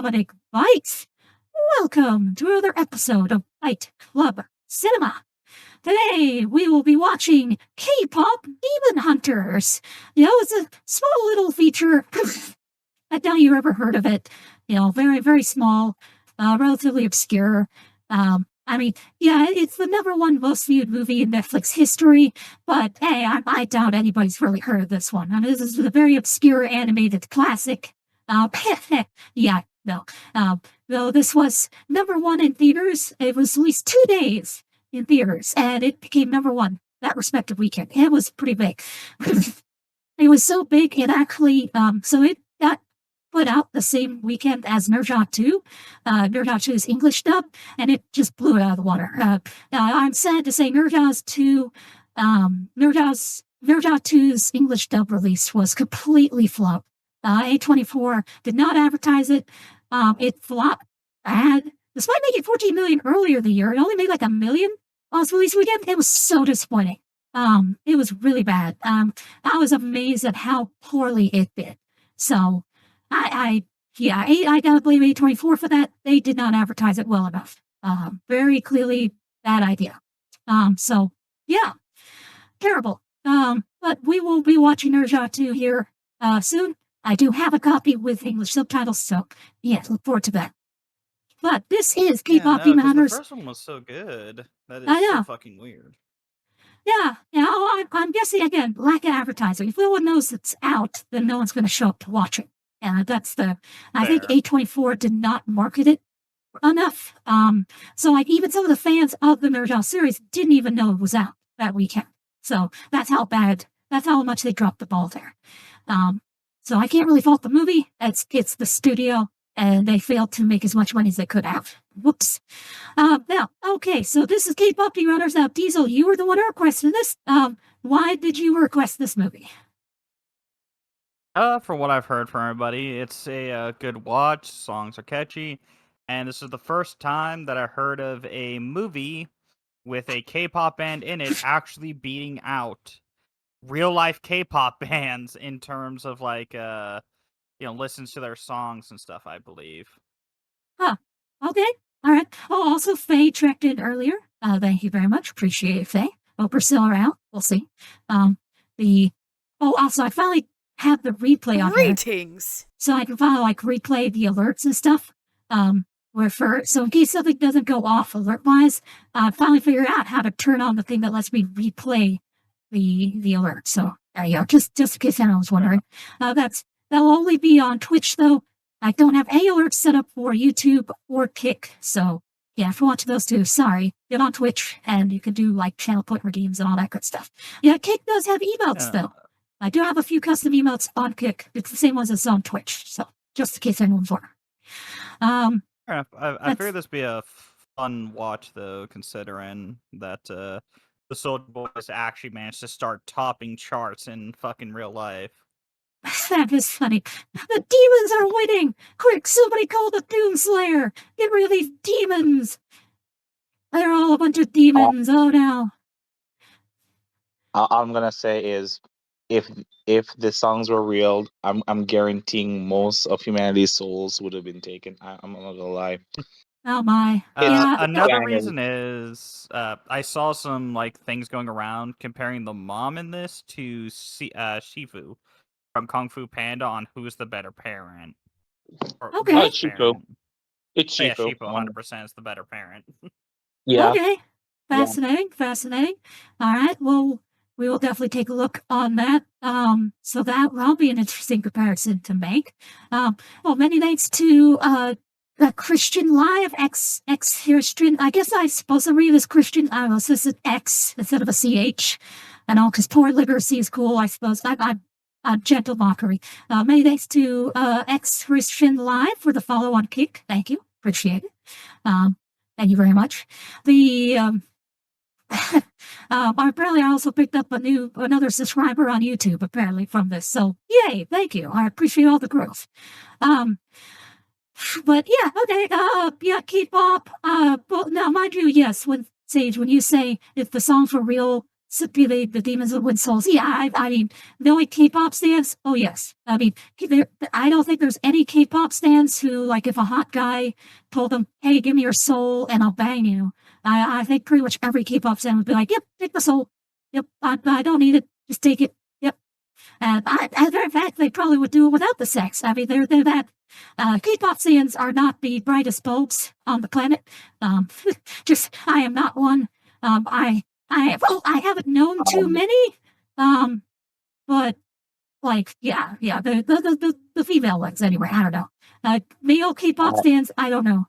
Dominic Bytes. Welcome to another episode of Byte Club Cinema. Today we will be watching K-pop Demon Hunters. It's a small little feature. I doubt you ever heard of it. Very, very small, relatively obscure. It's the #1 most viewed movie in Netflix history, but hey, I doubt anybody's really heard of this one. This is a very obscure animated classic. Though this was #1 in theaters, it was released 2 days in theaters, and it became #1 that respective weekend. It was pretty big. It was so big, it actually, so it got put out the same weekend as Nerja 2, Nerja 2's English dub, and it just blew it out of the water. I'm sad to say Nerja 2's English dub release was completely flopped. A24 did not advertise it. It flopped bad. Despite making 14 million earlier the year, it only made like $1 million on its release weekend. It was so disappointing. It was really bad. I was amazed at how poorly it did. So, I gotta blame A24 for that. They did not advertise it well enough. Very clearly bad idea. Terrible. But we will be watching Nerja 2 here soon. I do have a copy with English subtitles, so yes, look forward to that. But this is K-pop Demon Hunters. The first one was so good. That is so fucking weird. I'm guessing, again, lack of advertising. If no one knows it's out, then no one's going to show up to watch it. I think A24 did not market it enough. So even some of the fans of the Nerja series didn't even know it was out that weekend. So that's how much they dropped the ball there. So I can't really fault the movie. It's the studio, and they failed to make as much money as they could have. Whoops. So this is K-pop Demon Hunters. Now, Diesel, you were the one who requested this. Why did you request this movie? From what I've heard from everybody, it's a good watch. Songs are catchy, and this is the first time that I heard of a movie with a K-pop band in it actually beating out real life K-pop bands in terms of listens to their songs and stuff, I believe. Huh. Okay. All right. Oh, also Faye checked in earlier. Thank you very much. Appreciate it, Faye. Hope we're still around. We'll see. Also I finally have the replay on Greetings. Here, so I can finally replay the alerts and stuff. So in case something doesn't go off alert wise, I finally figured out how to turn on the thing that lets me replay the alert. So there you go. Just in case anyone was wondering. That'll only be on Twitch though. I don't have any alerts set up for YouTube or Kick. So yeah, if you want to those two, sorry. Get on Twitch and you can do channel point redeems and all that good stuff. Yeah, Kick does have emotes though. I do have a few custom emotes on Kick. It's the same ones as on Twitch. So just in case anyone's wondering. I figured this would be a fun watch though, considering that the Soldier Boys actually managed to start topping charts in fucking real life. That is funny. The demons are winning! Quick, somebody call the Doomslayer! Get rid of these demons! They're all a bunch of demons. Oh no. All I'm gonna say is, if the songs were real, I'm guaranteeing most of humanity's souls would have been taken. I'm not gonna lie. Oh my. Another reason is I saw some things going around comparing the mom in this to Shifu from Kung Fu Panda on who's the better parent. Okay. It's Shifu. It's Shifu. Yeah, Shifu 100% is the better parent. Yeah. Okay. Fascinating. All right. Well, we will definitely take a look on that. So that'll be an interesting comparison to make. Many thanks to Christian Live, ex-Christian. I guess I suppose to read as Christian. I was this is X instead of a CH. Because poor literacy is cool, I suppose. I'm gentle mockery. Many thanks to ex-Christian Live for the follow on Kick. Thank you. Appreciate it. Thank you very much. Apparently I also picked up another subscriber on YouTube, apparently, from this. So, yay, thank you. I appreciate all the growth. But yeah, okay, K-pop. Now, mind you, yes, when you say if the songs were real, the demons would win souls. Yeah, I mean, the only K-pop stands. Oh yes, I mean, I don't think there's any K-pop stands who, like, if a hot guy told them, "Hey, give me your soul and I'll bang you," I think pretty much every K-pop stand would be like, "Yep, take the soul. Yep, I don't need it. Just take it. Yep." And in fact, they probably would do it without the sex. I mean, they're that. K-pop stands are not the brightest bulbs on the planet. I am not one. I haven't known too many. But like, yeah, the female ones anyway. I don't know. Male K-pop stands, I don't know.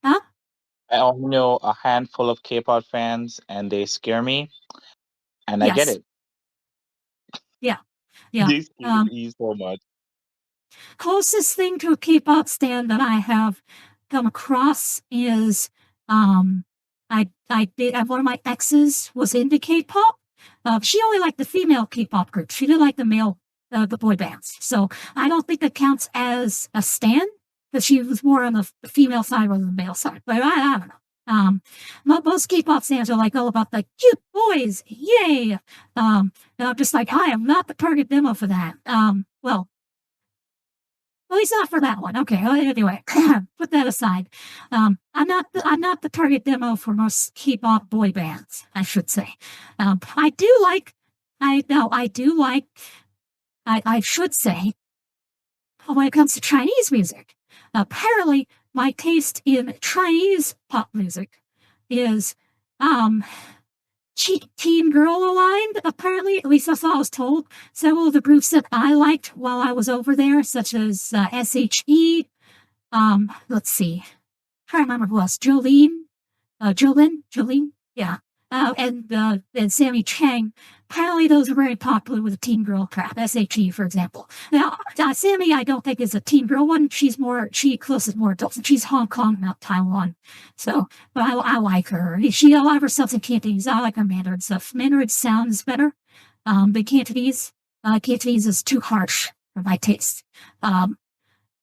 Huh? I only know a handful of K-pop fans, and they scare me, and I get Yes. it. Yeah. They scare me so much. Closest thing to a K-pop stand that I have come across is I did one of my exes was into K-pop. She only liked the female K-pop groups. She didn't like the male the boy bands. So I don't think that counts as a stan, because she was more on the female side rather than the male side. But I don't know. Most K-pop stands are like all about the cute boys, yay! And I'm just like, I am not the target demo for that. Well, at least not for that one. Okay. Well, anyway, put that aside. I'm not the target demo for most K-pop boy bands, I should say. I should say, when it comes to Chinese music, apparently my taste in Chinese pop music is teen girl aligned, apparently. At least that's what I was told. Several of the groups that I liked while I was over there, such as SHE, let's see, I'm trying to remember who else, Jolene, yeah, and Sammy Chang. Apparently those are very popular with the teen girl crap, SHE, for example. Now, Sammy, I don't think is a teen girl one. She closest more adults, and she's Hong Kong, not Taiwan. So, but I like her. She, a lot of her stuff's in Cantonese. I like her Mandarin stuff. Mandarin sounds better than Cantonese. Cantonese is too harsh for my taste. Now,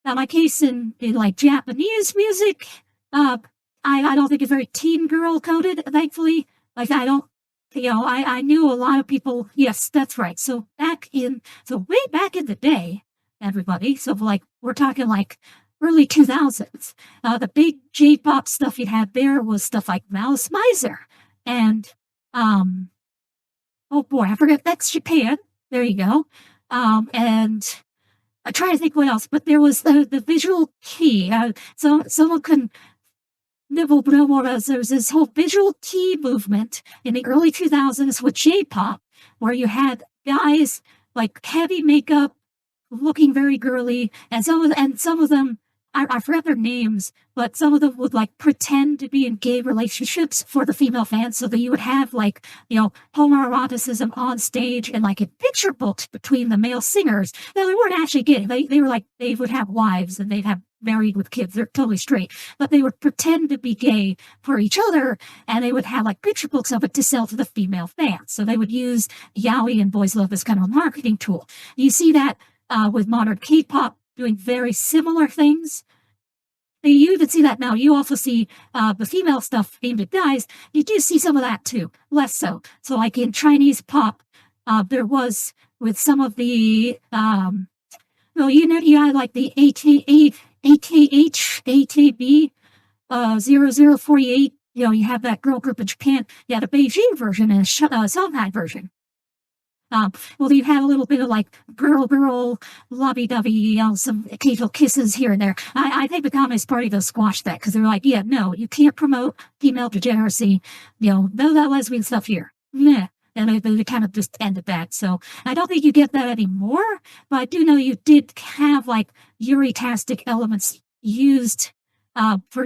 my case in like Japanese music, I don't think it's very teen girl coded, thankfully. Like, I knew a lot of people. Yes, that's right. So way back in the day, everybody. So like, we're talking like early 2000s. The big J-pop stuff you had there was stuff like Mouse Miser and, oh boy, I forgot, that's Japan. There you go. And I try to think what else, but there was the visual key. So someone can nibble more as there's this whole visual key movement in the early 2000s with J-pop, where you had guys like heavy makeup, looking very girly, and some of them, I forgot their names, but some of them would like pretend to be in gay relationships for the female fans, so that you would have like, homoeroticism on stage and like a picture booked between the male singers. Now, they weren't actually gay. They were like, they would have wives and they'd have married with kids. They're totally straight, but they would pretend to be gay for each other, and they would have like picture books of it to sell to the female fans. So they would use yaoi and boys love as kind of a marketing tool. You see that with modern K-pop doing very similar things. You even see that now. You also see the female stuff aimed at guys. You do see some of that too, less so. So like in Chinese pop, there was with some of the, you had like the AKB 0048. You have that girl group in Japan. You had a Beijing version and a Shanghai version. Well, you had a little bit of like girl, lovey-dovey, some occasional kisses here and there. I think the Communist Party does squash that, because they're like, yeah, no, you can't promote female degeneracy, no that lesbian stuff here. Yeah. And they kind of just ended that. So I don't think you get that anymore, but I do know you did have like Yuri-tastic elements used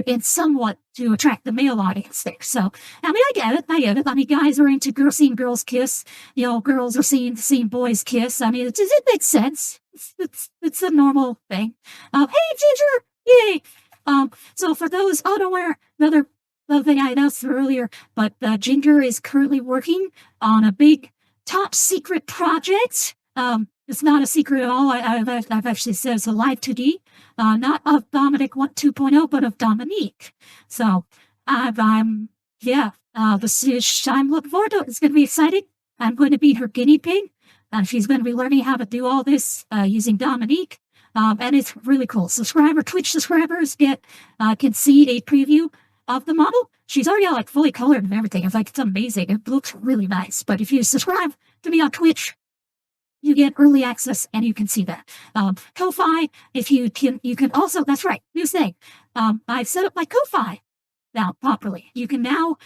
in somewhat to attract the male audience there. So, I mean, I get it. I mean, guys are into seeing girls kiss. Girls are seeing boys kiss. I mean, it makes sense. It's a normal thing. Hey, Ginger! Yay! So for those unaware, another thing I announced earlier, but Ginger is currently working on a big top secret project. It's not a secret at all. I've actually said it's a live 2D, not of Dominic 2.0, but of Dominic. So I'm yeah, I'm looking forward to it. It's going to be exciting. I'm going to be her guinea pig. She's going to be learning how to do all this using Dominic. And it's really cool. Twitch subscribers can see a preview of the model. She's already like fully colored and everything. It's amazing. It looks really nice. But if you subscribe to me on Twitch, you get early access and you can see that. Ko-Fi, you can also, that's right, new thing. I've set up my Ko-Fi now properly. You can now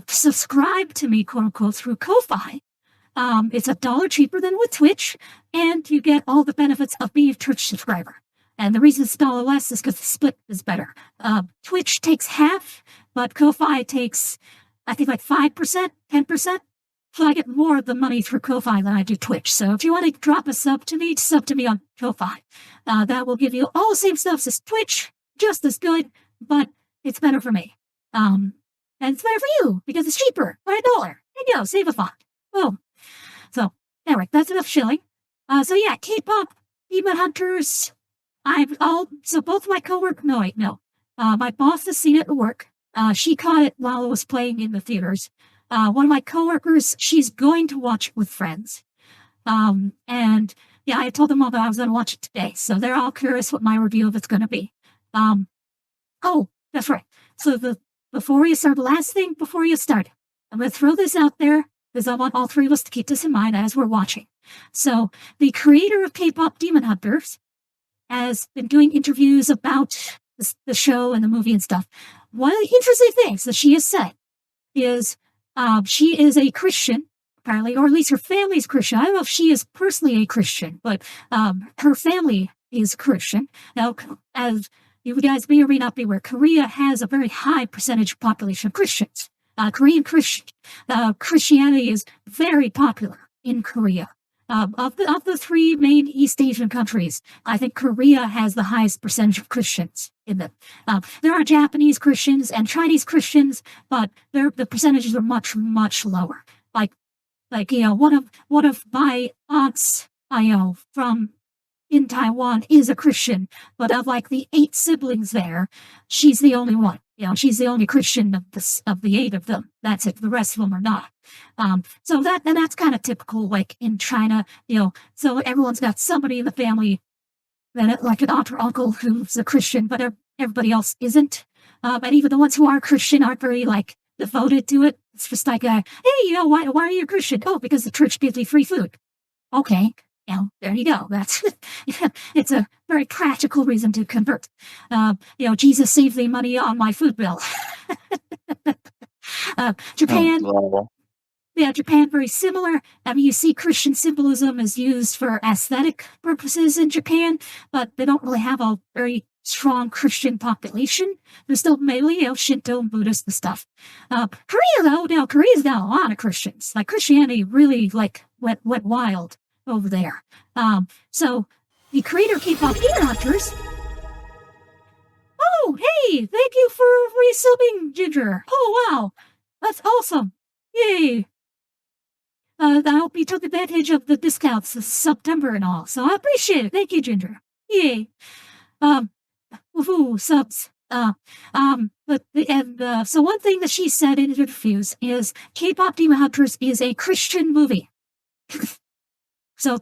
subscribe to me, quote unquote, through Ko-Fi. It's $1 cheaper than with Twitch, and you get all the benefits of being a Twitch subscriber. And the reason it's $1 less is because the split is better. Twitch takes half, but Ko-Fi takes, I think, like 5%, 10%. So I get more of the money through Ko-Fi than I do Twitch. So if you want to drop a sub to me on Ko-Fi. That will give you all the same stuff as Twitch, just as good, but it's better for me. And it's better for you because it's cheaper by $1. There you go, save a font. Boom. So anyway, that's enough shilling. So yeah, K-pop, Demon Hunters. So both my coworkers, no. My boss has seen it at work. She caught it while it was playing in the theaters. One of my coworkers, she's going to watch it with friends. And yeah, I told them all that I was going to watch it today. So they're all curious what my review of it's going to be. Oh, that's right. So before you start, the last thing before you start, I'm going to throw this out there because I want all three of us to keep this in mind as we're watching. So the creator of K-pop Demon Hunters has been doing interviews about the show and the movie and stuff. One of the interesting things that she has said is she is a Christian, apparently, or at least her family's Christian. I don't know if she is personally a Christian, but her family is Christian. Now, as you guys may or may not be aware, Korea has a very high percentage population of Christians. Korean Christianity is very popular in Korea. Of the three main East Asian countries, I think Korea has the highest percentage of Christians in them. There are Japanese Christians and Chinese Christians, but the percentages are much, much lower. Like one of my aunts, from in Taiwan is a Christian, but of like the 8 siblings there, she's the only one. She's the only Christian of the 8 of them. That's it. The rest of them are not. So that's kind of typical, like in China, so everyone's got somebody in the family that, like an aunt or uncle who's a Christian, but everybody else isn't. And even the ones who are Christian aren't very, like, devoted to it. It's just like, hey, why are you a Christian? Oh, because the church gives me free food. Okay. There you go. That's it's a very practical reason to convert. Jesus saved me money on my food bill. Japan, Japan, very similar. You see Christian symbolism is used for aesthetic purposes in Japan, but they don't really have a very strong Christian population. There's still mainly, Shinto and Buddhist and stuff. Korea, though, Korea's got a lot of Christians. Like, Christianity really, like, went wild over there. So the creator of K-pop Demon Hunters. Oh, hey, thank you for resubbing, Ginger. Oh, wow, that's awesome. Yay. I hope you took advantage of the discounts this September and all, so I appreciate it. Thank you, Ginger. Yay. Woohoo, subs. So one thing that she said in interviews is K-pop Demon Hunters is a Christian movie. So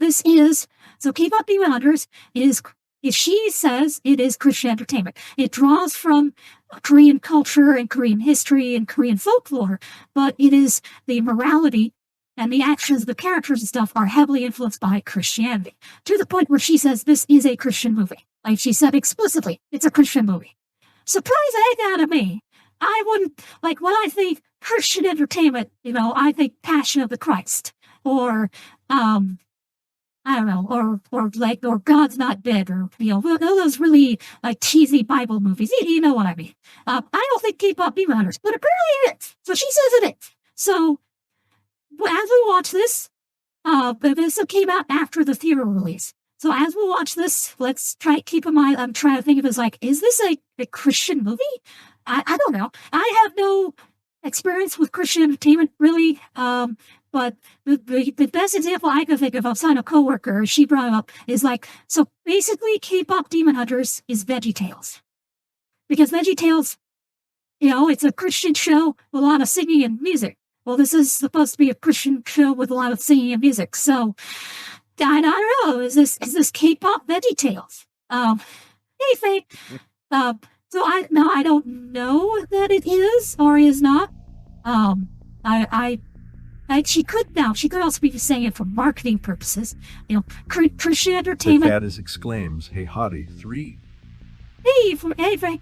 K-pop Demon Hunters she says it is Christian entertainment. It draws from Korean culture and Korean history and Korean folklore, but it is the morality and the actions of the characters and stuff are heavily influenced by Christianity, to the point where she says this is a Christian movie. Like she said explicitly, it's a Christian movie. Surprise egg out of me. I wouldn't, like, when I think Christian entertainment, I think Passion of the Christ, or I don't know, or God's Not Dead, or, those really, like, cheesy Bible movies. You know what I mean. I don't think K-pop Demon Hunters, but apparently it is. So she says it is. So, as we watch this, this came out after the theater release. So as we watch this, let's try to keep in mind, I'm trying to think of it as, like, is this a Christian movie? I don't know. I have no experience with Christian entertainment, really. But the best example I can think of outside a coworker, she brought up, is like, so basically K-pop Demon Hunters is VeggieTales. Because VeggieTales it's a Christian show with a lot of singing and music. Well, this is supposed to be a Christian show with a lot of singing and music, so I don't know. Is this K-pop Veggie Tales? Hey, Faye. So I don't know that it is or is not. She could also be saying it for marketing purposes. Christian entertainment. Faddis exclaims, "Hey, hottie, 3." Hey, Frank.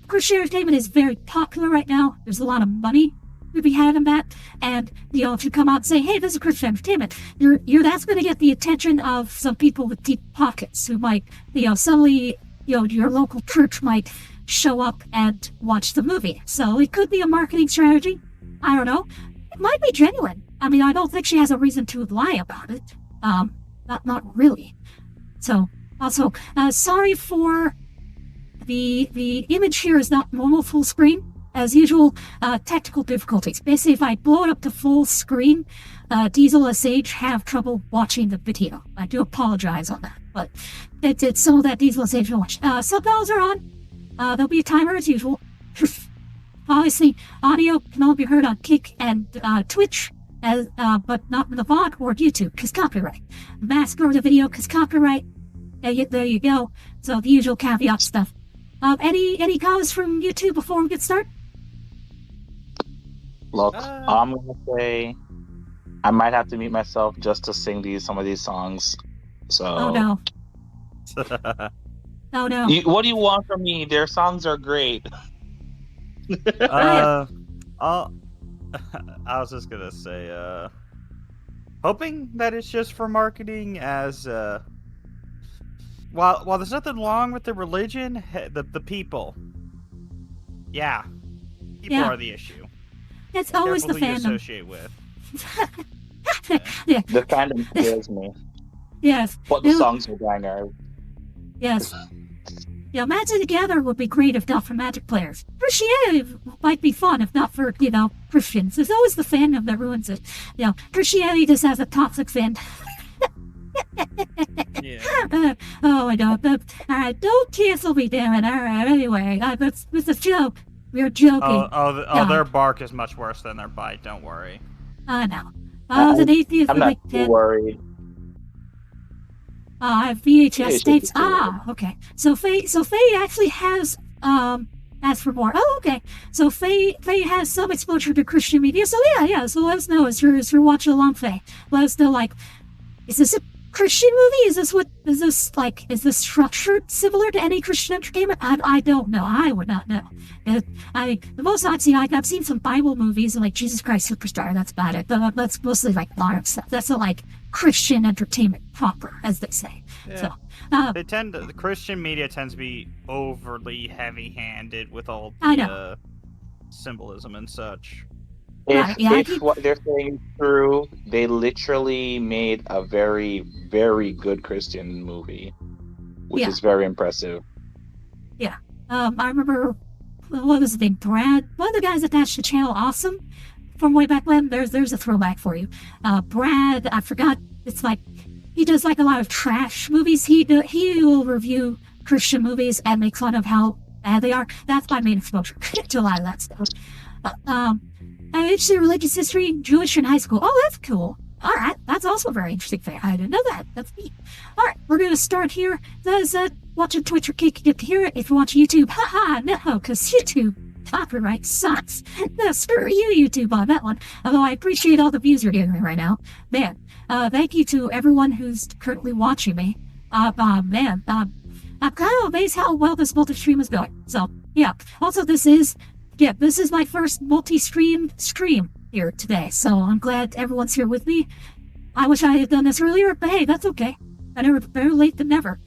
Christian entertainment is very popular right now. There's a lot of money to be had in that. And, if you come out and say, hey, this is Christian entertainment, that's going to get the attention of some people with deep pockets who might, suddenly, your local church might show up and watch the movie. So it could be a marketing strategy. I don't know. It might be genuine. I mean, I don't think she has a reason to lie about it. Not really. So, also, sorry for the image here is not normal full screen. As usual, technical difficulties. Basically, if I blow it up to full screen, Diesel SH have trouble watching the video. I do apologize on that, but it's some of that Diesel SH will watch. Subtitles are on. There'll be a timer as usual. Obviously, audio can only be heard on Kick and Twitch, but not in the VOD or YouTube, because copyright. Mask over the video, because copyright. There you go. So the usual caveat stuff. Any comments from YouTube before we get started? Look, I'm gonna say I might have to mute myself just to sing some of these songs. So. Oh no. Oh no. What do you want from me? Their songs are great. I was just gonna say, hoping that it's just for marketing. As while there's nothing wrong with the religion, the people, people are the issue. It's always the fandom. Associate with. Yeah. The fandom scares me. Yes. But the songs are bangers. Yes. Magic Together would be great if not for Magic players. Christianity might be fun if not for, Christians. There's always the fandom that ruins it. Christianity just has a toxic fan. Yeah. Oh, I know. Alright, don't cancel me, damn it. Alright, anyway, that's a joke. We're joking. Their bark is much worse than their bite, don't worry. I know. I was an atheist I'm for not like 10. too worried. I have VHS tapes. Okay. So Faye actually has asked for more. Oh, okay. So Faye has some exposure to Christian media. So yeah. So let us know as you're watching along, Faye. Let us know, is this a Christian movie? Is this structured similar to any Christian entertainment? I don't know. I would not know. The most I've seen some Bible movies like Jesus Christ Superstar. That's about it. That's mostly modern stuff. That's not Christian entertainment proper, as they say. Yeah. So, the Christian media tends to be overly heavy-handed with all I the know. symbolism and such. If what they're saying is true, they literally made a very, very good Christian movie, which is very impressive. Yeah. I remember, what was his name? Brad? One of the guys attached to Channel Awesome from way back when. There's a throwback for you. Brad, I forgot. It's he does a lot of trash movies. He will review Christian movies and make fun of how bad they are. That's my main exposure to a lot of that stuff. I'm interested in religious history, Jewish in high school. Oh, that's cool. All right, that's also a very interesting fact. I didn't know that. That's neat. All right, we're going to start here. Watching Twitch or Kick, you get to hear it. If you watch YouTube, haha, no, because YouTube copyright sucks. No, screw you, YouTube, on that one. Although I appreciate all the views you're giving me right now. Man, thank you to everyone who's currently watching me. I'm kind of amazed how well this multi-stream is going. So, yeah. Also, this is my first multi-stream stream here today, so I'm glad everyone's here with me. I wish I had done this earlier, but hey, that's okay. Better late than never.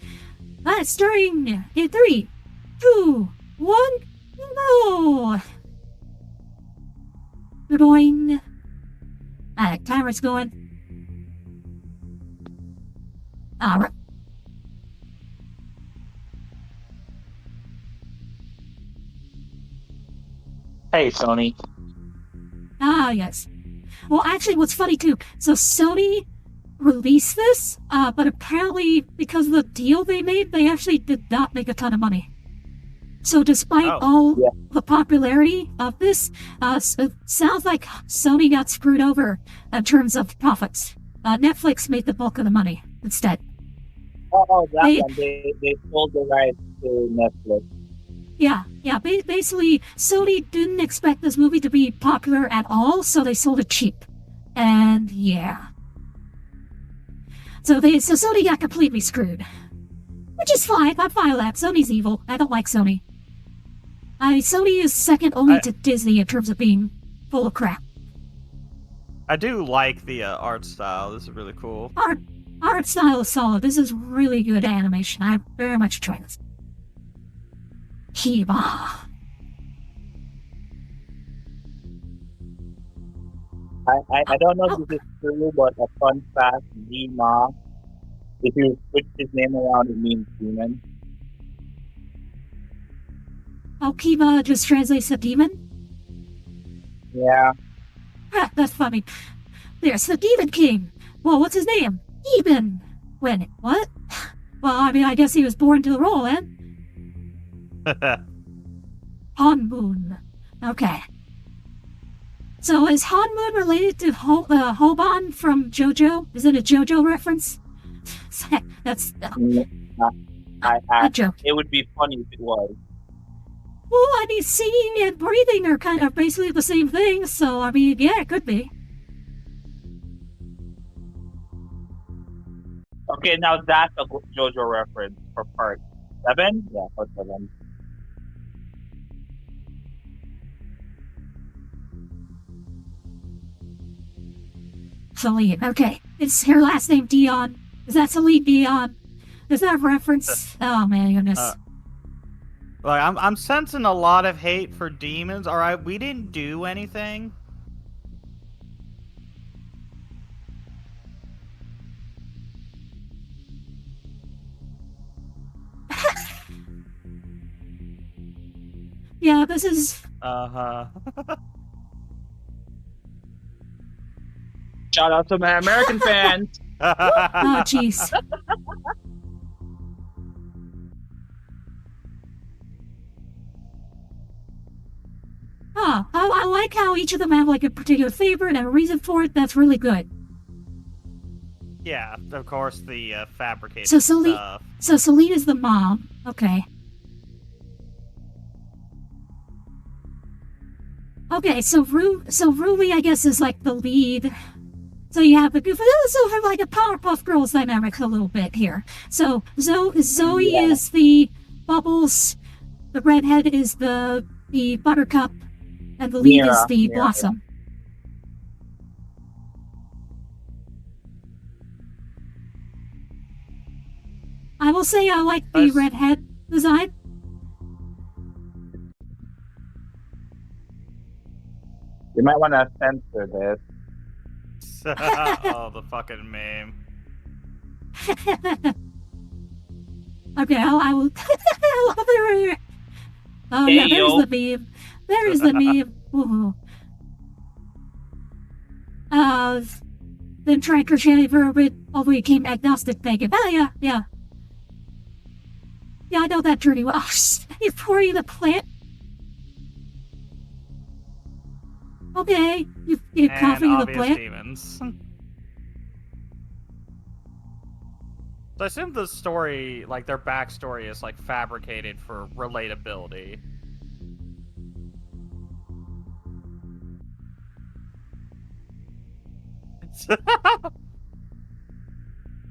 Starting in 3, 2, 1, go! We're going. Timer's going. Alright. Hey, Sony. Yes. Well, actually, what's funny too, so Sony released this, but apparently because of the deal they made, they actually did not make a ton of money. So despite Oh. all Yeah. the popularity of this, it sounds like Sony got screwed over in terms of profits. Netflix made the bulk of the money instead. Oh, that They- one. They sold the rights to Netflix. Yeah. Basically, Sony didn't expect this movie to be popular at all, so they sold it cheap. And yeah. So Sony got completely screwed. Which is fine. I'm fine with that. Sony's evil. I don't like Sony. Sony is second only to Disney in terms of being full of crap. I do like the art style. This is really cool. Art style is solid. This is really good animation. I very much enjoy this. Kiba. I don't know if this is true, but a fun fact: Zima. If you switch his name around, it means demon. Oh, Kiba just translates to demon? Yeah. That's funny. There's the Demon King. Well, what's his name? Eben. What? Well, I mean, I guess he was born to the role, eh? Hanmoon. Okay. So is Hanmoon related to Hoban from JoJo? Is it a JoJo reference? That's a joke. It would be funny if it was. Well, I mean, seeing and breathing are kind of basically the same thing, so I mean, yeah, it could be. Okay, now that's a JoJo reference for part 7. Yeah, part 7. Celine. Okay. Is her last name Dion? Is that Celine Dion? Is that a reference? Oh man, goodness. Like, I'm sensing a lot of hate for demons. All right, we didn't do anything. Yeah, this is. Uh-huh. Shout out to my American fans. Oh, jeez. Oh, I like how each of them have like a particular favorite and a reason for it. That's really good. Yeah, of course, the fabricated So Celine, stuff. so Celine is the mom. Okay. Okay, so Rumi, I guess, is like the lead. So you have so like a Powerpuff Girls dynamic a little bit here. So Zoey is the Bubbles, the redhead is the Buttercup, and the lead is the Mira. Blossom. I will say I like the Nice. redhead design. You might want to censor this. Oh, the fucking meme. Okay, I will. Oh yeah, there's Ayo. the meme. There is the meme. Woohoo. Then tried crocheting for a bit, although he became agnostic pagan. Oh yeah. Yeah, I know that journey well. He's pouring the plant. Okay, you And coughing in the obvious plant. demons. So I assume the story, like their backstory, is like fabricated for relatability.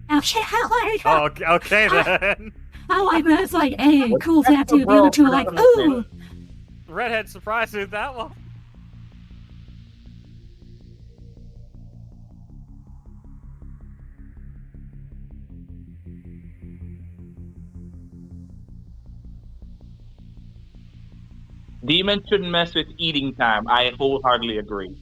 Oh shit! How like? Oh, okay then. I like that. It's like, hey, cool That's tattoo. the The other two are bro- like, ooh. Redhead surprised with that one. Demons shouldn't mess with eating time. I wholeheartedly agree.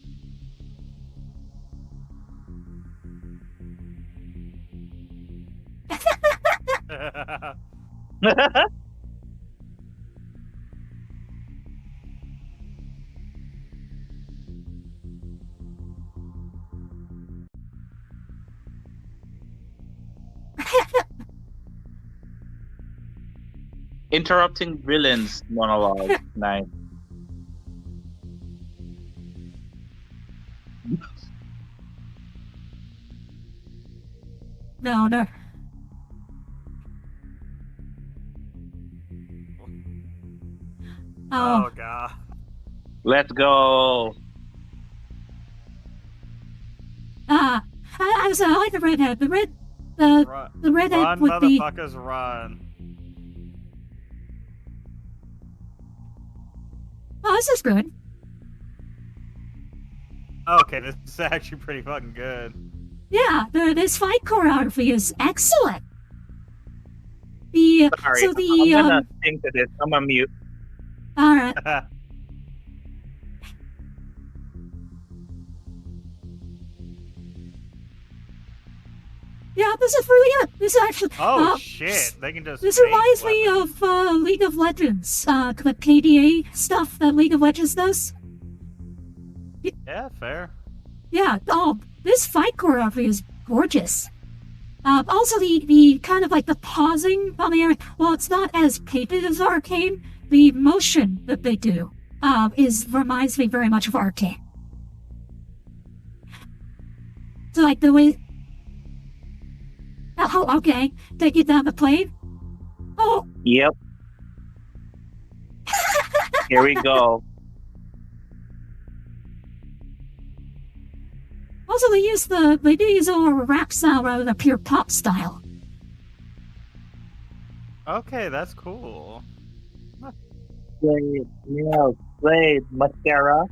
Interrupting villains monologue. Nice. No. Oh, Oh god. Let's go. I like the redhead. The Run, redhead run would be. motherfuckers, run. Oh, this is good. Okay, this is actually pretty fucking good. Yeah, this fight choreography is excellent. The Sorry, so the I'm gonna sing to this. I'm gonna mute. all right. Yeah, this is really good. This is actually. Oh shit! They can just. This make reminds me weapons. of League of Legends, the KDA stuff that League of Legends does. Yeah, fair. Yeah, this fight choreography is gorgeous. Also, the kind of like the pausing on the air, well, it's not as painted as Arcane. The motion that they do reminds me very much of Arcane. So, like the way. Oh, okay. Take it down the plane. Oh, Yep. Here we go. also they do use a rap style rather than a pure pop style. Okay, that's cool. Blade, Mielk, Blade, Mascara.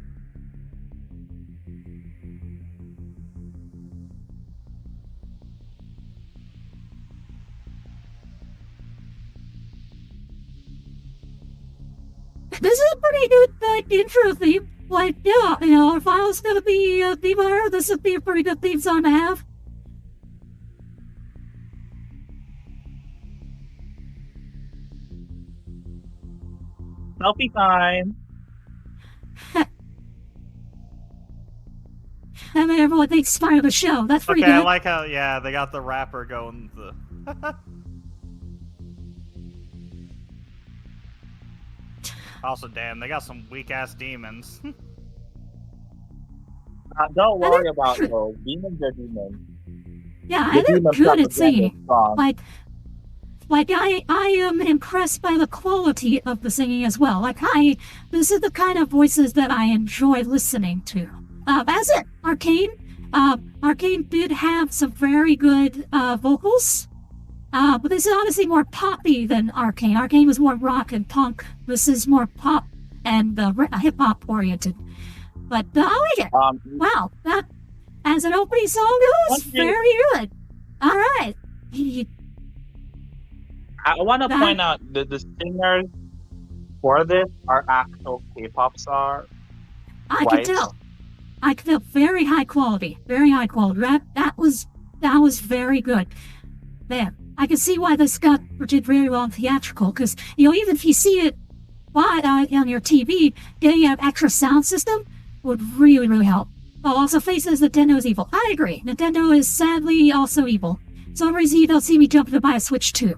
This is a pretty good intro theme. Like, yeah, if I was gonna be a theme writer, this would be a pretty good theme song to have. Selfie time. I mean, everyone thinks it's part of the show. That's pretty Okay, I good. like how they got the rapper going. Also, damn, they got some weak ass demons. Don't worry about those. Demons are demons. Yeah, The and they're demon good propaganda at singing. is strong. Like I am impressed by the quality of the singing as well. This is the kind of voices that I enjoy listening to. As it, Arcane did have some very good vocals. But this is honestly more poppy than Arcane. Arcane was more rock and punk. This is more pop and hip hop oriented. But I like it. Wow, that as an opening song goes, very good. All right. I want to point out that the singers for this are actual K-pop stars. I can tell. Very high quality. Very high quality. That was very good. Man, I can see why this did very well in theatrical, because, even if you see it on your TV, getting an extra sound system would really, really help. Oh, also faces Nintendo is evil. I agree. Nintendo is sadly also evil. So some reason you don't see me jumping to buy a Switch 2.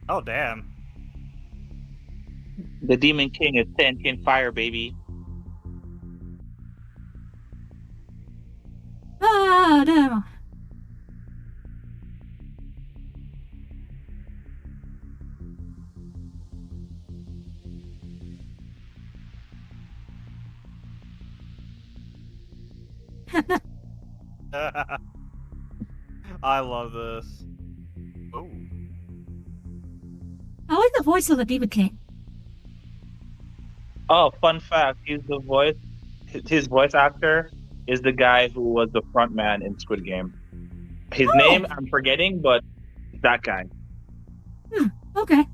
Oh damn. The Demon King is sentient fire, baby. Ah, no. I love this. Oh. I like the voice of the Demon King. Oh, fun fact: his voice actor is the guy who was the front man in Squid Game. His name I'm forgetting, but that guy. Okay.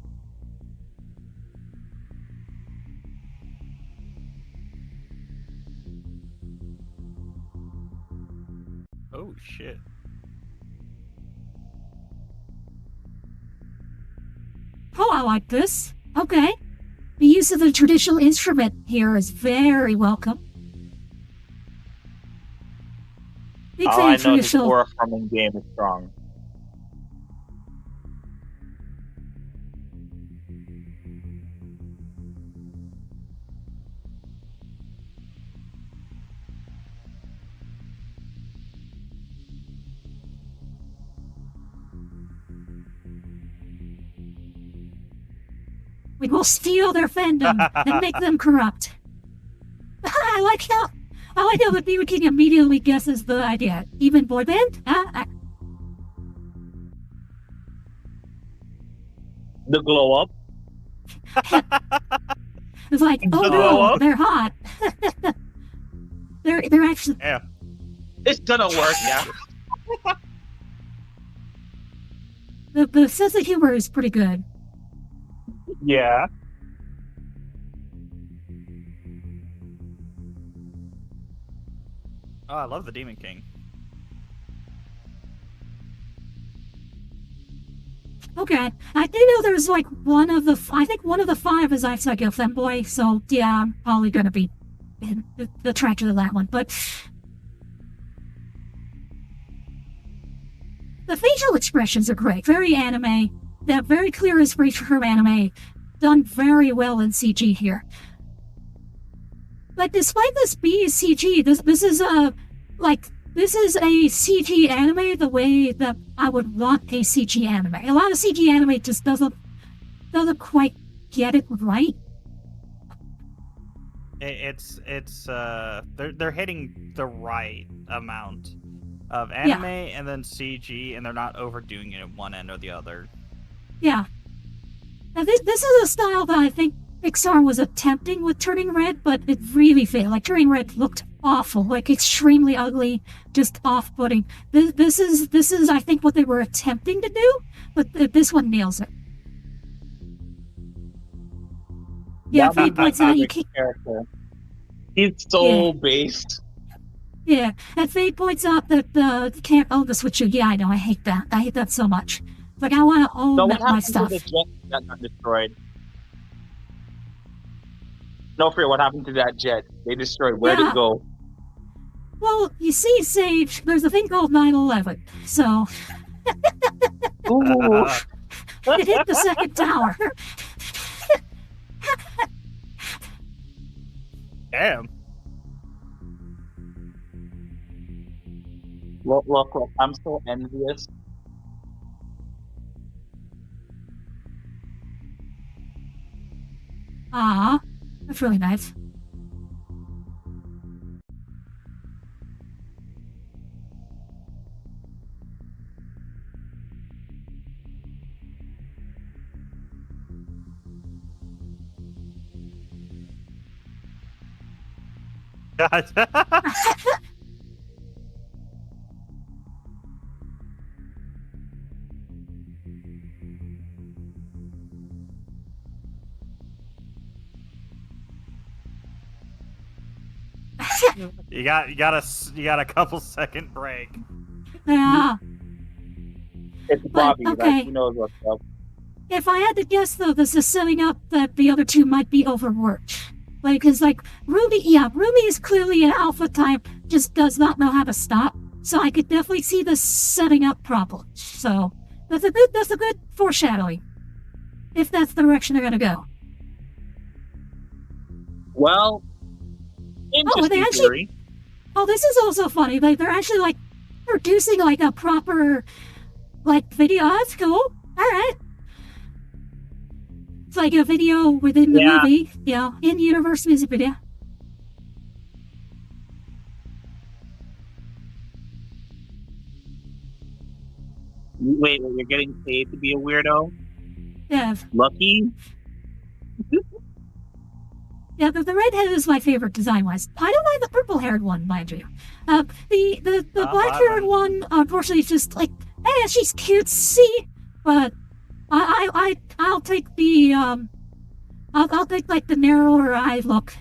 Oh shit. Oh, I like this. Okay. The use of the traditional instrument here is very welcome. Big All fan I of know is his traditional. aura from in game is strong. We will steal their fandom and make them corrupt. I like how the BB King immediately guesses the idea. Even boy band? The glow up. It's like, oh Glow no, up? they're hot. they're actually. Yeah. It's gonna work, yeah. The sense of humor is pretty good. Yeah. Oh, I love the Demon King. Okay, I do know there's like one of the 5 is Psycho Femboy, so yeah, I'm probably gonna be attracted to that one. But the facial expressions are great, very anime. They're very clear inspiration from anime, done very well in CG here. But despite this being CG, this is a CG anime the way that I would want a CG anime. A lot of CG anime just doesn't quite get it right. They're hitting the right amount of anime and then CG, and they're not overdoing it at one end or the other. Yeah. Now this is a style that I think Pixar was attempting with Turning Red, but it really failed. Like, Turning Red looked awful, like extremely ugly, just off-putting. This is I think what they were attempting to do, but this one nails it. Yeah, Fade points out you can't. He's so based. Yeah, and Fade points out that you can't own the Switch. Yeah, I know. I hate that. I hate that so much. Like, I want to own my stuff. To the jet that got destroyed? No, fear. What happened to that jet? They destroyed. Where did it go? Well, you see, Sage, there's a thing called 9/11. So Ooh. it hit the second tower. Damn. Look, I'm so envious. Ah, that's really nice. God. You got a couple second break. Yeah. It's Bobby. okay. Like, he knows what's up. If I had to guess, though, this is setting up that the other two might be overworked. Like, because, like, Rumi is clearly an alpha type, just does not know how to stop. So I could definitely see this setting up problems. So that's a good foreshadowing. If that's the direction they're gonna go. Well, interesting theory. Oh, this is also funny. Like, they're actually, like, producing, like, a proper, like, video. That's cool. All right. It's like a video within the movie, you know, in-universe music video. Wait, you're getting paid to be a weirdo? Yeah. Lucky? Yeah, the redhead is my favorite design-wise. I don't mind the purple-haired one, mind you. The black-haired one, unfortunately, is just like, hey, she's cutesy, but I'll take the I'll take like the narrower eye look.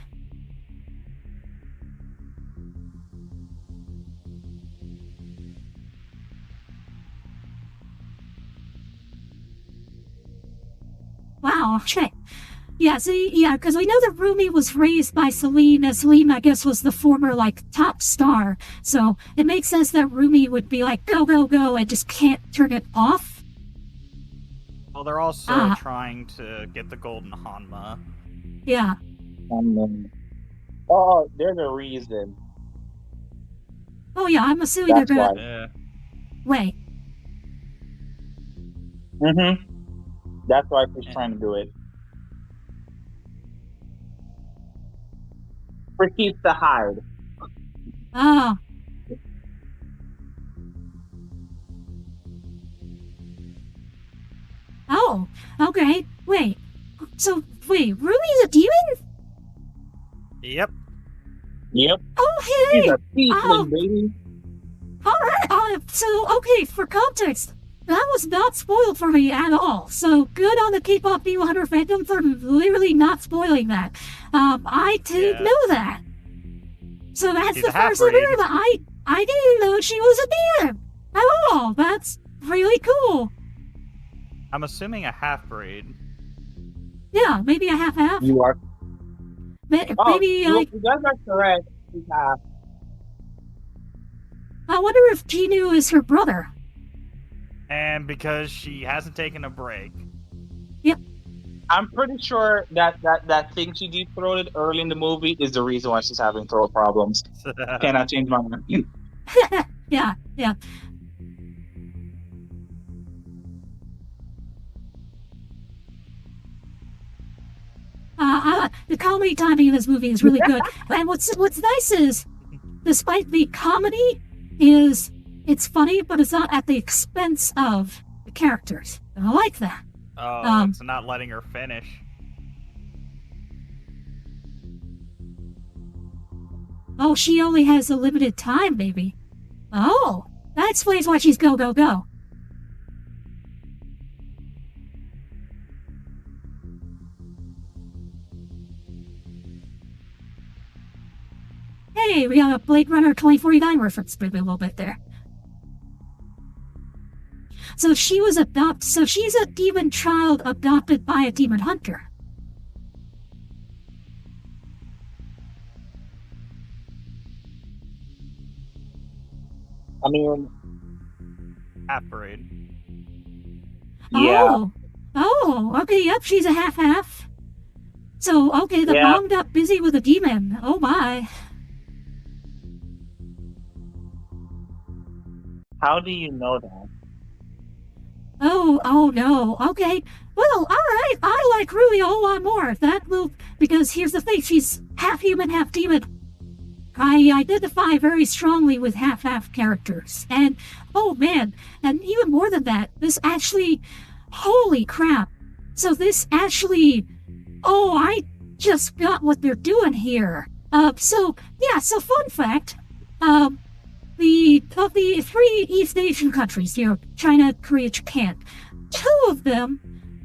Wow, okay. Yeah, see, yeah, because we know that Rumi was raised by Celine, and Celine, I guess, was the former, like, top star. So it makes sense that Rumi would be like, go, go, go, and just can't turn it off. Well, they're also trying to get the golden Hanma. Yeah. Oh, there's a reason. Oh, yeah, I'm assuming That's they're gonna... Yeah. Wait. Mm-hmm. That's why she's trying to do it. Proceeds to hide. Oh. Oh, okay. Wait. So, wait, Ruby's a demon? Yep. Yep. Oh, He's hey! a tiefling, baby. Alright, so, okay, for context, that was not spoiled for me at all. So, good on the K-pop D100 fandom for literally not spoiling that. I didn't know that. So that's She's the a first I've half-breed. heard of it. I didn't know she was a demon at all. That's really cool. I'm assuming a half-breed. Yeah, maybe a half-half. You are. Maybe, You guys are correct. He's half. I wonder if Genu is her brother. And because she hasn't taken a break. I'm pretty sure that thing she deep throated early in the movie is the reason why she's having throat problems. Cannot change my mind. Yeah. The comedy timing of this movie is really good. And what's nice is, despite the comedy, it's funny, but it's not at the expense of the characters. And I like that. Oh, it's not letting her finish. Oh, she only has a limited time, baby. Oh, that explains why she's go, go, go. Hey, we got a Blade Runner 2049 reference maybe a little bit there. So she was adopted. So she's a demon child adopted by a demon hunter. I mean, Half-breed. yeah. Oh, okay, yep, she's a half-half. So, okay, the mom got busy with a demon. Oh my. How do you know that? Oh no. Okay. Well, alright, I like Rui a whole lot more. That will, because here's the thing, she's half human, half demon. I identify very strongly with half-half characters. And, oh man, and even more than that, this actually, holy crap. So this actually, oh, I just got what they're doing here. So fun fact, of the 3 East Asian countries, China, Korea, Japan, 2 of them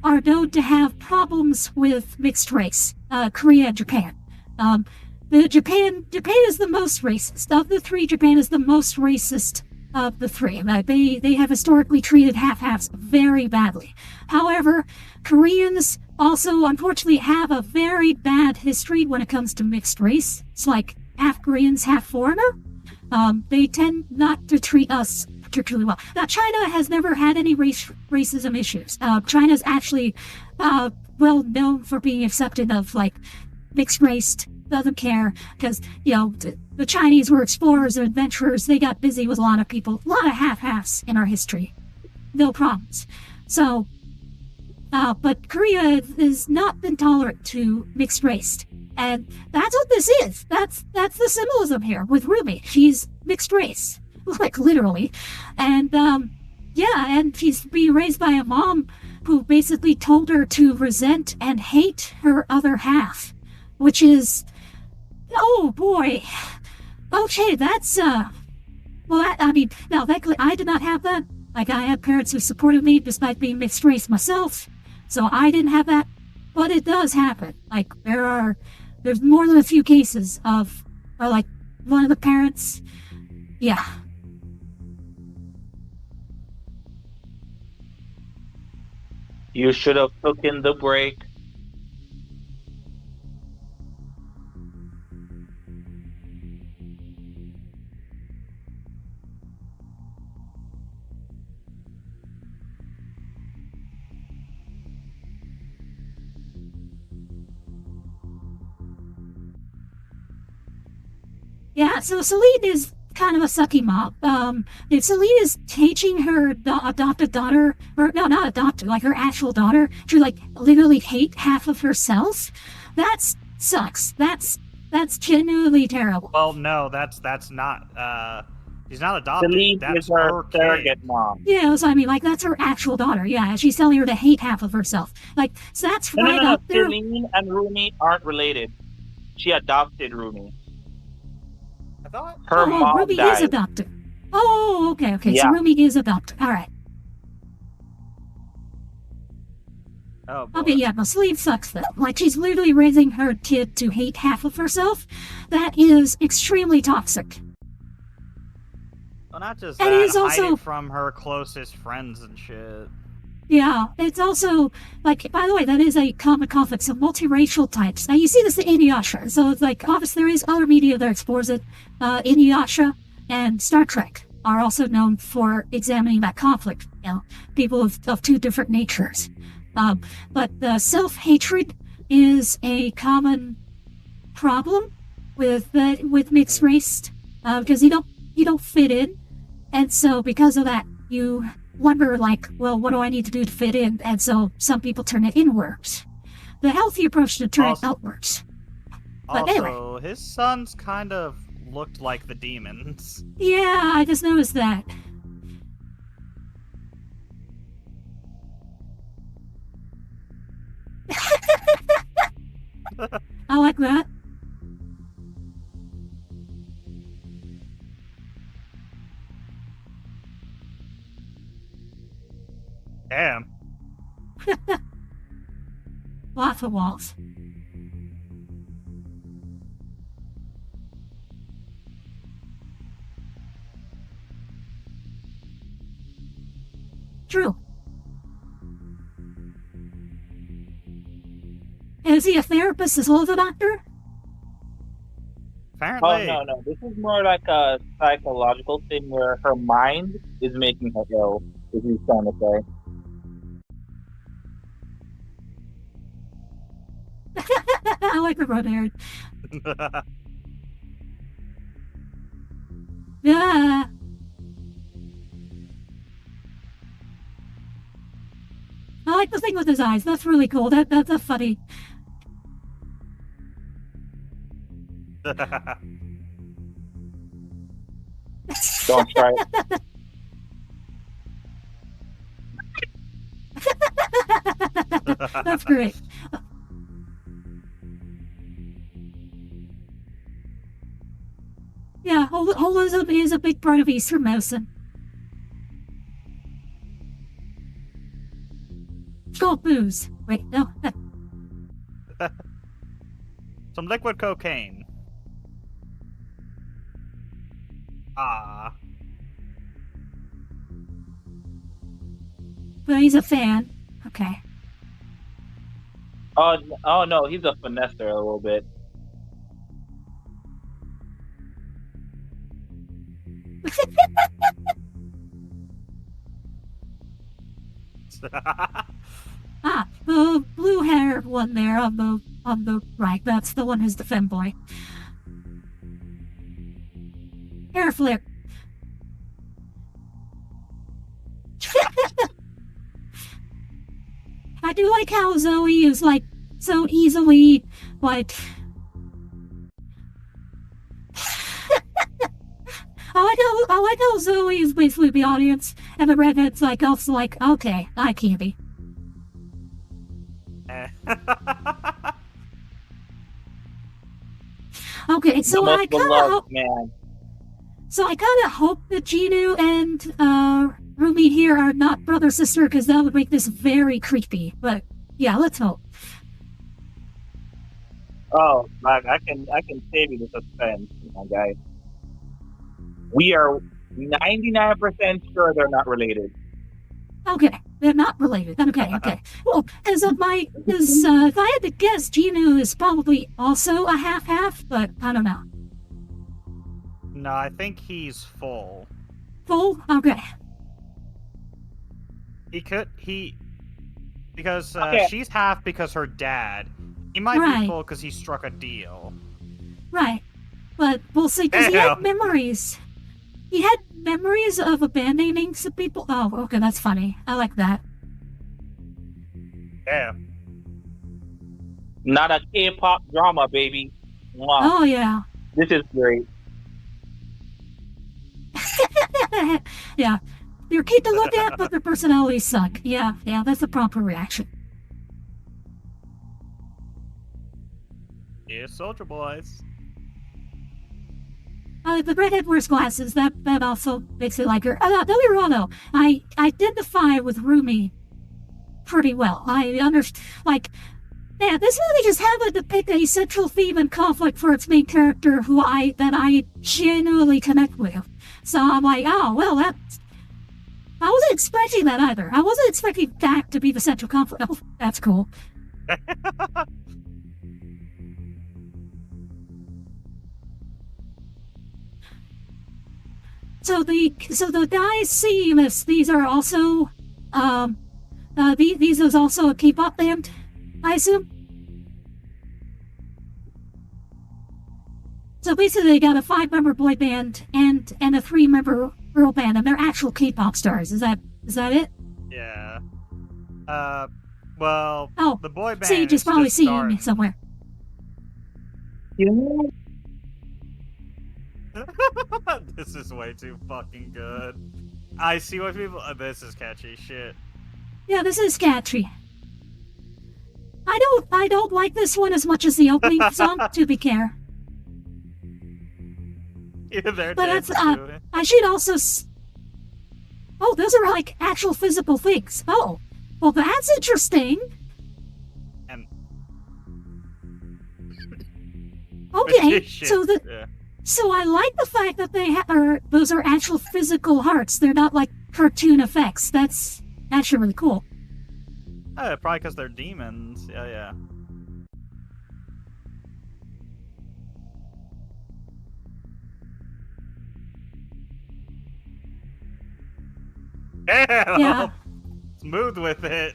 are known to have problems with mixed race, Korea and Japan. Japan is the most racist. Of the 3, Japan is the most racist of the 3. They have historically treated half-halves very badly. However, Koreans also unfortunately have a very bad history when it comes to mixed race. It's like half Koreans, half foreigner. They tend not to treat us particularly well. Now, China has never had any racism issues. China's actually well known for being accepting of mixed race. Doesn't care because the Chinese were explorers and adventurers. They got busy with a lot of people, a lot of half-halves in our history. No problems. So, but Korea has not been tolerant to mixed race, and that's what this is. That's the symbolism here with Rumi. She's mixed race, literally, and and she's being raised by a mom who basically told her to resent and hate her other half, which is. Oh boy. Okay, that's thankfully I did not have that. I had parents who supported me despite being mixed race myself. So I didn't have that. But it does happen. There's more than a few cases of one of the parents. Yeah. You should have taken the break. Yeah, so Celine is kind of a sucky mom. If Celine is teaching her adopted daughter, or no, not adopted, her actual daughter, to literally hate half of herself, that sucks. That's That's genuinely terrible. Well, no, that's not. She's not adopted. Celine That's is her her surrogate kid. mom. Yeah, so I mean, like, that's her actual daughter. Yeah, she's telling her to hate half of herself. Like, so that's No, no, right no, no. up there. Celine and Rumi aren't related. She adopted Rumi. I thought. Her mom Ruby is died. adopted. Oh, okay. So Yeah. Rumi is adopted. All right. Oh boy. Okay, yeah, but Sleeve sucks though. Like, she's literally raising her kid to hate half of herself. That is extremely toxic. Well, not just And that. it is also- Hide it from her closest friends and shit. Yeah, it's also, like, by the way, that is a common conflict, so multiracial types. Now, you see this in Inuyasha, so it's like, obviously there is other media that explores it. Inuyasha and Star Trek are also known for examining that conflict, people of two different natures. But self-hatred is a common problem with mixed race, because you don't fit in, and so because of that, you wonder, like, well, what do I need to do to fit in? And so some people turn it inwards. The healthy approach to turn it outwards. But Also, anyway. his sons kind of looked like the demons. Yeah, I just noticed that. I like that. Damn. Lots of walls. True. Is he a therapist as well as a doctor? Apparently. Oh, no. This is more like a psychological thing where her mind is making her ill, is he's trying to say. I like the red haired. Yeah. I like the thing with his eyes. That's really cool. That's a funny. Don't try it. That's great. Yeah, holism is a big part of Eastern medicine. Gold booze. Wait, no. Some liquid cocaine. Ah. But he's a fan. Okay. Oh no, he's a finesser a little bit. The blue hair one there on the right. That's the one who's the femboy. Hair flip. I do like how Zoe is like so easily like. I like how Zoe is basically the audience, and the redhead's like also like, okay, I can't be. Okay, so I kind of hope. Man. So I kind of hope that Ginu and Rumi here are not brother sister, because that would make this very creepy. But yeah, let's hope. Oh, like I can save you the suspense, my guy. We are 99% sure they're not related. Okay, they're not related. Okay. Well, if I had to guess, Ginu is probably also a half-half, but I don't know. No, I think he's full. Full? Okay. Because Okay. she's half because her dad. He might Right. be full because he struck a deal. Right. But we'll see, because he had Damn. memories. He had memories of abandoning some people. Oh, okay, that's funny. I like that. Yeah. Not a K-pop drama, baby. Wow, Oh yeah. this is great. Yeah. They're cute to look at, but their personalities suck. Yeah, that's the proper reaction. Yeah, Soldier Boys. The redhead wears glasses. That also makes it like her. Don't get me wrong though. I identify with Rumi pretty well. I understand. Like, yeah, this movie just happened to pick a central theme and conflict for its main character, that I genuinely connect with. So I'm like, oh well, that's. I wasn't expecting that either. I wasn't expecting that to be the central conflict. Oh, that's cool. So the guys seeing this, these are also, these is also a K-pop band, I assume. So basically, they got a 5-member boy band and a 3-member girl band, and they're actual K-pop stars. Is that it? Yeah. Well, Oh, the boy band Sage is is probably just seeing starting. me somewhere. This is way too fucking good. I see what people. This is catchy shit. Yeah, this is catchy. I don't like this one as much as the opening song, to be fair. Yeah, they're But that's dancing to it. I should also. Oh, those are like actual physical things. Oh, well, that's interesting. And Okay, shit, so yeah. so I like the fact that those are actual physical hearts. They're not like cartoon effects. That's actually really cool. Probably because they're demons. Yeah. Damn! Yeah. Smooth with it.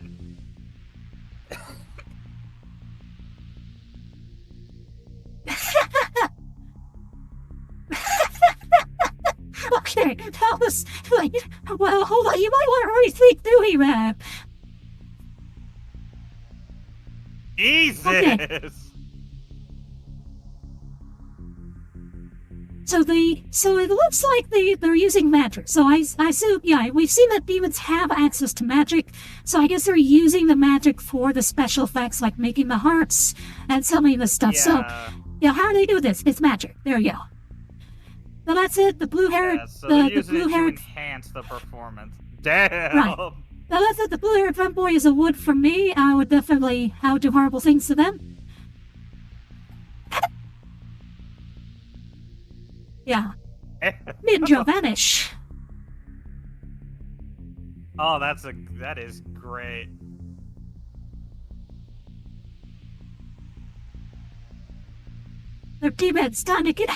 Okay, that was like, well, hold on. You might want to rethink doing that. Jesus! Okay. So it looks like they're using magic. So I assume, yeah, we've seen that demons have access to magic. So I guess they're using the magic for the special effects, like making the hearts and some of the stuff. Yeah. So, yeah, how do they do this? It's magic. There you go. So that's it. The blue-haired, Yeah, so they're the using it to blue-haired. enhance the performance. Damn! Right. Now that's it. The blue-haired femboy is a wood from me. I would do horrible things to them. Yeah. Ninja vanish. Oh, that is great. Their teammates time to get.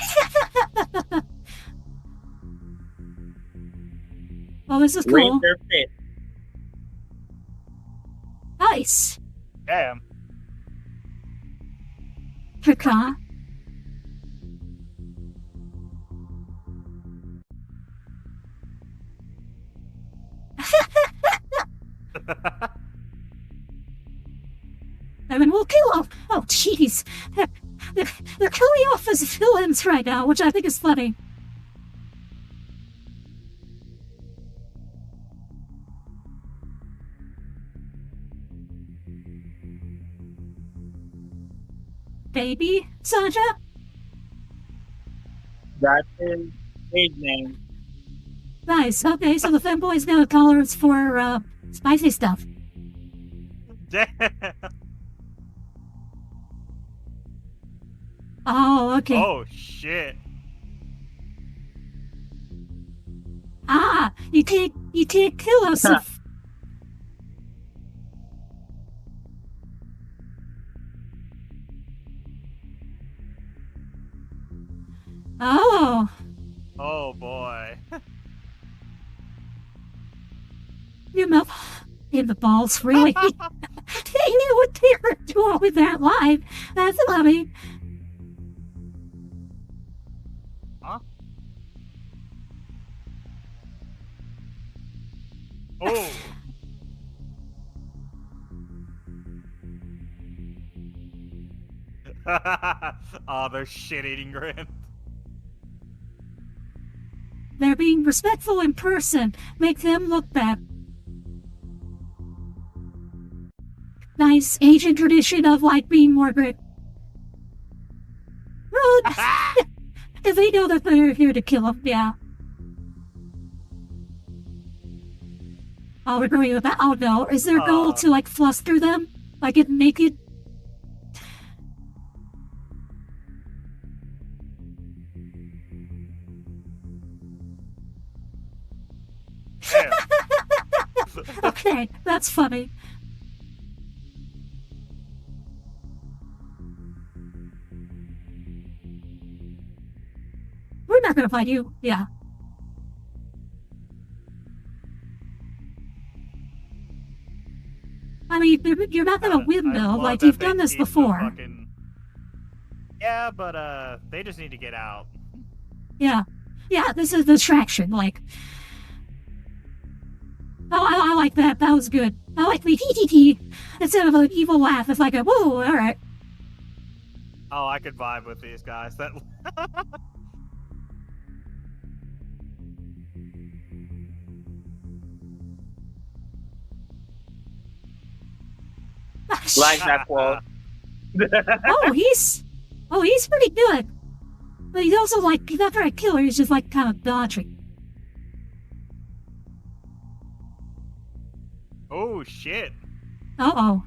Well, this is cool. Raise their fist. Nice. Damn. Kaka. I mean, we'll kill off. Oh, jeez. They're killing off as villains right now, which I think is funny. Baby, Sasha? That's his stage name. Nice. Okay, so the femboy's got a tolerance for, spicy stuff. Damn. Oh, okay. Oh shit. Ah, you can't kill us if... Oh, Oh boy. you know, in the balls, really? You would dare do all with that live. That's funny. Huh? Oh. Oh, they're shit-eating grins. They're being respectful in person. Make them look bad. Nice Asian tradition of like being more great. Rude. Because they know that they're here to kill them. Yeah. Oh, we're going with that. Oh no. Is their goal to like fluster them? Like get naked? Okay, that's funny. We're not gonna find you. Yeah. I mean, you're not gonna win though. Like you've done this before. Yeah, but they just need to get out. Yeah. Yeah, this is a distraction. Like, oh, I like that. That was good. I like the hee instead of an evil laugh. It's like a whoa. All right. Oh, I could vibe with these guys. That. Like that quote. he's pretty good. But he's also like, he's not trying to kill her. He's just like kind of dodging. Oh shit. Uh-oh.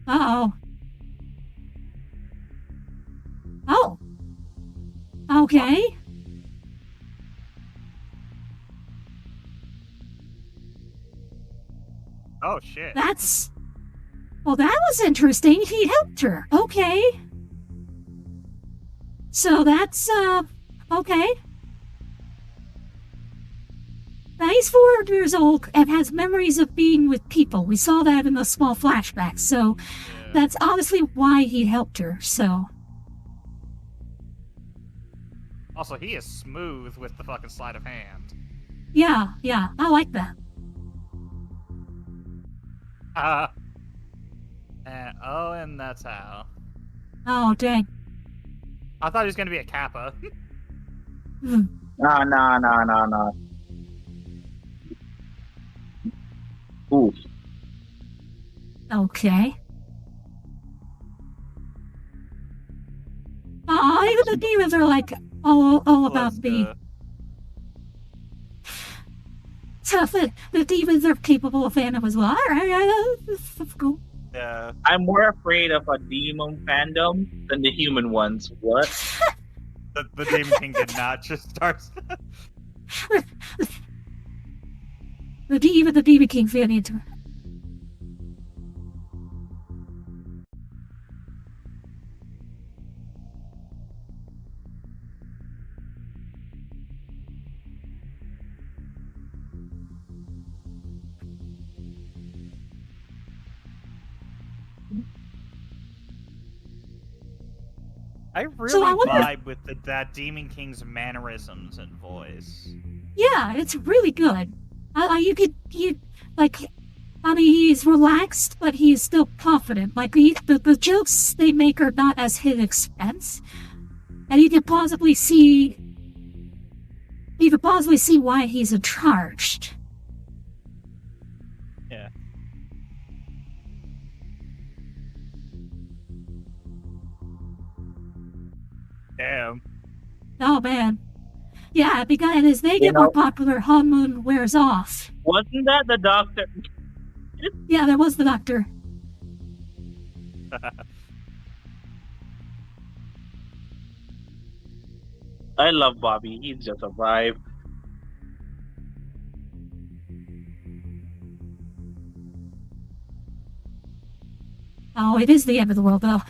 Uh-oh. Oh. Okay. Oh shit. Well, that was interesting. He helped her. Okay. So that's, okay. Now he's 4 years old and has memories of being with people. We saw that in the small flashbacks, so that's obviously why he helped her, so. Also, he is smooth with the fucking sleight of hand. Yeah, I like that. And that's how. Oh, dang. I thought he was gonna be a Kappa. No. Ooh. Okay. Even the demons are like all about me. So the demons are capable of fandom as well. Alright, that's cool. Yeah. I'm more afraid of a demon fandom than the human ones. What? The Demon King did not just start. Even the Demon King fan into it. I really So I wonder- vibe with that Demon King's mannerisms and voice. Yeah, it's really good. He's relaxed, but he's still confident. Like, the jokes they make are not as his expense. And you can possibly see why he's in charge. Yeah. Damn. Oh, man. Yeah, because as they get more popular, Han Moon wears off. Wasn't that the doctor? Yeah, that was the doctor. I love Bobby. He's just a vibe. Oh, it is the end of the world, though.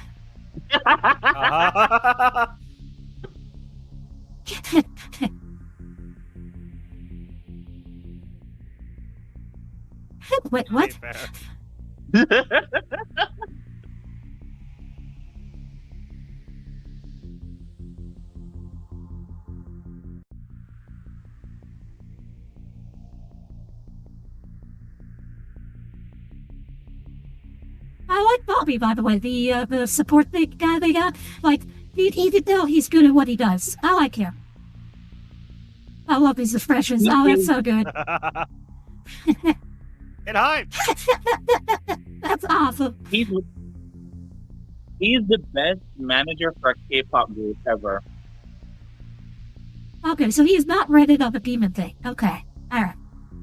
Wait, what? Bobby, by the way, the support guy they got. Like, you can tell he's good at what he does. I like him. I love these expressions. Oh, that's so good. It hype. That's awesome. He's the best manager for a K-pop group ever. Okay, so he's not rented on the demon thing. Okay, alright.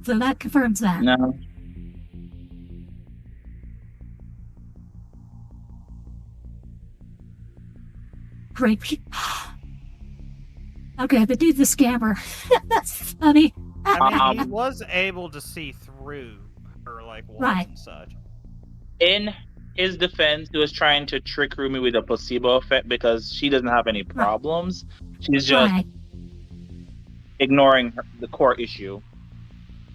So that confirms that. No. Great. Okay, the dude's a scammer. That's funny. I mean, he was able to see through her like walls Right. and such. In his defense, he was trying to trick Rumi with a placebo effect because she doesn't have any problems. She's just Right. ignoring the core issue.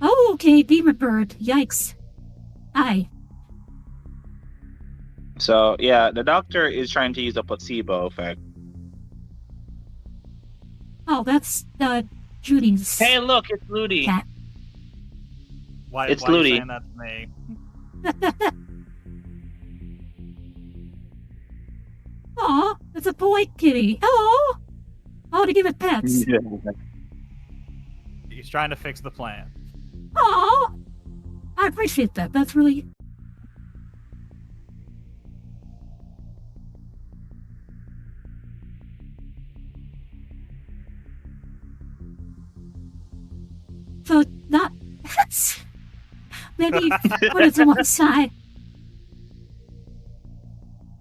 Oh, okay, demon bird. Yikes. Aye. So yeah, the doctor is trying to use a placebo effect. Oh, that's Judy's Hey, look, it's Ludi. cat. Why It's are you Ludi. saying that to me? Aw, it's a polite kitty. Hello. Oh, to give it pets. He's trying to fix the plan. Aw. I appreciate that. That's really... So, not... Maybe put it to one side.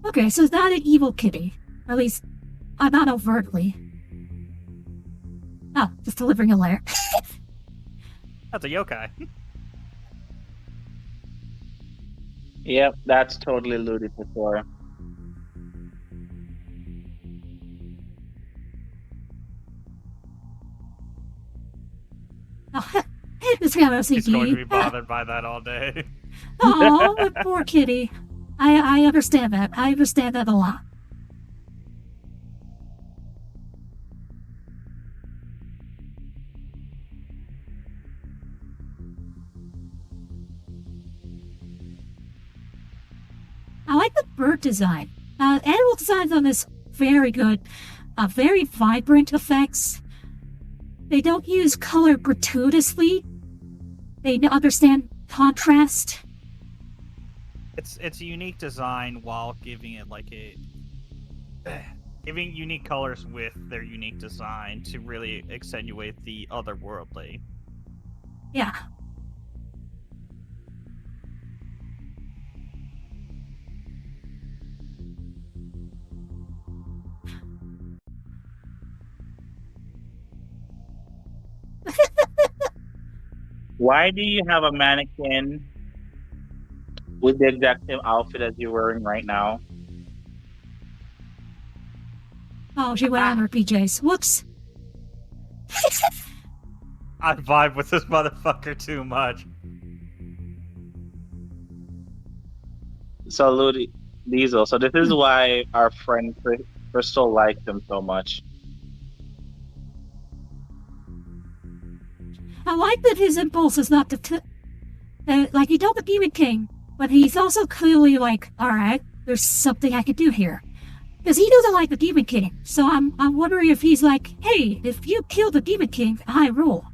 Okay, so it's not an evil kitty. Or at least, not overtly. Oh, just delivering a letter. That's a yokai. Yep, that's totally Ludi for sure. Oh, this guy was He's going to be OCD. bothered by that all day. Oh, poor kitty. I understand that. I understand that a lot. I like the bird design. Animal designs on this very good. Very vibrant effects. They don't use color gratuitously. They understand contrast. It's a unique design while giving it like a giving unique colors with their unique design to really accentuate the otherworldly. Yeah. Why do you have a mannequin with the exact same outfit as you're wearing right now? Oh, she went on her PJs. Whoops. I vibe with this motherfucker too much. So Ludi Diesel. So this is why our friend Crystal likes him so much. I like that his impulse is not to, like he told the Demon King, but he's also clearly like, alright, there's something I could do here. Because he doesn't like the Demon King, so I'm wondering if he's like, hey, if you kill the Demon King, I rule.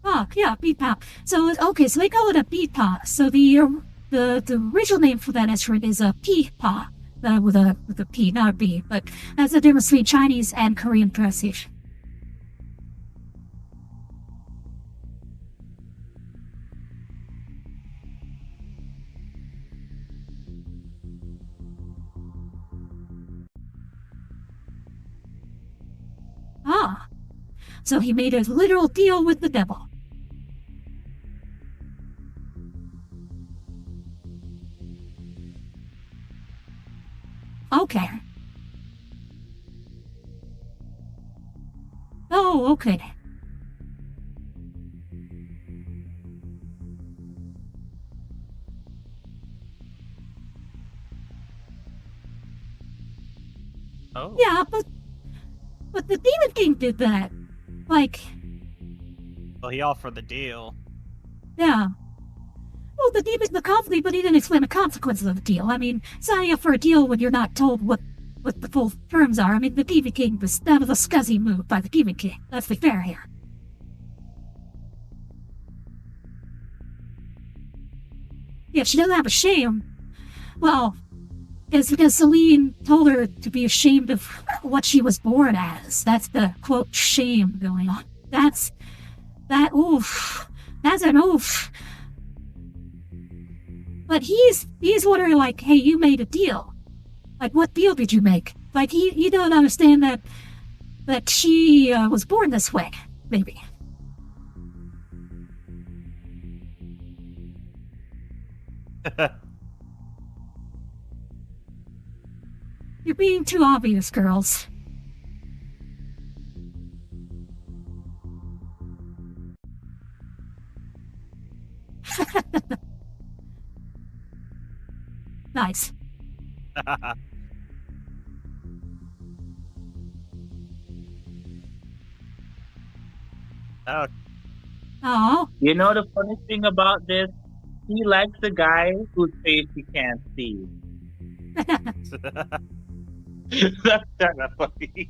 Oh, yeah, beat pop. So, okay, so they call it a beat pop. So the original name for that instrument is a pea pop, with a P, not a B, but that's the difference between Chinese and Korean pronunciation. Ah, so he made a literal deal with the devil. Okay. Oh, okay. Oh. Yeah, but the Demon King did that. Like, Well, he offered the deal. yeah. Well, the Demon's the company, but he didn't explain the consequences of the deal. I mean, signing up for a deal when you're not told what the full terms are. I mean, the Demon King that was a scuzzy move by the Demon King. Let's be fair here. Yeah, she doesn't have a shame. Well, it's because Celine told her to be ashamed of what she was born as. That's the, quote, shame going on. That's oof. That's an oof. But he's wondering, like, hey, you made a deal. Like, what deal did you make? Like, he don't understand that she was born this way, maybe. You're being too obvious, girls. Nice. Oh. Oh. You know the funny thing about this? He likes a guy whose face he can't see. That's kind of funny.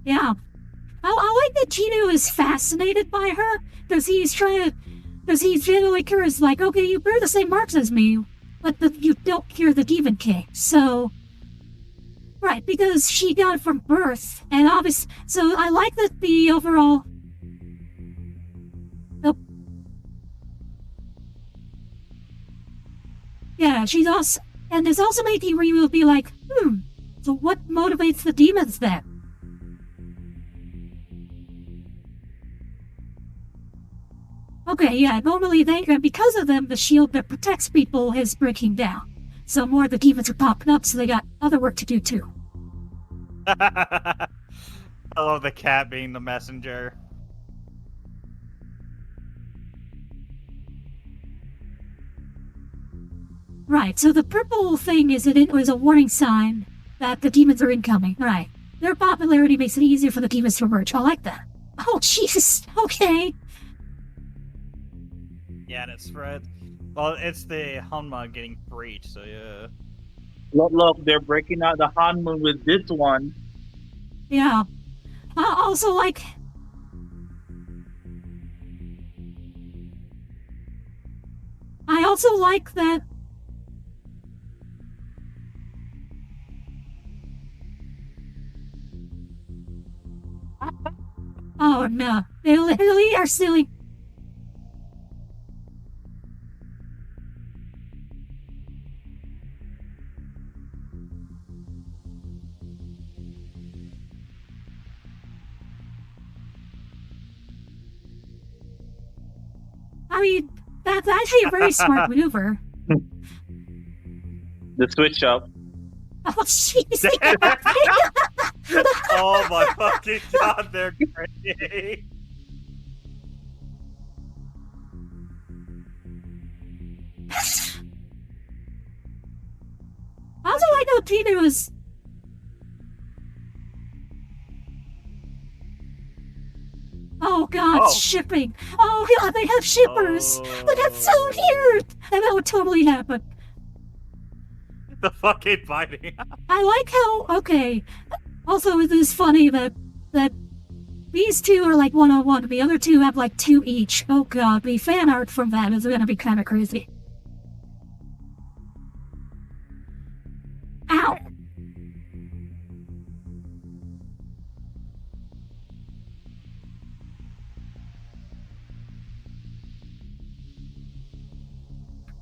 Yeah. I like that Gino is fascinated by her, because he's generally curious, like, okay, you bear the same marks as me, but you don't cure the Demon King, so... Right, because she got it from birth, and obviously... So I like that the overall... Yeah, she's also... And it's also making Remu be like, so what motivates the demons then? Okay, yeah, normally because of them, the shield that protects people is breaking down. So more of the demons are popping up, so they got other work to do too. I love the cat being the messenger. Right, so the purple thing it was a warning sign that the demons are incoming. Right. Their popularity makes it easier for the demons to emerge. I like that. Oh, Jesus. Okay. Yeah, and it spread. Well, it's the Hanma getting breached, so yeah. Look, they're breaking out the Hanma with this one. Yeah. I also like... I also like that... Oh, no. They literally are silly. I mean, that's actually a very smart maneuver. The switch up. Oh, jeez. Oh my fucking god, they're crazy. I also like how Peter was... Oh god, Oh. shipping. Oh god, they have shippers. Oh. That's so weird. And that would totally happen. The fucking fighting. I like how, okay. Also, it is funny that these two are like one-on-one. The other two have like two each. Oh god, the fan art from that is gonna be kind of crazy. Ow!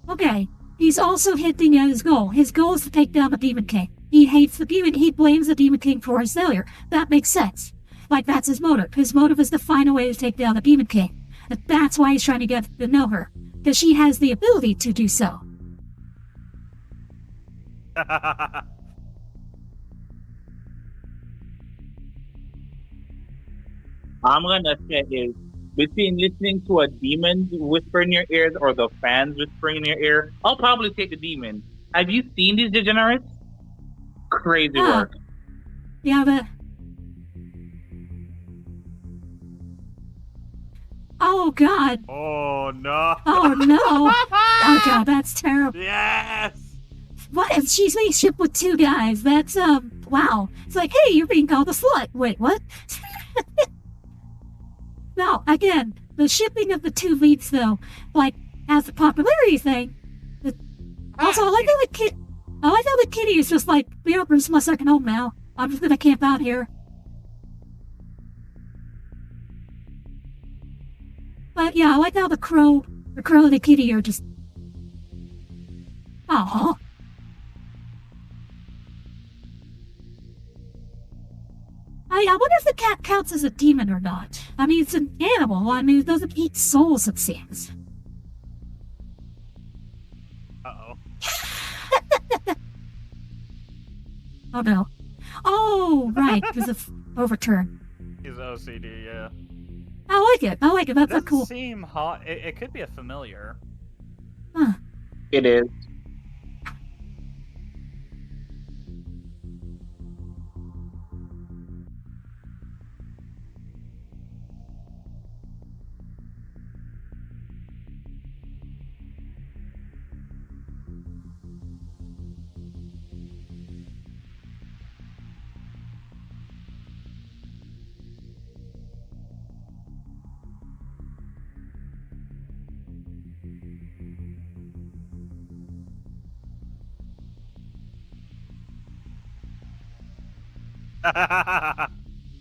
Okay, he's also hinting at his goal. His goal is to take down the Demon King. He hates the Demon. He blames the Demon King for his failure. That makes sense. like that's his motive. His motive is to find a way to take down the Demon King. And that's why he's trying to get to know her, because she has the ability to do so. I'm gonna say is between listening to a demon whisper in your ears or the fans whispering in your ear, I'll probably take the demon. Have you seen these degenerates? Crazy work. Yeah, but... Oh, God. Oh, no. Oh, no. Oh, God, that's terrible. Yes! What if she's being shipped with two guys? That's, wow. It's like, hey, you're being called a slut. Wait, what? No, again, the shipping of the two leads, though, like, as a popularity thing. Also, I like how the kitty is just like, yeah, this is my second home now. I'm just gonna camp out here. But yeah, I like how the crow and the kitty are just... Oh. I wonder if the cat counts as a demon or not. I mean, it's an animal. I mean, it doesn't eat souls, it seems. Uh-oh. Oh, no. Oh, right, because of overturn. He's OCD, yeah. I like it. That's a Doesn't cool... seem hot. It could be a familiar. Huh. It is.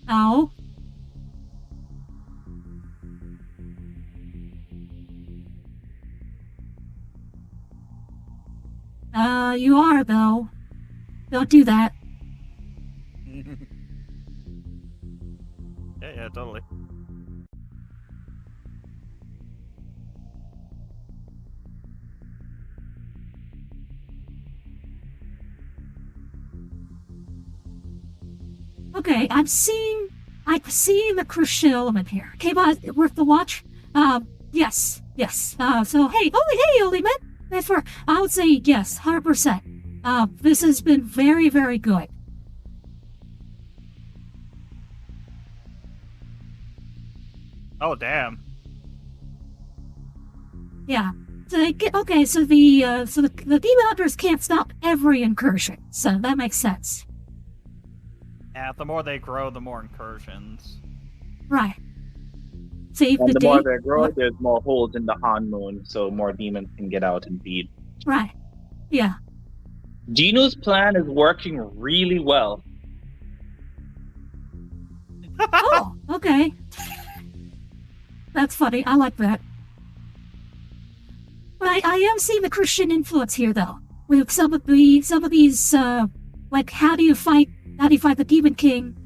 Oh. You are, though. Don't do that. Yeah, totally. Okay, I'm seeing the Christian element here. Okay, but worth the watch? Yes. So hey, Oli man. That's for, I would say yes, 100%. This has been very, very good. Oh, damn. Yeah. So the demon hunters can't stop every incursion, so that makes sense. Yeah, the more they grow, the more incursions. Right. Save And the the day. more they grow, there's more holes in the Han moon, so more demons can get out and feed. Right. Yeah. Gino's plan is working really well. Oh, okay. That's funny. I like that. But I am seeing the Christian influence here, though. With some of these, like, how do you fight the Demon King?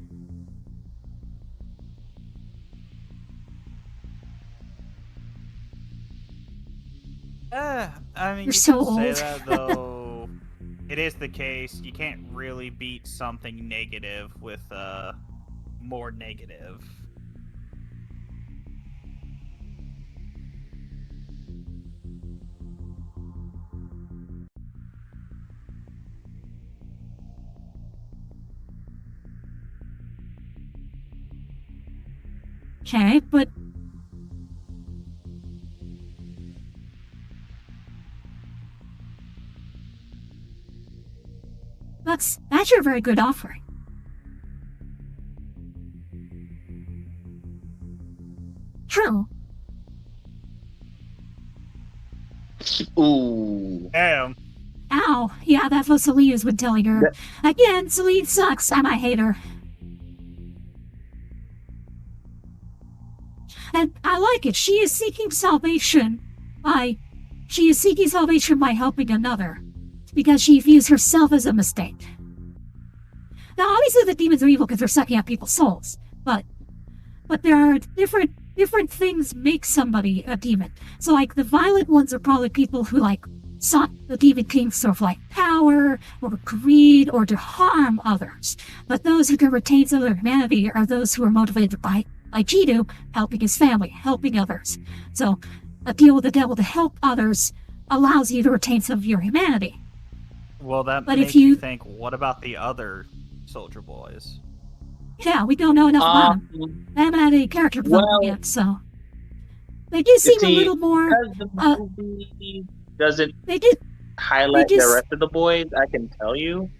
I mean, You're you so can say old. that, though. It is the case. You can't really beat something negative with, more negative. Okay, but... That's your very good offering. True. Ooh. Damn. Ow. Yeah, that's what Selena's been telling her. Again, Selena sucks. I might hate her. And I like it. She is seeking salvation by helping another. Because she views herself as a mistake. Now, obviously the demons are evil because they're sucking out people's souls. But but there are different things make somebody a demon. So like the violent ones are probably people who like sought the Demon King's sort of like power or greed or to harm others. But those who can retain some of their humanity are those who are motivated by, like Jidu, helping his family, helping others. So a deal with the devil to help others allows you to retain some of your humanity. Well, that But makes if you think, what about the other soldier boys? Yeah, we don't know enough about them. They haven't had any character development yet, so they do seem a little more. Because the movie doesn't They did. highlight just- the rest of the boys, I can tell you.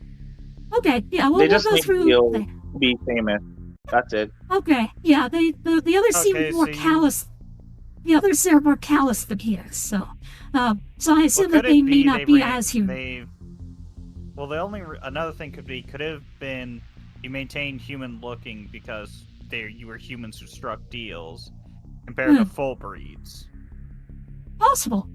Okay, yeah, They we'll just go make through. Gil be famous. That's it. Okay, yeah, the others Okay, seem more so you- callous. The others are more callous than he is, so I assume that could they it may not be ran- as human. Well, the only another thing could have been you maintained human looking because you were humans who struck deals compared to full breeds. Possible.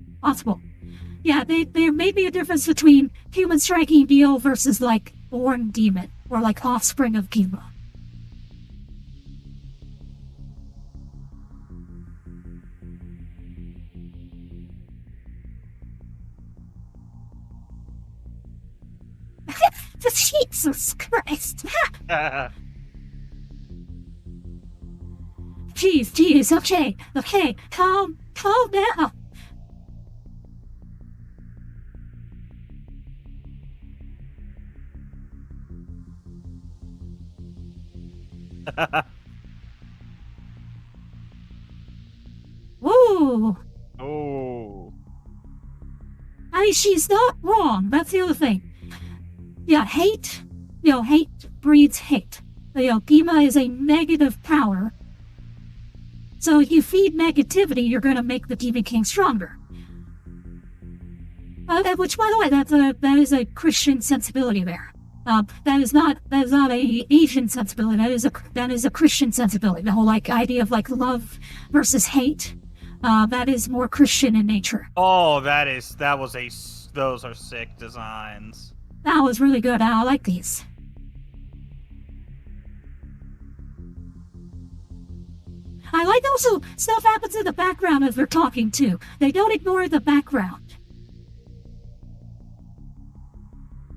Yeah, there may be a difference between human striking a deal versus like born demon or like offspring of Kima. Jesus Christ! Jeez, okay, calm down. Whoa! Oh. I mean, she's not wrong. That's the other thing. Yeah, hate breeds hate. Kima is a negative power. So if you feed negativity, you're going to make the Demon King stronger. Which, by the way, that is a Christian sensibility there. That is not a Asian sensibility. That is a Christian sensibility. The whole like idea of like love versus hate. That is more Christian in nature. Oh, those are sick designs. That was really good. I like these. I like also stuff happens in the background as they're talking too. They don't ignore the background.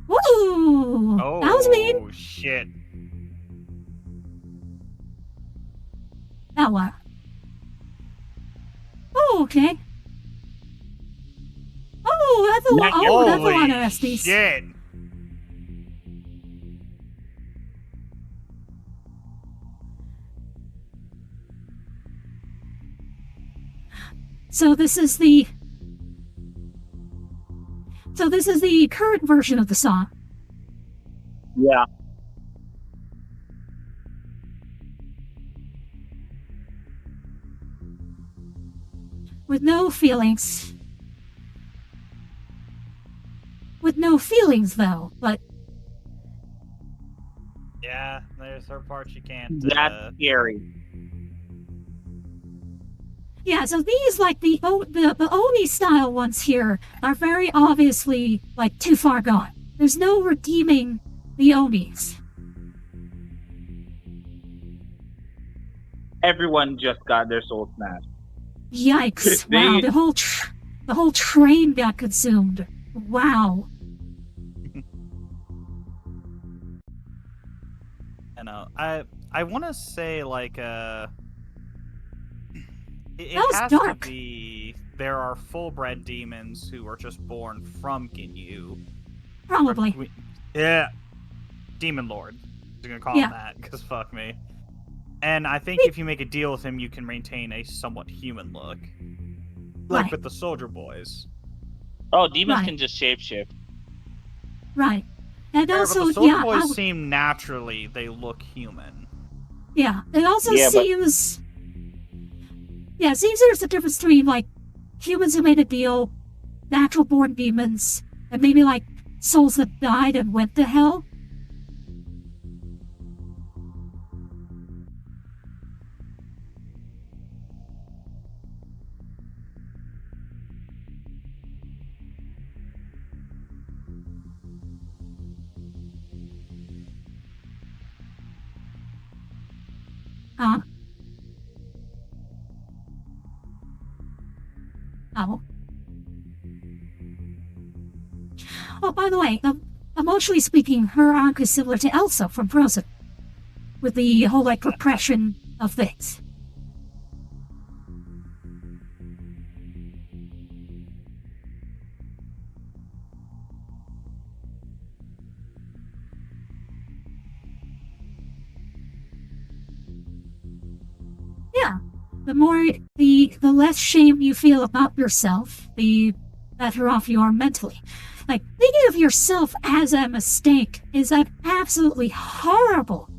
Woo! Oh, That was mean. Shit. Now what? Oh, okay. Oh, that's a lot. Oh, that's a lot of SDs. Shit. So this is the current version of the song. Yeah. With no feelings. With no feelings, though, but Yeah, there's her parts you can't. That's scary. yeah, so these, like, the Oni style ones here are very obviously, like, too far gone. There's no redeeming the Onis. Everyone just got their soul snatched. Yikes. Wow, the whole train got consumed. Wow. I know. I want to say like it That was has dark. to be there are full-bred demons who are just born from Ginyu. Probably. Yeah. Demon Lord. I'm gonna call him that because fuck me. And I think if you make a deal with him, you can maintain a somewhat human look, like Right. with the soldier boys. Oh, demons Right. can just shapeshift. Right. And But also, the soldier yeah, boys seem naturally they look human. yeah, it also Yeah, but- seems... Yeah, it seems there's a difference between, like, humans who made a deal, natural-born demons, and maybe, like, souls that died and went to hell. Oh. Oh, by the way, emotionally speaking, her arc is similar to Elsa from Frozen, with the whole like repression of things. Yeah, the less shame you feel about yourself, the better off you are mentally. Like, thinking of yourself as a mistake is an absolutely horrible,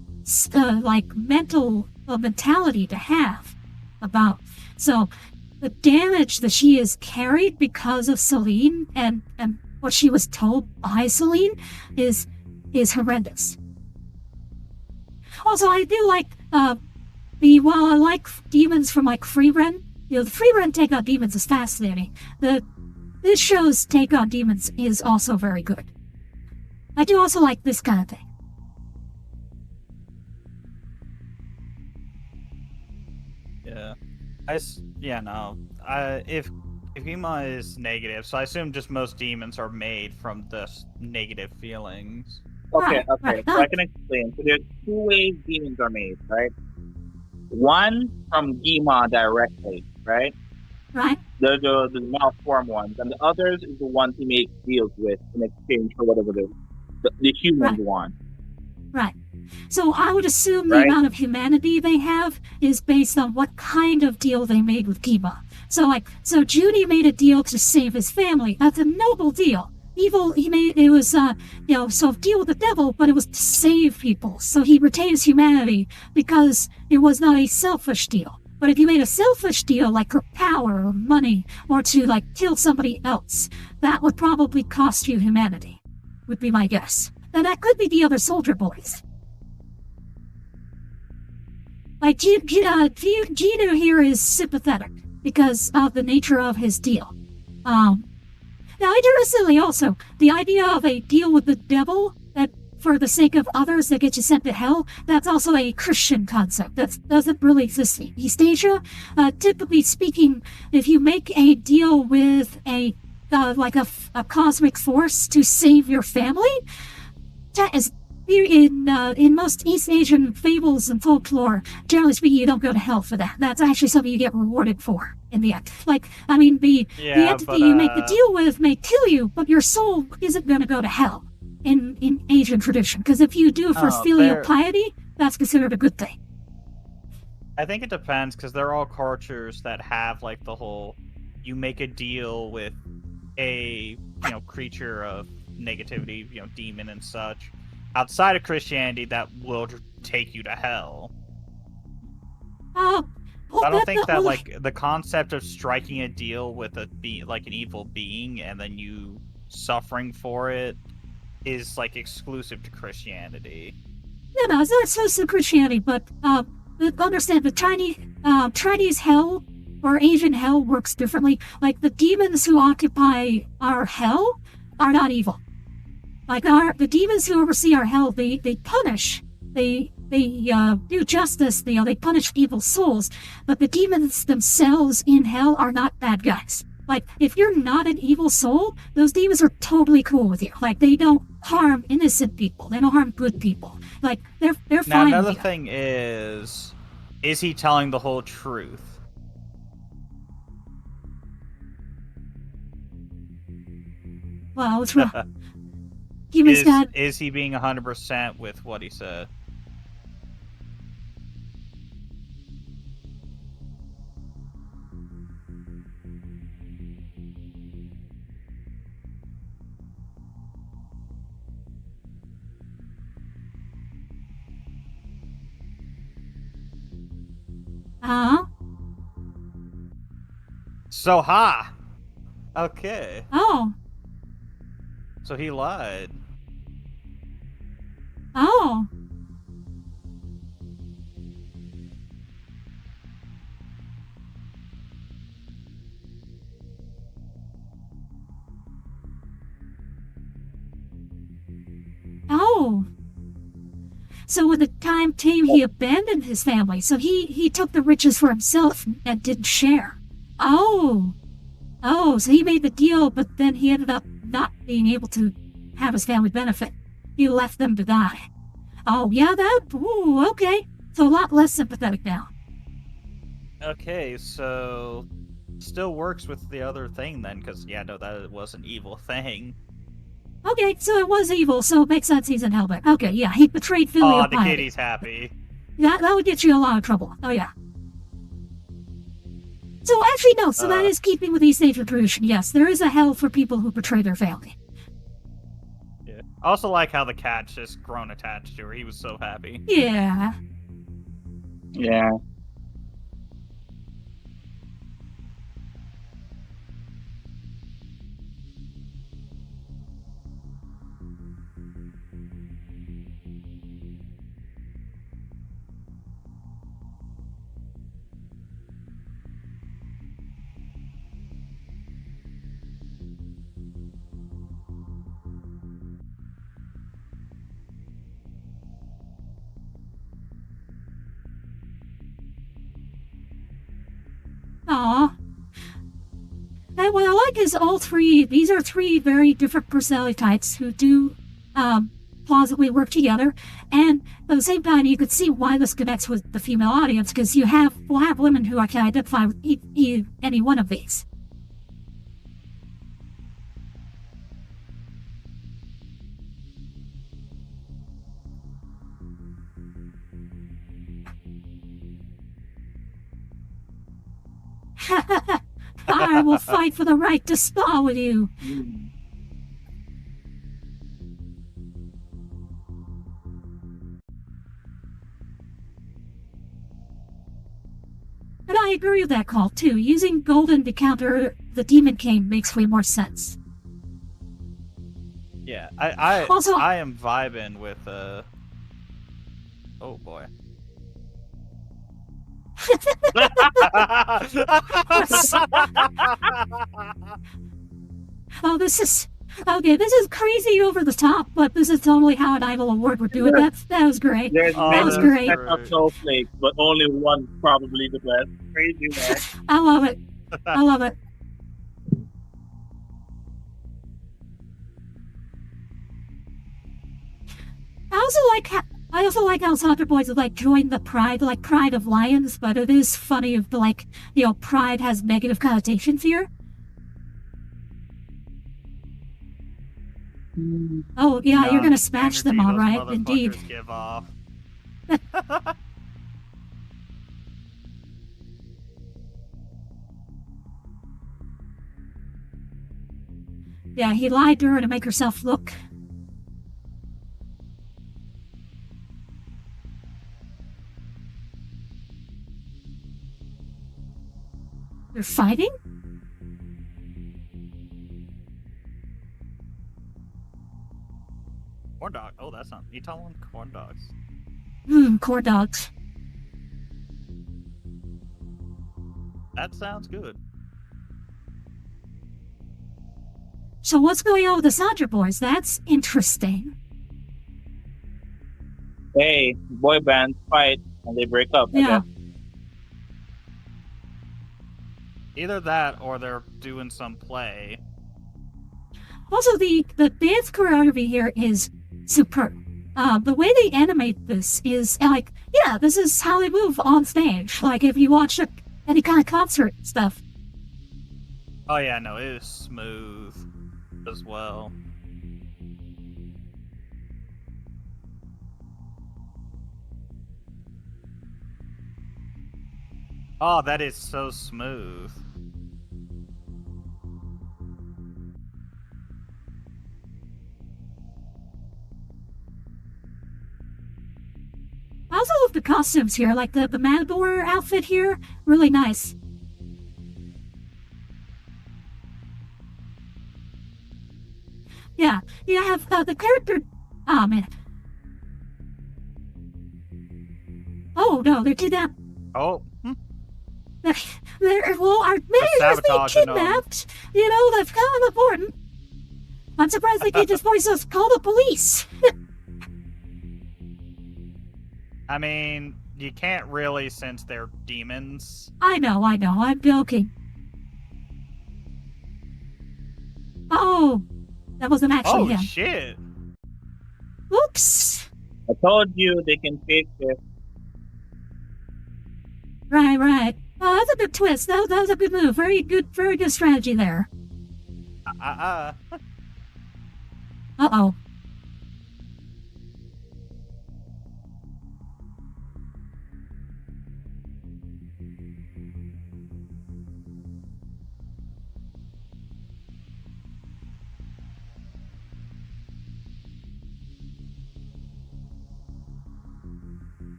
mental mentality to have about. So, the damage that she has carried because of Celine and what she was told by Celine is horrendous. Also, I do like, while I like demons from, like, Freerun, the Freerun take on demons is fascinating. This show's take on demons is also very good. I do also like this kind of thing. Yeah. If Gima is negative, so I assume just most demons are made from this negative feelings. Okay, Right. so I can explain. So there's two ways demons are made, right? One from Gima directly, right? Right? The malformed ones, and the others is the ones he makes deals with in exchange for whatever the humans want. Right. So I would assume the Right. amount of humanity they have is based on what kind of deal they made with Gima. So Judy made a deal to save his family. That's a noble deal. Evil, it was, so deal with the devil, but it was to save people. So he retains humanity because it was not a selfish deal. But if you made a selfish deal, like for power or money, or to, like, kill somebody else, that would probably cost you humanity, would be my guess. Now, that could be the other soldier boys. Like, Gino here is sympathetic because of the nature of his deal. Now, interestingly also, the idea of a deal with the devil that for the sake of others that gets you sent to hell, that's also a Christian concept that doesn't really exist in East Asia. Typically speaking, if you make a deal with a cosmic force to save your family, that is in most East Asian fables and folklore, generally speaking, you don't go to hell for that. That's actually something you get rewarded for in the end. The entity you make the deal with may kill you, but your soul isn't going to go to hell in Asian tradition. Because if you do it for filial piety, that's considered a good thing. I think it depends, because they're all cultures that have, like, the whole, you make a deal with a, creature of negativity, demon and such, outside of Christianity that will take you to hell. I don't think that, like, the concept of striking a deal with an evil being and then you suffering for it is, like, exclusive to Christianity. No, it's not exclusive to Christianity, but understand the Chinese hell or Asian hell works differently. Like, the demons who occupy our hell are not evil. Like, the demons who oversee our hell, they punish. They do justice. They punish evil souls. But the demons themselves in hell are not bad guys. Like, if you're not an evil soul, those demons are totally cool with you. Like, they don't harm innocent people. They don't harm good people. Like, they're fine. Now, another with you. thing is he telling the whole truth? Well, what's wrong? Demon's got... Is he being 100% with what he said? So, okay. Oh. So he lied. Oh. Oh. So when the time came, he abandoned his family. So he took the riches for himself and didn't share. Oh. Oh, so he made the deal, but then he ended up not being able to have his family benefit. He left them to die. Oh, yeah, okay. So a lot less sympathetic now. Okay, so still works with the other thing then, because that was an evil thing. Okay, so it was evil, so it makes sense he's in Hellbeck. Okay, yeah, he betrayed filial Oh, the piety. kitty's happy. That would get you in a lot of trouble. Oh, yeah. So actually, no, so that is keeping with East Asian tradition. Yes, there is a hell for people who betray their family. Yeah. I also like how the cat's just grown attached to her. He was so happy. Yeah. Yeah. Aw. And what I like is these are three very different personality types who do plausibly work together, and at the same time you could see why this connects with the female audience, because we'll have women who can identify with any one of these. I will fight for the right to spa with you. And I agree with that call, too. Using Golden to counter the Demon King makes way more sense. Yeah, I Also- am vibing with oh boy. Oh, this is crazy over the top, but this is totally how an Idol Award would do it. That was great. There's Oh, that was many great. sets of snowflakes, but only one's probably the best. Crazy, man. I love it. I love it. I also like how Soccer Boys have joined the Pride, Pride of Lions, but it is funny if Pride has negative connotations here. Oh yeah, No, you're gonna the smash energy them, all those right? motherfuckers Indeed. Give off. Yeah, he lied to her to make herself look. They're fighting? Corn dog. Oh, that's not Italon corn dogs. Corn dogs. That sounds good. So what's going on with the Sandra Boys? That's interesting. Hey, boy bands fight and they break up. I Yeah. guess. Either that or they're doing some play. Also, the dance choreography here is superb. The way they animate this is this is how they move on stage. Like if you watch any kind of concert stuff. Oh yeah, no, it is smooth as well. Oh, that is so smooth. I also love the costumes here, like the Matador outfit here, really nice. Yeah, you have the character. Oh man. Oh no, they're kidnapped. Oh, Our managers being sabotaging them. kidnapped. That's kind of important. I'm surprised they can't just voice us call the police. I mean, you can't really since they're demons. I know, I'm joking. That wasn't actually Oh him. shit! Oops. I told you they can fake this. Right. Oh, that's a good twist. That was a good move. Very good strategy there. Uh-oh.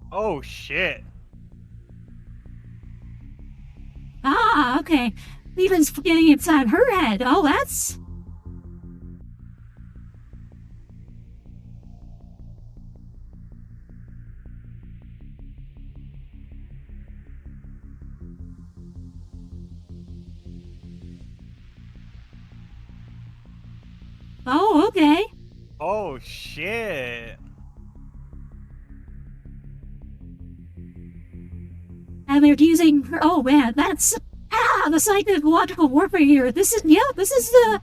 Oh shit! Ah, okay. Leland's getting inside her head. Oh, that's... Oh, okay. Oh shit! And they're using her... Oh, man, that's... the psychological warfare here. This is the...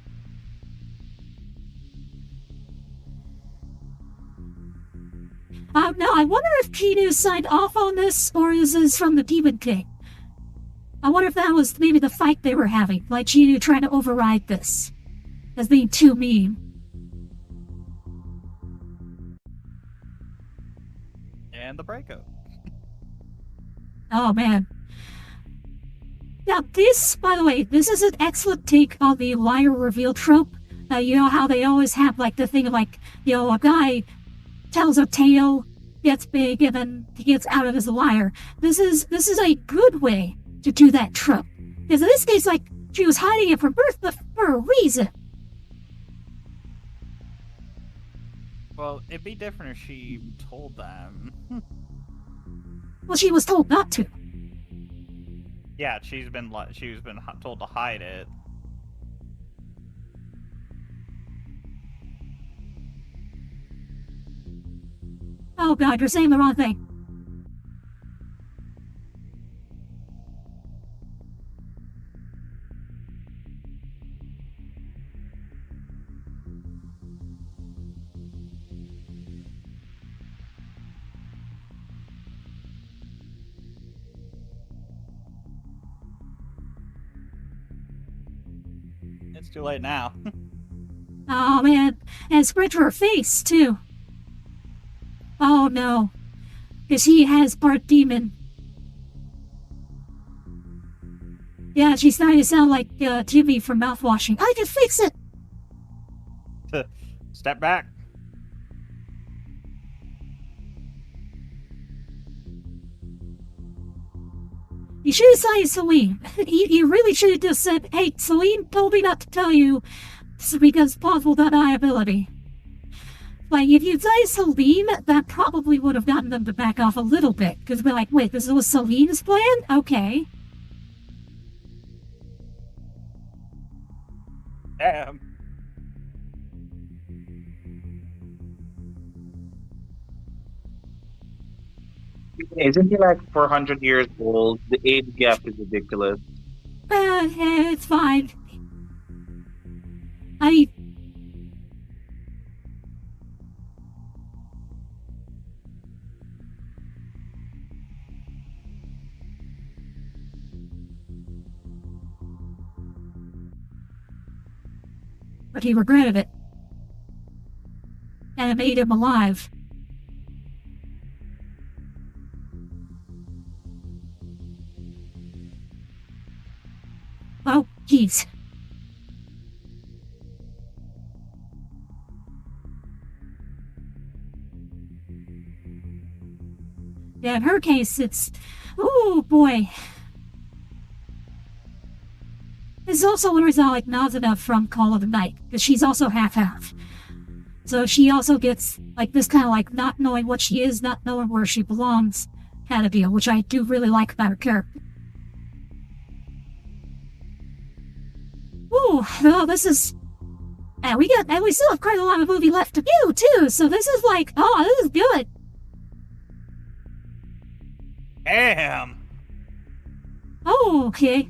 Now, I wonder if Kinu signed off on this, or is this from the Demon King? I wonder if that was maybe the fight they were having, like Kinu trying to override this, as being too mean. And the breakup. Oh, man. Now, this, by the way, this is an excellent take on the liar reveal trope. You know how they always have, like, the thing of, like, you know, a guy tells a tale, gets big, and then he gets out of as a liar. This is a good way to do that trope. Because in this case, like, she was hiding it from birth, but for a reason. Well, it'd be different if she told them. Well, she was told not to. Yeah, she's been told to hide it. Oh god, you're saying the wrong thing. It's too late now. Oh man, and spread to her face, too. Oh no, because he has part demon. Yeah, she's starting to sound like Jimmy from mouthwashing. I can fix it! Step back. You should have cited Celine. You really should have just said, hey, Celine told me not to tell you because possible deniability. Like, if you'd cited Celine, that probably would have gotten them to back off a little bit. Because we're like, wait, this was Celine's plan? Okay. Damn. Isn't he like 400 years old? The age gap is ridiculous. It's fine. But he regretted it. And it made him alive. Oh, jeez. Yeah, in her case, it's... Oh, boy. This is also one reason I like Nazuna from Call of the Night, because she's also half-half. So she also gets, like, this kind of, like, not knowing what she is, not knowing where she belongs kind of deal, which I do really like about her character. Ooh, well, this is... And we still have quite a lot of movie left to do, too, so this is like, oh, this is good. Damn. Oh, okay.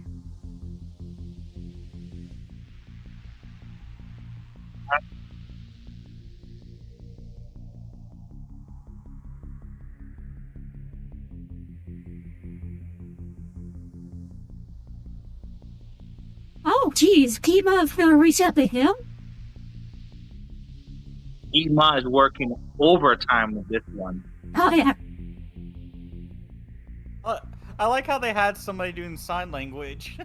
geez, Kima's gonna reach out to him? Ema is working overtime with this one. Oh, yeah. I like how they had somebody doing sign language.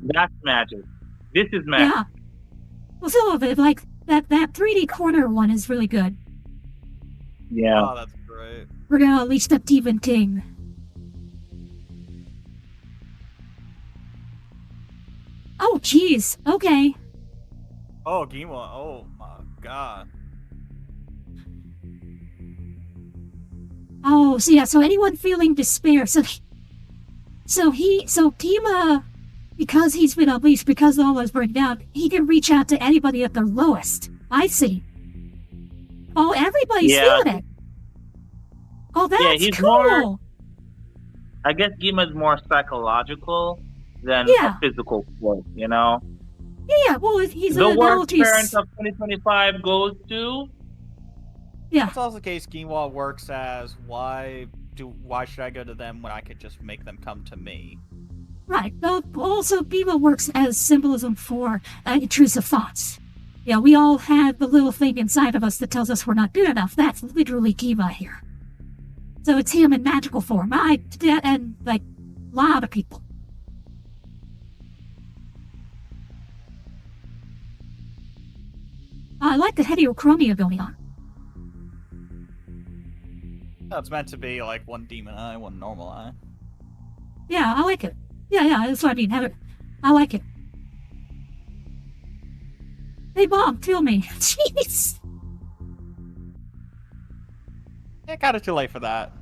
That's magic. This is magic. Yeah. Well, some of it, like, that 3D corner one is really good. Yeah. Oh, that's great. We're gonna unleash the Demon King. Oh, jeez. Okay. Oh, Gima. Oh my god. Oh, so yeah, so anyone feeling despair, so Kima, because he's been unleashed, because all is burned down, he can reach out to anybody at their lowest. I see. Oh, everybody's feeling it. Oh, that's he's cool. I guess Gima's more psychological than Yeah. a physical force, you know? Yeah, well, he's The an worst analogy. parent of 2025 goes to... Yeah, That's also the case. Ginwa works as why should I go to them when I could just make them come to me? right. Though also, Kima works as symbolism for intrusive thoughts. Yeah, we all have the little thing inside of us that tells us we're not good enough. That's literally Kima here. So it's him in magical form. And like a lot of people. I like the heterochromia going on. It's meant to be like one demon eye, one normal eye. Yeah, I like it. Yeah, that's what I mean. I like it. Hey, Mom, kill me. Jeez. Yeah, kind of too late for that.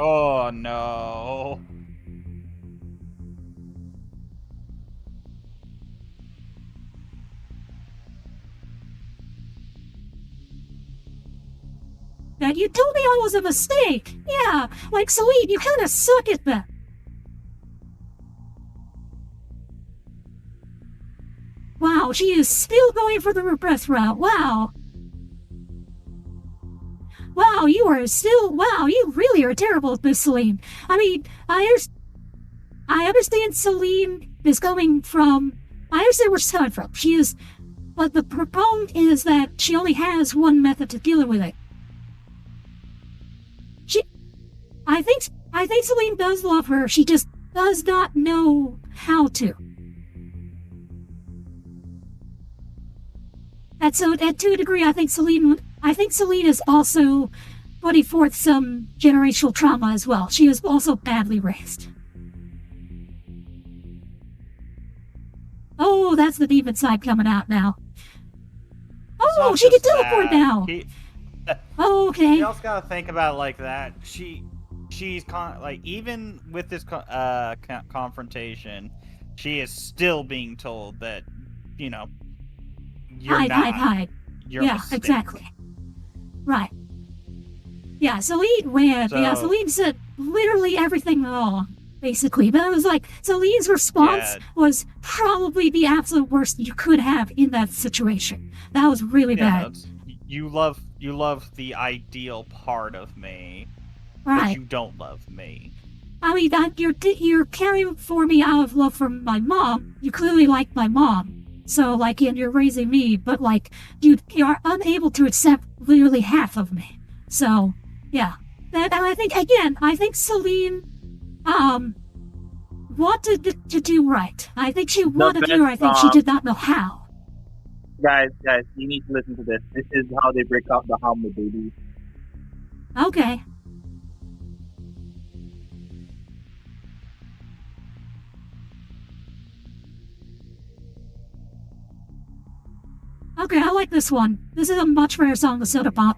Oh no. Dad, you told me I was a mistake. Yeah, like Celine, you kind of suck at that. Wow, she is still going for the repressed route. Wow. Wow, you are still. Wow, you really are terrible at this, Celine. I mean, I understand Celine is coming from. I understand where she's coming from. She is. But the problem is that she only has one method to deal with it. I think Celine does love her. She just does not know how to. And so, to a degree, I think Celine is also putting forth some generational trauma as well. She was also badly raised. Oh, that's the demon side coming out now. Oh, she can teleport now. Oh, okay. You also gotta think about it like that. She's like, even with this confrontation, she is still being told that, you know, hide. You're Yeah, exactly. Right. Yeah, Celine went. Yeah, Celine said literally everything wrong, basically. But it was like, Celine's response was probably the absolute worst you could have in that situation. That was really bad. You love the ideal part of me, right. But you don't love me. I mean, you're caring for me out of love for my mom. You clearly like my mom. So, like, and you're raising me, but, like, you are unable to accept literally half of me. So, yeah. And I think Celine, wanted to do right. I think she wanted to do right. I think she did not know how. Guys, you need to listen to this. This is how they break up the Hamlet baby. Okay. Okay, I like this one. This is a much better song than Sodapop.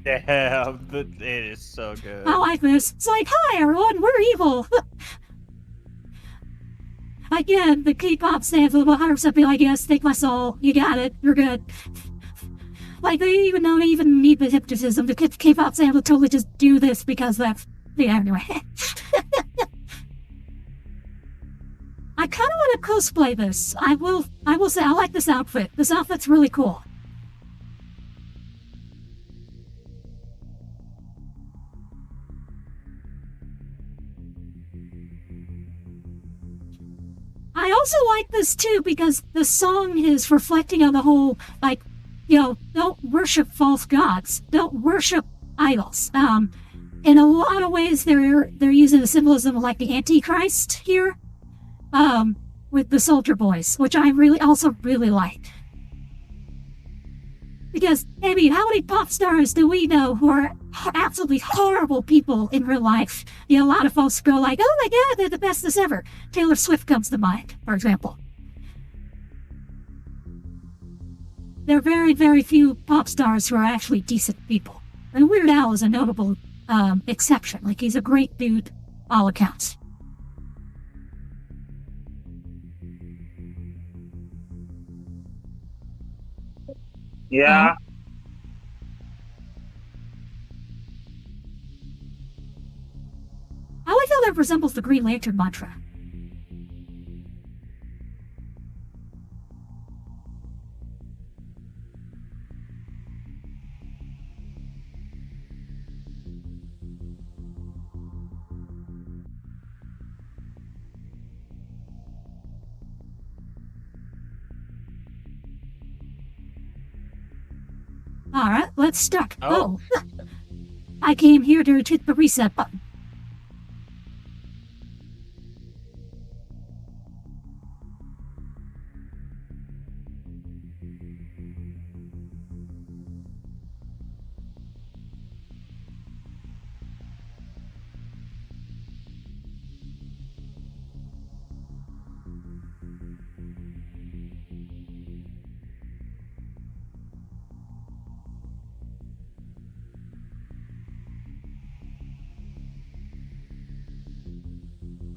Damn, it is so good. I like this. It's like, hi everyone, we're evil. Again, the K-pop stands will 100% be like, yes, take my soul. You got it. You're good. Like, they even don't even need the hypnotism. The K-pop stands will totally just do this because that's... Yeah, anyway. I kind of want to cosplay this. I will say I like this outfit. This outfit's really cool. I also like this too because the song is reflecting on the whole, like, don't worship false gods. Don't worship idols. In a lot of ways, they're using the symbolism of like the Antichrist here. With the Soldier Boys, which I also really like. Because, I mean, how many pop stars do we know who are absolutely horrible people in real life? A lot of folks go like, oh my god, they're the bestest ever. Taylor Swift comes to mind, for example. There are very, very few pop stars who are actually decent people. And Weird Al is a notable exception. Like, he's a great dude, all accounts. Yeah. I like how that resembles the Green Lantern mantra. Alright, let's start. Oh. I came here to hit the reset button.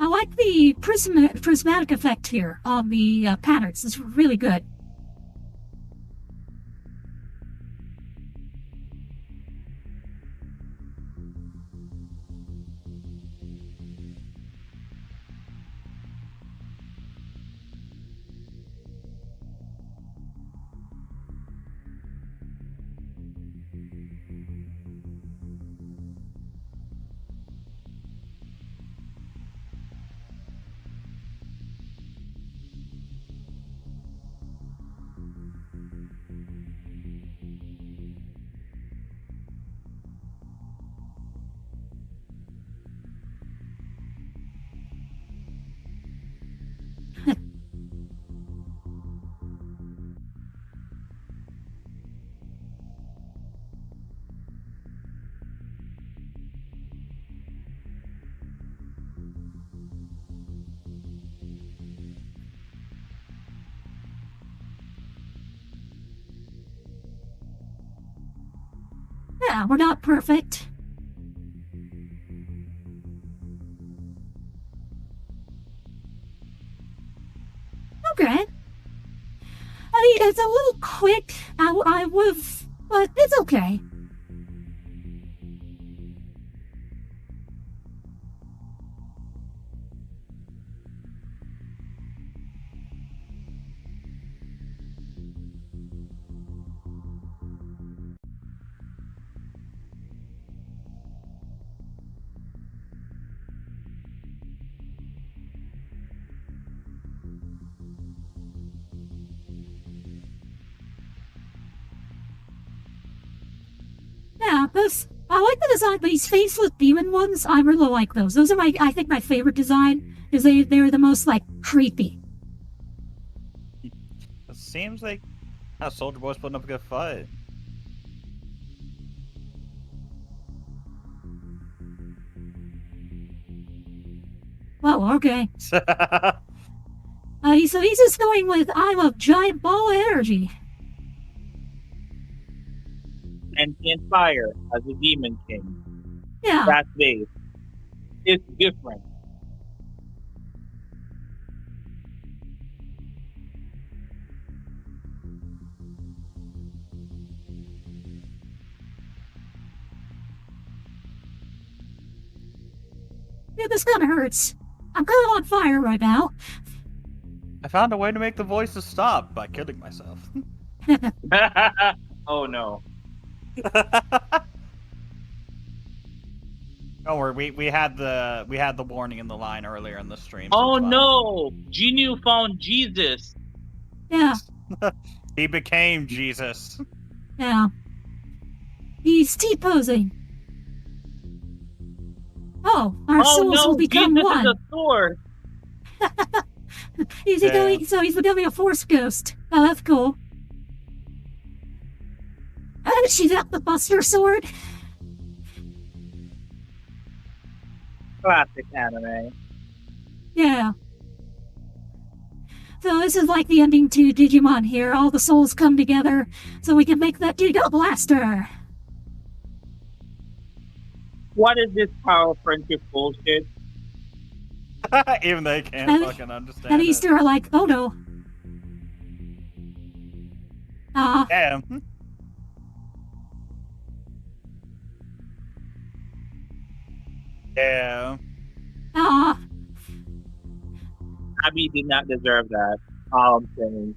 I like the prismatic effect here on the patterns. It's really good. Yeah, we're not perfect. Okay. I mean, it's a little quick. I would've, but it's okay. Yeah, I like the design, these faceless demon ones, I really like those. Those are I think my favorite design, because they're the most, like, creepy. It seems like Soldier Boy's putting up a good fight. Well, okay. So he's just going with, I'm a giant ball of energy. sentient fire as a demon king. Yeah. That's base. It's different. Yeah, this kind of hurts. I'm kind of on fire right now. I found a way to make the voices stop by killing myself. Oh no. Don't worry, we had the warning in the line earlier in the stream. Oh it's fine. no! Genu found Jesus. Yeah, He became Jesus. yeah. He's T-posing. Oh, our Oh souls no! will become Jesus one. is a sword. He's becoming, so he's becoming a force ghost. Oh, that's cool. She's got the Buster Sword. Classic anime. Yeah. So this is like the ending to Digimon here. All the souls come together so we can make that Giga Blaster. What is this power friendship bullshit? Even they can't And- fucking understand And it. Easter are like, oh no. Damn. Yeah. Abby did not deserve that. All I'm saying.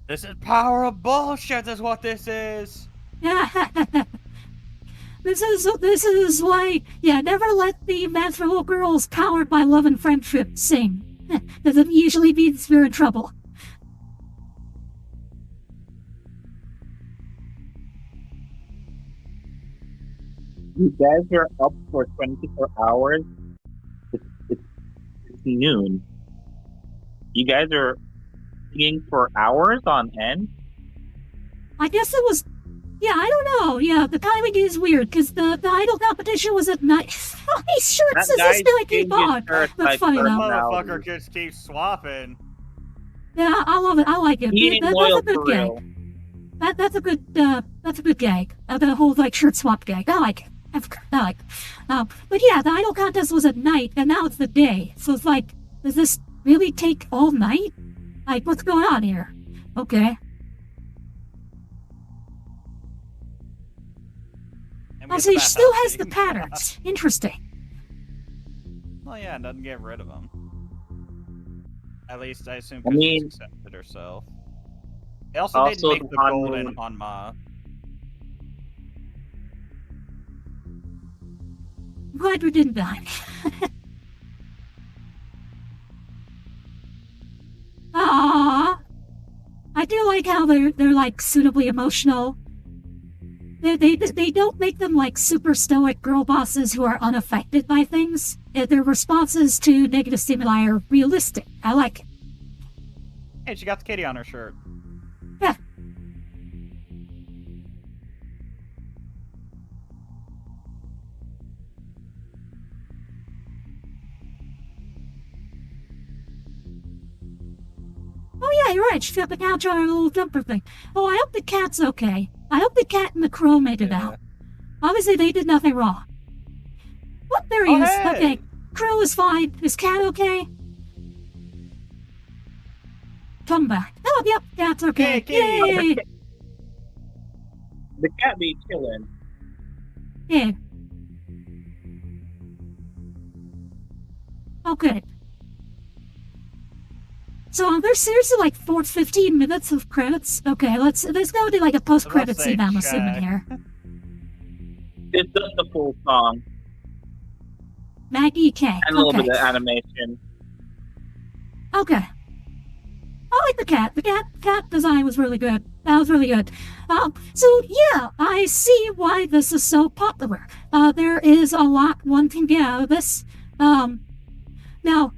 This is power of bullshit is what this is. Yeah. This is why, yeah, never let the magical girls powered by love and friendship sing. That usually means we're in trouble. You guys are up for 24 hours. It's noon. You guys are singing for hours on end? I guess it was, yeah, I don't know. Yeah, the timing is weird because the idol competition was at night. Oh, his shirt That says guy this Billy changed Keep his on. shirt That's like funny That though. personality. motherfucker just keeps swapping. Yeah, I love it. I like it. He ain't That's loyal a good for gag. real. That's a good gag. The whole like shirt swap gag. I like it. I like it. But yeah, the idol contest was at night, and now it's the day. So it's like, does this really take all night? Like, what's going on here? Okay. And Oh, we so he have that still house has the thing. patterns. Interesting. Well, yeah, it doesn't get rid of them. At least I assume I because mean- she's accepted herself. They also didn't Also, make the the Han golden Moon- Hanma. I'm glad we didn't die. Aww. I do like how they're like suitably emotional. They don't make them like super stoic girl bosses who are unaffected by things. Their responses to negative stimuli are realistic. I like it. Hey, she got the kitty on her shirt. Yeah. Oh yeah, you're right. She's got the couch on her little jumper thing. Oh, I hope the cat's okay. I hope the cat and the crow made it Yeah. out. Obviously, they did nothing wrong. Oh, there he Oh, is. hey! Okay, crow is fine. Is cat okay? Come back. Oh, yep, cat's okay. Hey, kitty. Yay! The cat be chilling. Yeah. Okay. So there's seriously like 15 minutes of credits. Okay, let's go do like a post-credit say scene. I'm assuming check. here. It's just the full song Maggie K. and a little Okay. bit of animation. Okay. I like the cat. The cat design was really good. That was really good. So yeah, I see why this is so popular. There is a lot one can get out of this. Now,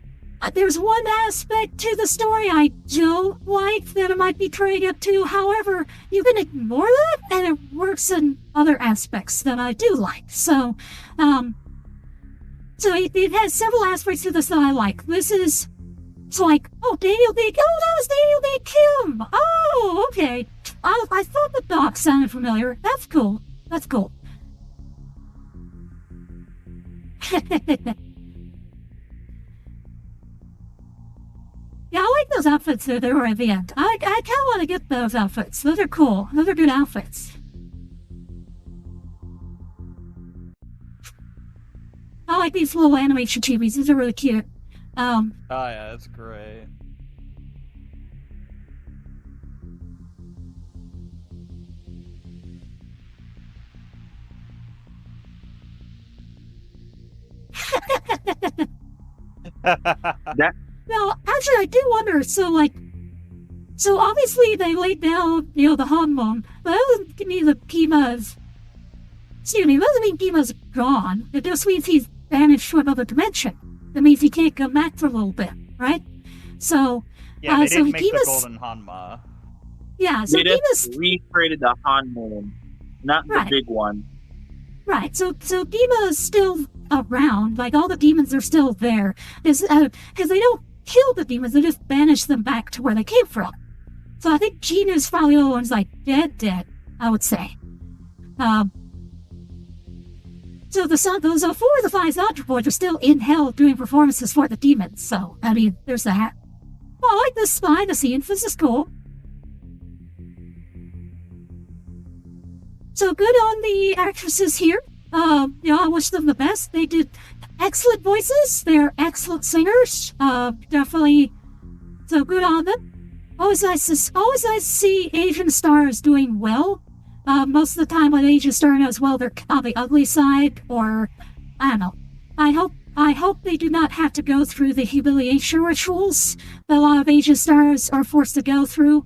there's one aspect to the story I don't like that I might be trading up to. However, you can ignore that, and it works in other aspects that I do like. So it has several aspects to this that I like. This is, it's like, oh, Daniel Day, oh, that was Daniel Day Kim. Oh, okay. I thought the doc sounded familiar. That's cool. That's cool. Yeah, I like those outfits that they were at the end. I kind of want to get those outfits. Those are cool. Those are good outfits. I like these little animation chibis. These are really cute. Oh yeah, that's great. No, actually, I do wonder. So obviously they laid down, the hormone, but that doesn't mean that Kima's. Excuse me, that doesn't mean Kima's gone. It just means he's vanished to another dimension. That means he can't come back for a little bit, right? So, yeah, they so didn't make the Kima's. golden Hanma. Yeah, so They just Kima's. recreated the Han moon, not Right. the big one. Right, so Dima is still around. Like, all the demons are still there. Because they don't kill the demons, they just banish them back to where they came from. So I think Gina's probably the only one's like dead, I would say. So those 4 of the 5 Zadra boys are still in hell doing performances for the demons. So, I mean, there's that. Oh, I like this behind the scenes. This is cool. So good on the actresses here. I wish them the best. They did excellent voices. They're excellent singers. Definitely. So good on them. Always nice to see Asian stars doing well. Most of the time when Asian star does well, they're on the ugly side, or I don't know. I hope they do not have to go through the humiliation rituals that a lot of Asian stars are forced to go through.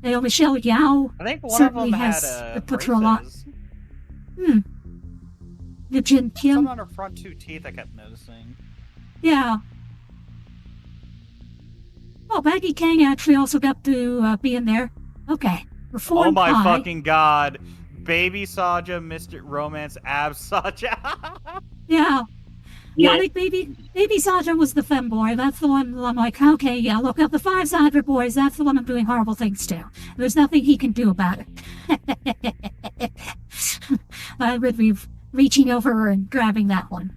Michelle Yao I think one of certainly them has had put her a lot. braces. The Jin Kim. Something on her front 2 teeth I kept noticing. Yeah. Oh, Maggie Kang actually also got to be in there. Okay. Reform Oh my Pie. fucking god. Baby Saja, Mystic Romance, Ab Saja. Yeah. Yeah, Yeah. I think Baby Saja was the femboy. That's the one I'm like, okay, yeah, look up the 5 Saja boys. That's the one I'm doing horrible things to. There's nothing he can do about it. I would be reaching over and grabbing that one.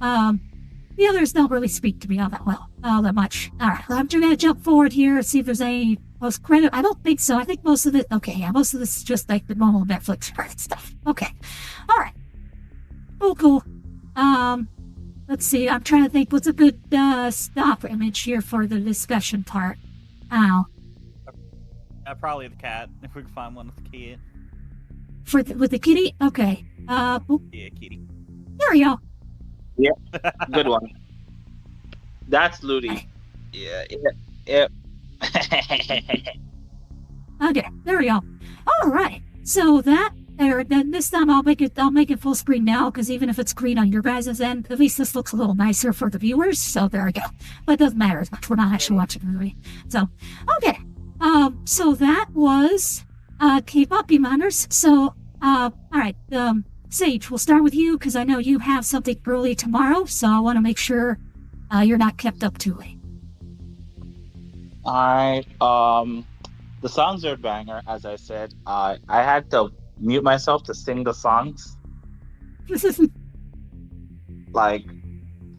The others don't really speak to me all that much. Alright, I'm just gonna jump forward here and see if there's any post-credit. I don't think so. I think most of it, okay, yeah, most of this is just like the normal Netflix credit stuff. Okay. Alright. Oh, cool. Let's see, I'm trying to think what's a good, stop image here for the discussion part. Ow. Probably the cat, if we can find one with the key. With the kitty? Okay. Yeah, kitty. There we go. Good one. That's Ludi. Yeah. Okay, there we go. Alright. So then this time I'll make it full screen now, because even if it's green on your guys' end, at least this looks a little nicer for the viewers. So there we go. But it doesn't matter as much. We're not actually watching the movie. So, okay. So that was K-pop Manners. So, alright, Sage, we'll start with you, because I know you have something early tomorrow, so I want to make sure you're not kept up too late. Alright, the songs are a banger, as I said. I had to mute myself to sing the songs. Like,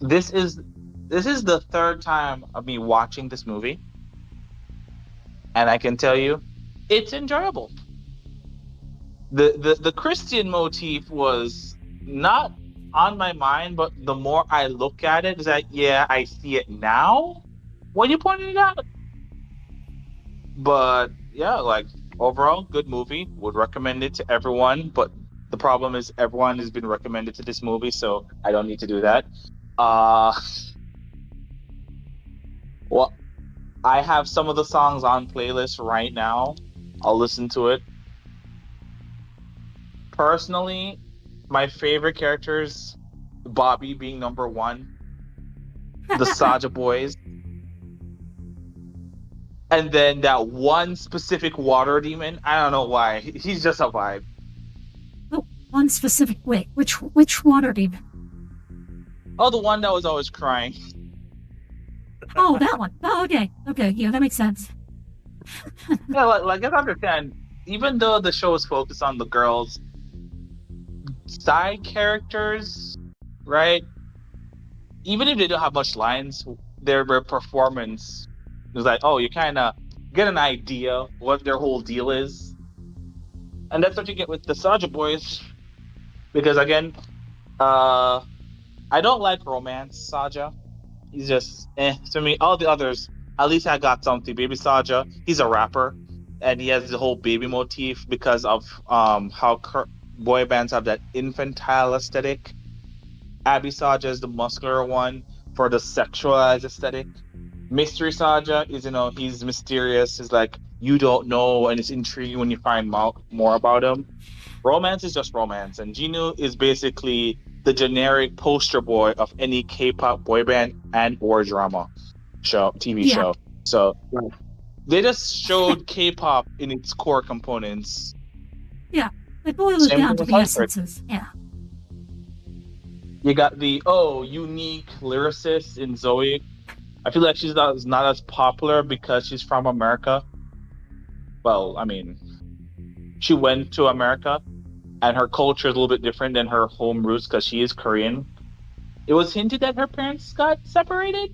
this is the 3rd time of me watching this movie, and I can tell you, it's enjoyable. The Christian motif was not on my mind, but the more I look at it, is that, yeah, I see it now when you pointed it out. But yeah, like, overall, good movie. Would recommend it to everyone, but the problem is everyone has been recommended to this movie, so I don't need to do that. Well, I have some of the songs on playlist right now. I'll listen to it. Personally, my favorite characters Bobby being number one, the Saja boys, and then that one specific water demon. I don't know why. He's just a vibe. Oh, one specific way. Which water demon? Oh, the one that was always crying. Oh, that one. Oh, okay. Okay, yeah, that makes sense. Yeah, like I understand. Even though the show is focused on the girls, side characters, right? Even if they don't have much lines, their performance is like, oh, you kind of get an idea what their whole deal is, and that's what you get with the Saja boys. Because again, I don't like romance Saja. He's just to me. All the others, at least I got something. Baby Saja, he's a rapper, and he has the whole baby motif because of how boy bands have that infantile aesthetic. Abby Saja is the muscular one for the sexualized aesthetic. Mystery Saja is, he's mysterious. He's like, you don't know, and it's intriguing when you find more about him. Romance is just romance, and Jinu is basically the generic poster boy of any K-pop boy band and or drama TV Yeah. show. So they just showed K-pop in its core components. Yeah, they boil it Same down thing to with the Hunter. essences. Yeah. You got the unique lyricist in Zoey. I feel like she's not as popular because she's from America. Well, I mean, she went to America, and her culture is a little bit different than her home roots because she is Korean. It was hinted that her parents got separated,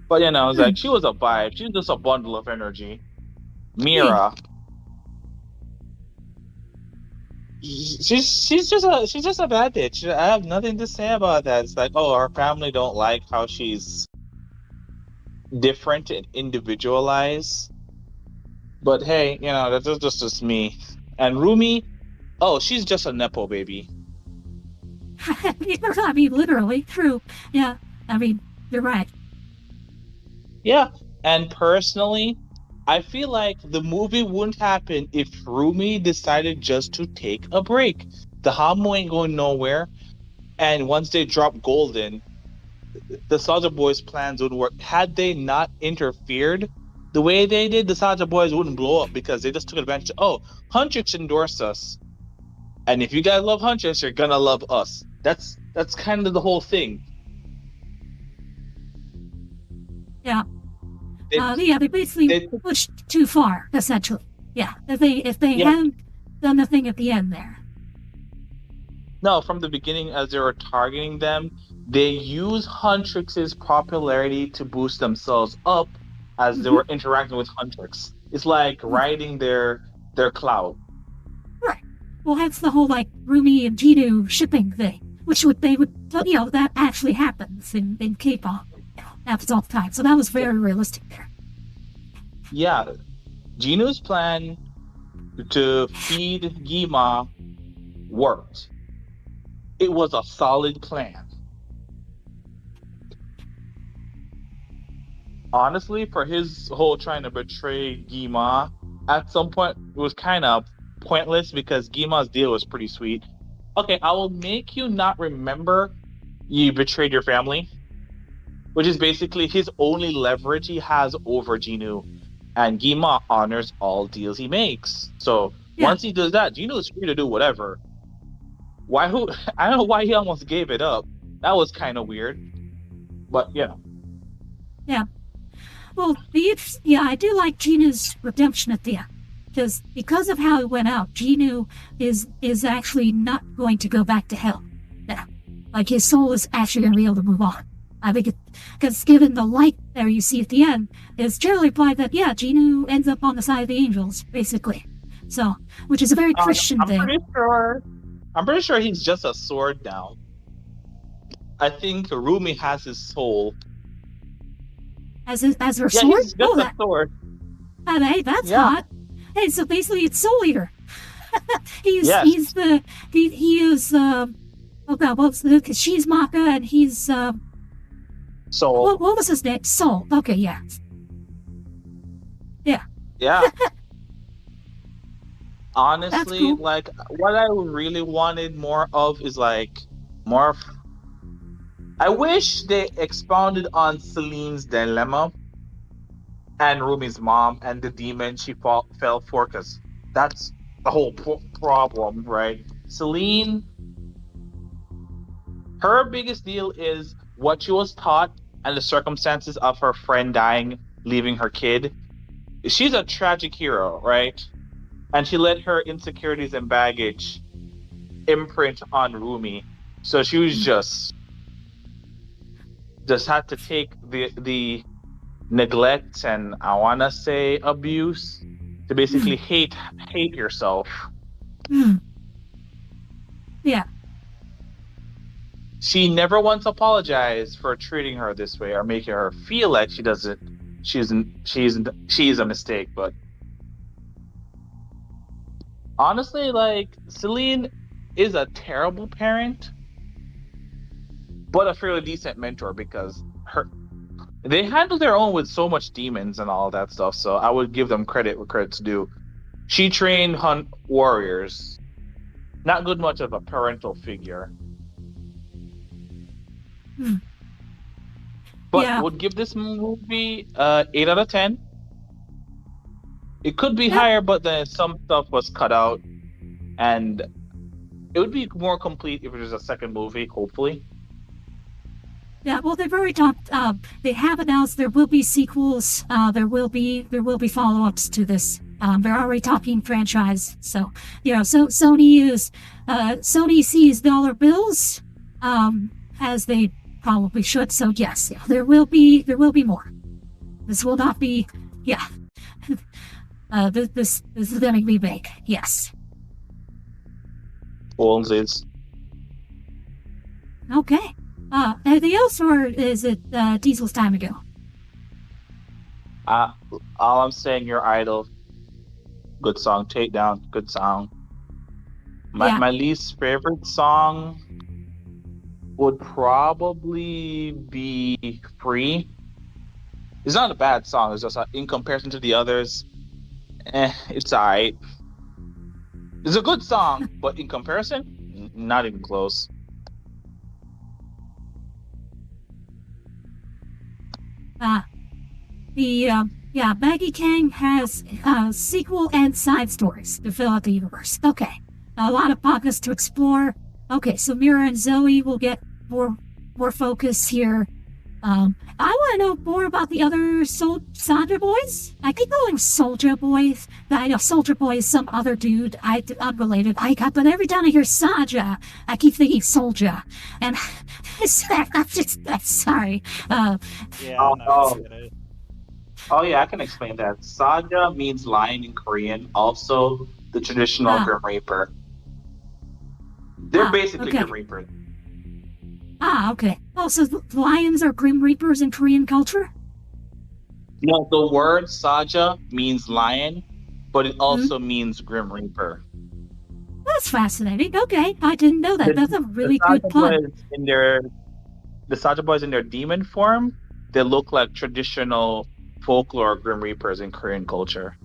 but it's like she was a vibe. She was just a bundle of energy. Mira, she's just a bad bitch. I have nothing to say about that. It's like, oh, our family don't like how she's different and individualized. But hey, that's just me. And Rumi, oh, she's just a nepo baby. I mean, literally, true. Yeah, I mean, you're right. Yeah, and personally, I feel like the movie wouldn't happen if Rumi decided just to take a break. The Hamu ain't going nowhere, and once they drop Golden, the Soldier Boys' plans would work. Had they not interfered the way they did, the Soldier Boys wouldn't blow up because they just took advantage. Oh, Huntrix endorsed us, and if you guys love Huntrix, you're gonna love us. That's kind of the whole thing. Yeah. They basically pushed too far, essentially. Yeah, if they hadn't done the thing at the end there. No, from the beginning, as they were targeting them, they used Huntrix's popularity to boost themselves up as they were interacting with Huntrix. It's like riding their cloud. Right. Well, that's the whole Rumi and Jinu shipping thing, which that actually happens in K-pop. Happens all the time. So that was very realistic there. Yeah, Jinu's plan to feed Gima worked. It was a solid plan. Honestly, for his whole trying to betray Gima, at some point it was kind of pointless because Gima's deal was pretty sweet. Okay, I will make you not remember you betrayed your family, which is basically his only leverage he has over Jinu. And Gima honors all deals he makes. So once he does that, Jinu is free to do whatever. I don't know why he almost gave it up. That was kind of weird. But Yeah. Well, I do like Jinu's redemption at the end. Because of how it went out, Jinu is actually not going to go back to hell. Yeah. His soul is actually going to be able to move on. I think because given the light there you see at the end, it's generally implied that, Jinu ends up on the side of the angels, basically. So, which is a very Christian thing. I'm pretty sure he's just a sword now. I think Rumi has his soul. As her sword? He's just a sword. Hey, that's hot. Hey, so basically it's Soul Eater. He is she's Maka and he's Soul. What was his name? Soul. Okay, yeah. Yeah. Yeah. Honestly, cool. like what I really wanted more of is like more. I wish they expounded on Celine's dilemma and Rumi's mom and the demon she fell for, because that's the whole problem, right? Celine, her biggest deal is what she was taught and the circumstances of her friend dying, leaving her kid. She's a tragic hero, right? And she let her insecurities and baggage imprint on Rumi. So she was just had to take the neglect and I wanna say abuse to basically hate yourself. Hmm. Yeah. She never once apologized for treating her this way or making her feel like she's a mistake. But honestly, like Celine is a terrible parent, but a fairly decent mentor because they handle their own with so much demons and all that stuff. So I would give them credit where credit's due. She trained hunt warriors. Not good much of a parental figure. Hmm. But Yeah. would give this movie 8 out of 10. It could be Yeah. higher, but then some stuff was cut out, and it would be more complete if it was a second movie. Hopefully, Yeah, well, they've already talked. They have announced there will be sequels. There will be follow-ups to this. They're already talking franchise. So so Sony sees dollar bills, as they probably should. So yes, yeah, there will be more. This will not be, yeah. This is going to be big. Yes. Holmes. Okay. Anything else, or is it Diesel's time to go? All I'm saying, your idol. Good song, Takedown. Good song. My least favorite song would probably be Free. It's not a bad song. It's just in comparison to the others, it's alright. It's a good song, but in comparison, not even close. Maggie Kang has sequel and side stories to fill out the universe. Okay, a lot of pockets to explore. Okay, so Mira and Zoey will get more focus here. I want to know more about the other Soldier Boys. I keep calling Soldier Boys. I know Soldier Boy is some other dude. Unrelated. But every time I hear Saja, I keep thinking Soldier. And I'm sorry. Yeah, Oh, no, oh. I get it. Oh yeah, I can explain that. Saja means lion in Korean. Also, the traditional Grim Reaper. They're basically okay. Grim Reapers. Okay. Oh, so the lions are Grim Reapers in Korean culture? No, the word Saja means lion, but it also means Grim Reaper. That's fascinating. Okay, I didn't know that. That's a really good pun. The Saja boys in their demon form, they look like traditional folklore Grim Reapers in Korean culture.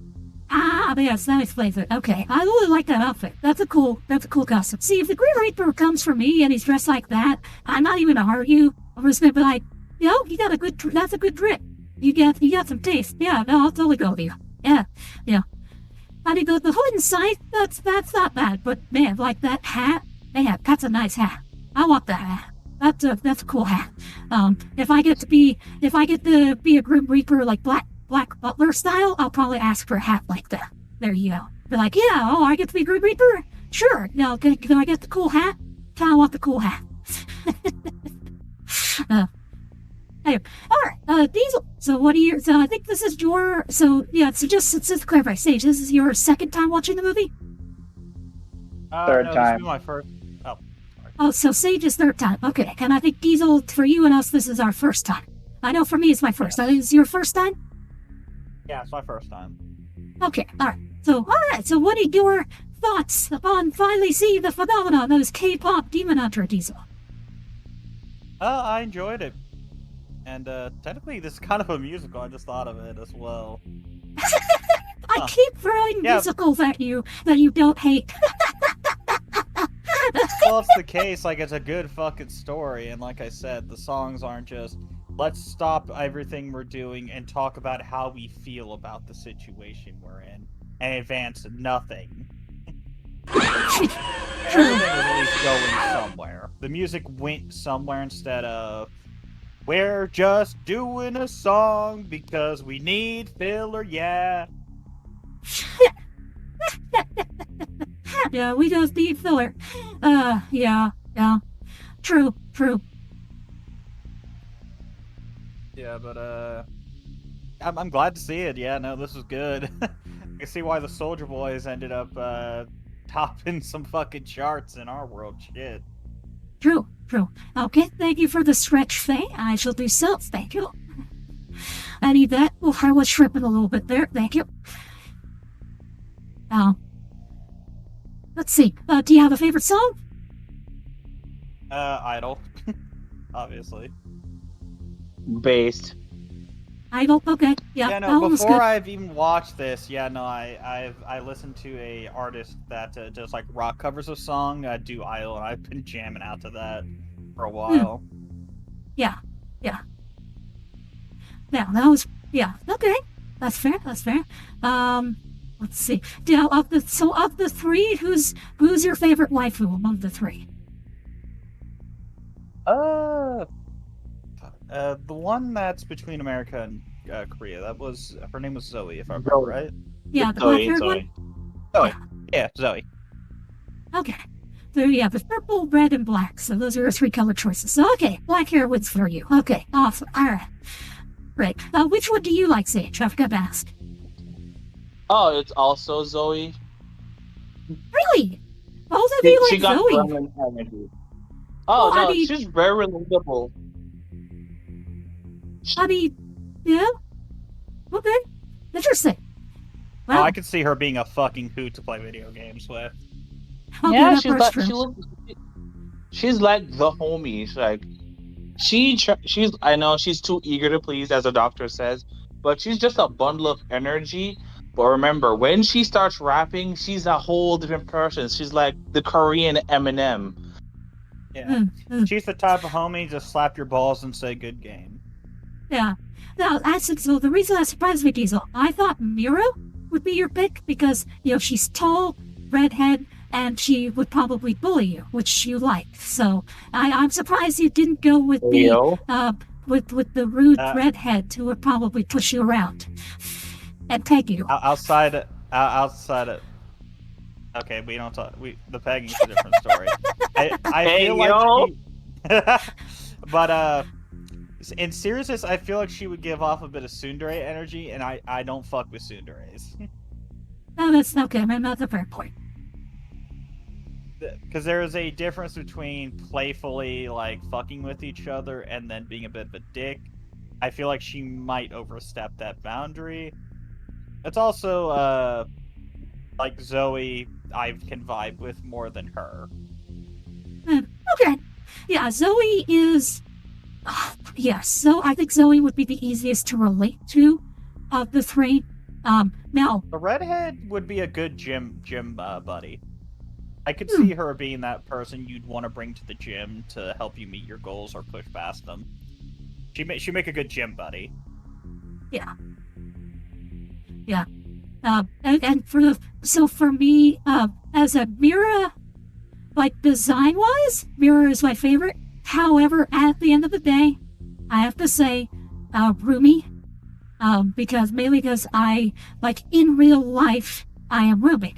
Yes, that explains it. Okay, I really like that outfit. That's a cool costume. See, if the Grim Reaper comes for me and he's dressed like that, I'm not even gonna argue. I'm just gonna be like, you got that's a good drip. You got some taste. Yeah, no, I'll totally go with you. Yeah. I mean, the hood and scythe, that's not bad. But man, like that hat, that's a nice hat. I want that hat. That's a cool hat. If I get to be a Grim Reaper like Black Butler style, I'll probably ask for a hat like that. There you go. Be like, I get to be Grim Reaper? Sure. Now, can I get the cool hat? I want the cool hat. Anyway, all right, Diesel. So I think this is your, so just to clarify, Sage, this is your second time watching the movie? Third no, time. This will be my first. Oh, sorry. Oh, so Sage's third time. Okay, and I think Diesel, for you and us, this is our first time. I know for me it's my first. I think it's your first time? Yeah, it's my first time. Okay, all right. So what are your thoughts upon finally seeing the phenomenon that is K-pop Demon Hunter, Diesel? I enjoyed it. And technically, this is kind of a musical. I just thought of it as well. I keep throwing Yeah. musicals at you that you don't hate. Well, it's the case. Like, it's a good fucking story, and like I said, the songs aren't just let's stop everything we're doing and talk about how we feel about the situation we're in and advance nothing. Everything was at least going somewhere. The music went somewhere instead of we're just doing a song because we need filler, yeah. Yeah, we just need filler. Yeah. True. Yeah, but I'm glad to see it. Yeah, no, this was good. I can see why the Soldier Boys ended up topping some fucking charts in our world. Shit. True. Okay, thank you for the stretch thing. I shall do so. Thank you. I need that. Oh, I was shrimping a little bit there. Thank you. Let's see. Do you have a favorite song? Idol. Obviously. Based. Idol. Okay. Yeah. Yeah, that no, one was before good. I've even watched this, yeah, no, I listened to a artist that does like rock covers of song, do Idol, and I've been jamming out to that for a while. Yeah. Yeah, that was. Yeah. Okay. That's fair. Let's see. Now, of the three, who's your favorite waifu among the three? The one that's between America and Korea, that was her name was Zoey, if I remember right. Yeah, the black-haired one. Zoey. Yeah, Zoey. Okay. So yeah, the purple, red, and black. So those are your three color choices. So okay, black hair wins for you. Okay, awesome. All right. Great. Which one do you like, Sage? I forgot to ask. Oh, it's also Zoe. Really? Both of you She like got Zoe? Roman energy. Oh Well, I no, mean- she's very relatable. I mean, yeah. Okay. Interesting. Oh, Wow. I could see her being a fucking hoot to play video games with. Okay, Yeah, that she's part's like true. she's like the homie. She's like she's I know she's too eager to please, as the doctor says, but she's just a bundle of energy. But remember, when she starts rapping, she's a whole different person. She's like the Korean Eminem. Yeah. Mm. She's the type of homie just slap your balls and say good game. Yeah. Now, so the reason that surprised me, Diesel, I thought Mira would be your pick because, she's tall, redhead, and she would probably bully you, which you like. So I'm surprised you didn't go with Leo. with the rude Uh, redhead who would probably push you around and peg you. Outside of. Okay, we don't talk. The pegging's a different story. I Hey, feel yo. like but in seriousness, I feel like she would give off a bit of tsundere energy, and I don't fuck with tsunderes. No, that's okay, man. That's a fair point. Because there is a difference between playfully like fucking with each other and then being a bit of a dick. I feel like she might overstep that boundary. It's also like Zoe I can vibe with more than her. Okay. Yeah, Zoe is. Yes, so I think Zoe would be the easiest to relate to of the three. Now, The redhead would be a good gym buddy. I could see her being that person you'd want to bring to the gym to help you meet your goals or push past them. She make a good gym buddy. and for me, as a Mira, like design-wise, Mira is my favorite. However, at the end of the day, I have to say, Rumi, mainly because I, like, in real life, I am Rumi.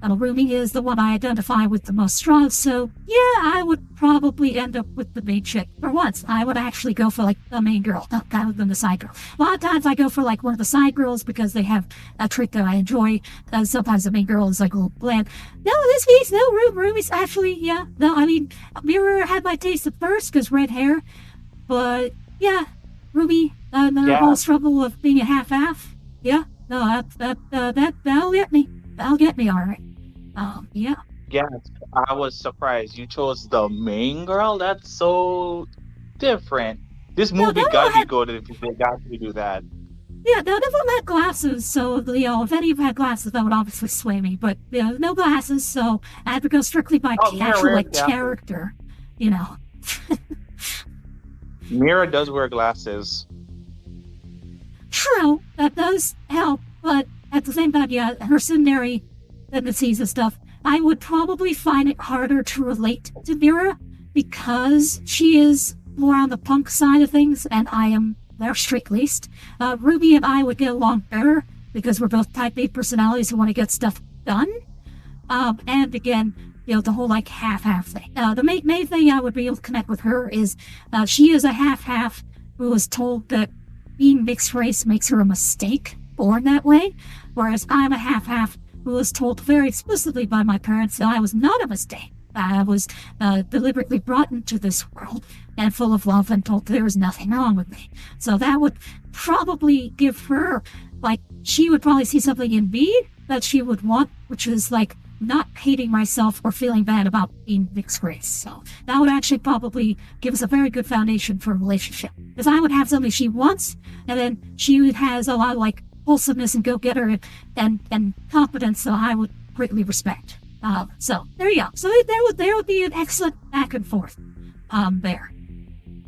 Rumi is the one I identify with the most strong, so yeah, I would probably end up with the main chick. For once, I would actually go for, like, the main girl, rather than the side girl. A lot of times I go for, like, one of the side girls because they have a trait that I enjoy. Sometimes the main girl is, like, a little bland. No, in this case, no, Rumi's actually, yeah. No, I mean, Mirror had my taste at first because red hair, but yeah, Rumi, the whole struggle of being a half-half, yeah, no, that'll get me. That'll get me, alright. Yeah. Yes, I was surprised you chose the main girl. That's so different. This movie no, gotta I- be good if they got to do that. Yeah, none of them had glasses, so if any of them had glasses, that would obviously sway me. But no glasses, so I had to go strictly by Mira actual wears glasses. character. You know. Mira does wear glasses. True, that does help, but at the same time, yeah, her secondary tendencies and stuff, I would probably find it harder to relate to Mira because she is more on the punk side of things, and I am their straight-laced. Ruby and I would get along better because we're both type A personalities who want to get stuff done. And again, the whole like half-half thing. The main thing I would be able to connect with her is she is a half-half who was told that being mixed race makes her a mistake, born that way, whereas I'm a half-half who was told very explicitly by my parents that I was not a mistake. I was deliberately brought into this world and full of love and told there was nothing wrong with me. So that would probably give her, she would probably see something in me that she would want, which is not hating myself or feeling bad about being mixed race. So that would actually probably give us a very good foundation for a relationship. Because I would have something she wants, and then she has a lot of wholesomeness and go-getter and confidence that I would greatly respect. So there you go. So there would be an excellent back and forth there.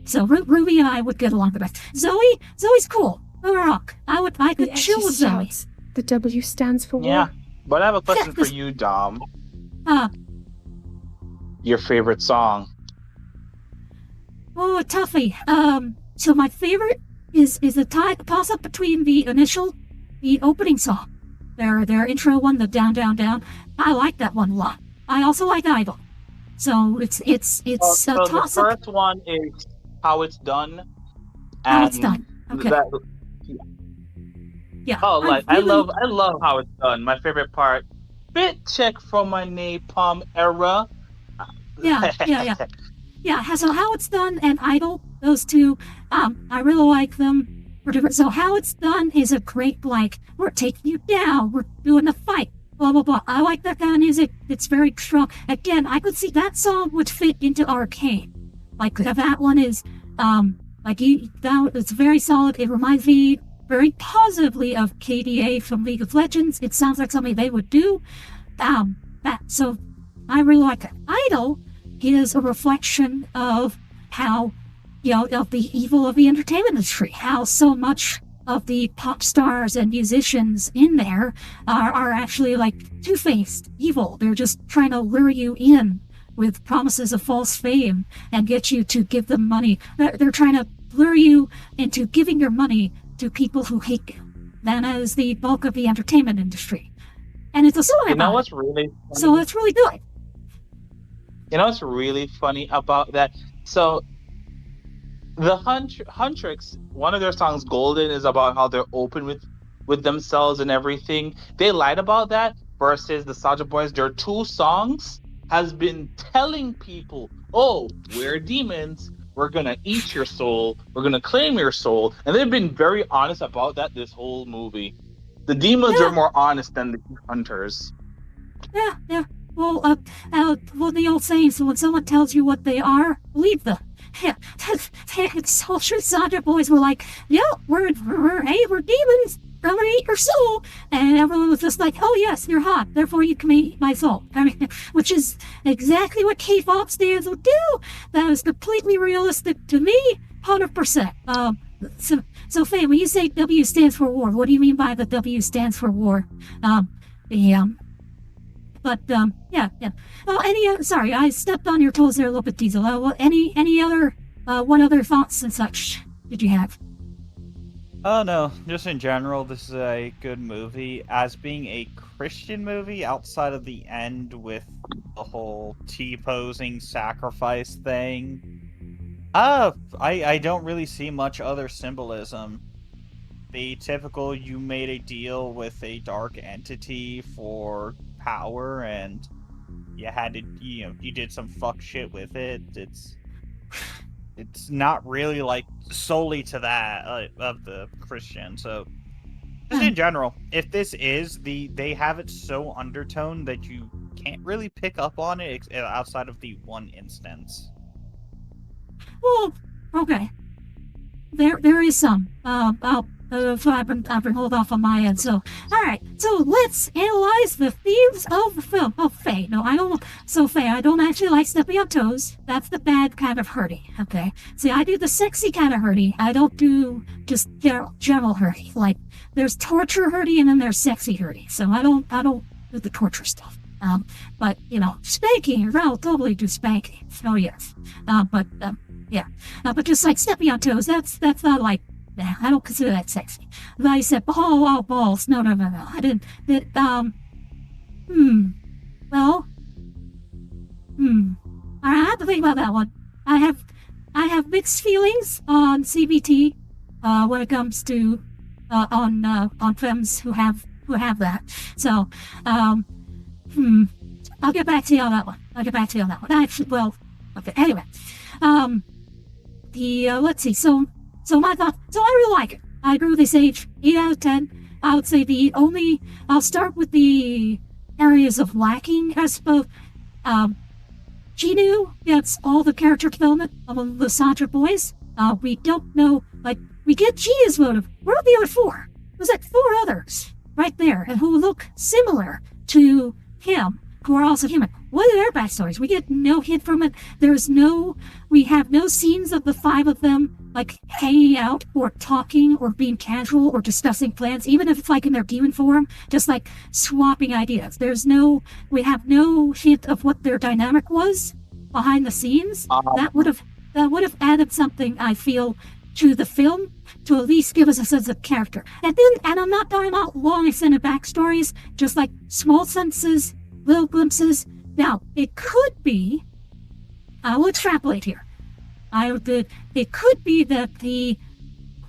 So Ruby and I would get along the best. Zoe's cool. Rock. I could chill with Zoe. The W stands for Yeah. war. But I have a question for you, Dom. Your favorite song? Oh, a toughie. So my favorite is a toss-up between the opening song. Their intro one, the Down, Down, Down. I like that one a lot. I also like Idol. So it's a So the toss-up. first one is How It's Done. How It's Done. Okay. Yeah. I love How It's Done. My favorite part. Bit check from my napalm era. Yeah. So How It's Done and Idol, those two, I really like them. So How It's Done is a great, we're taking you down, we're doing a fight, blah, blah, blah. I like that kind of music. It's very strong. Again, I could see that song would fit into Arcane. That one is, it's very solid. It reminds me very positively of KDA from League of Legends. It sounds like something they would do. So I really like it. Idol is a reflection of how, of the evil of the entertainment industry, how so much of the pop stars and musicians in there are actually two-faced, evil. They're just trying to lure you in with promises of false fame and get you to give them money. They're trying to lure you into giving your money to people who hate you. That is the bulk of the entertainment industry. And it's a song You know about what's it. really funny? So it's really good. You know what's really funny about that? So the Huntrix, one of their songs, Golden, is about how they're open with themselves and everything. They lied about that versus the Soulja Boys. Their two songs has been telling people, oh, we're demons. We're going to eat your soul. We're going to claim your soul. And they've been very honest about that this whole movie. The demons are more honest than the hunters. Yeah. Well, the old saying, so when someone tells you what they are, believe them. Yeah, Soldier Soulja Boys were like, yeah, we're demons. We're gonna eat your soul. And everyone was just like, oh yes, you're hot, therefore you can eat my soul. I mean, which is exactly what kpop stands would do. That was completely realistic to me, 100%. So Faye, when you say W stands for war, what do you mean by the W stands for war? Yeah. Well, sorry, I stepped on your toes there a little bit, Diesel. Any other, what other thoughts and such did you have? Oh no, just in general, this is a good movie. As being a Christian movie, outside of the end with the whole T-posing sacrifice thing, I don't really see much other symbolism. The typical, you made a deal with a dark entity for power, and you had to, you did some fuck shit with it. It's not really solely to that of the Christian. So just in general, if this is they have it so undertoned that you can't really pick up on it outside of the one instance. Well, okay. There is some. I'll So I've been hold off on my end. So, all right. So let's analyze the themes of the film. Oh, Faye. No, I don't. So Faye, I don't actually like stepping on toes. That's the bad kind of hurdy. Okay. See, I do the sexy kind of hurdy. I don't do just general hurdy. Like there's torture hurdy and then there's sexy hurdy. So I don't do the torture stuff. But spanking. I'll totally do spanking. Oh yes. Yeah. But just like stepping on toes. That's not like. Nah, I don't consider that sexy. But I said, balls. No. I didn't. I have to think about that one. I have mixed feelings on CBT when it comes to on films who have that. So I'll get back to you on that one. Actually, well, okay. Anyway, let's see. So my thought. So I really like it. I agree with this age. 8 out of 10. I would say I'll start with the areas of lacking, I suppose. Ginu gets all the character development of the Santra boys. We don't know, we get Gia's motive. Where are the other 4? There's 4 others right there, and who look similar to him, who are also human. What are their backstories? We get no hint from it. We have no scenes of the 5 of them, hanging out, or talking, or being casual, or discussing plans, even if it's in their demon form, just swapping ideas. We have no hint of what their dynamic was behind the scenes. That would have added something, I feel, to the film, to at least give us a sense of character. And I'm not talking about long extended backstories, just small sentences, little glimpses. Now, it could be, I will extrapolate here. It could be that the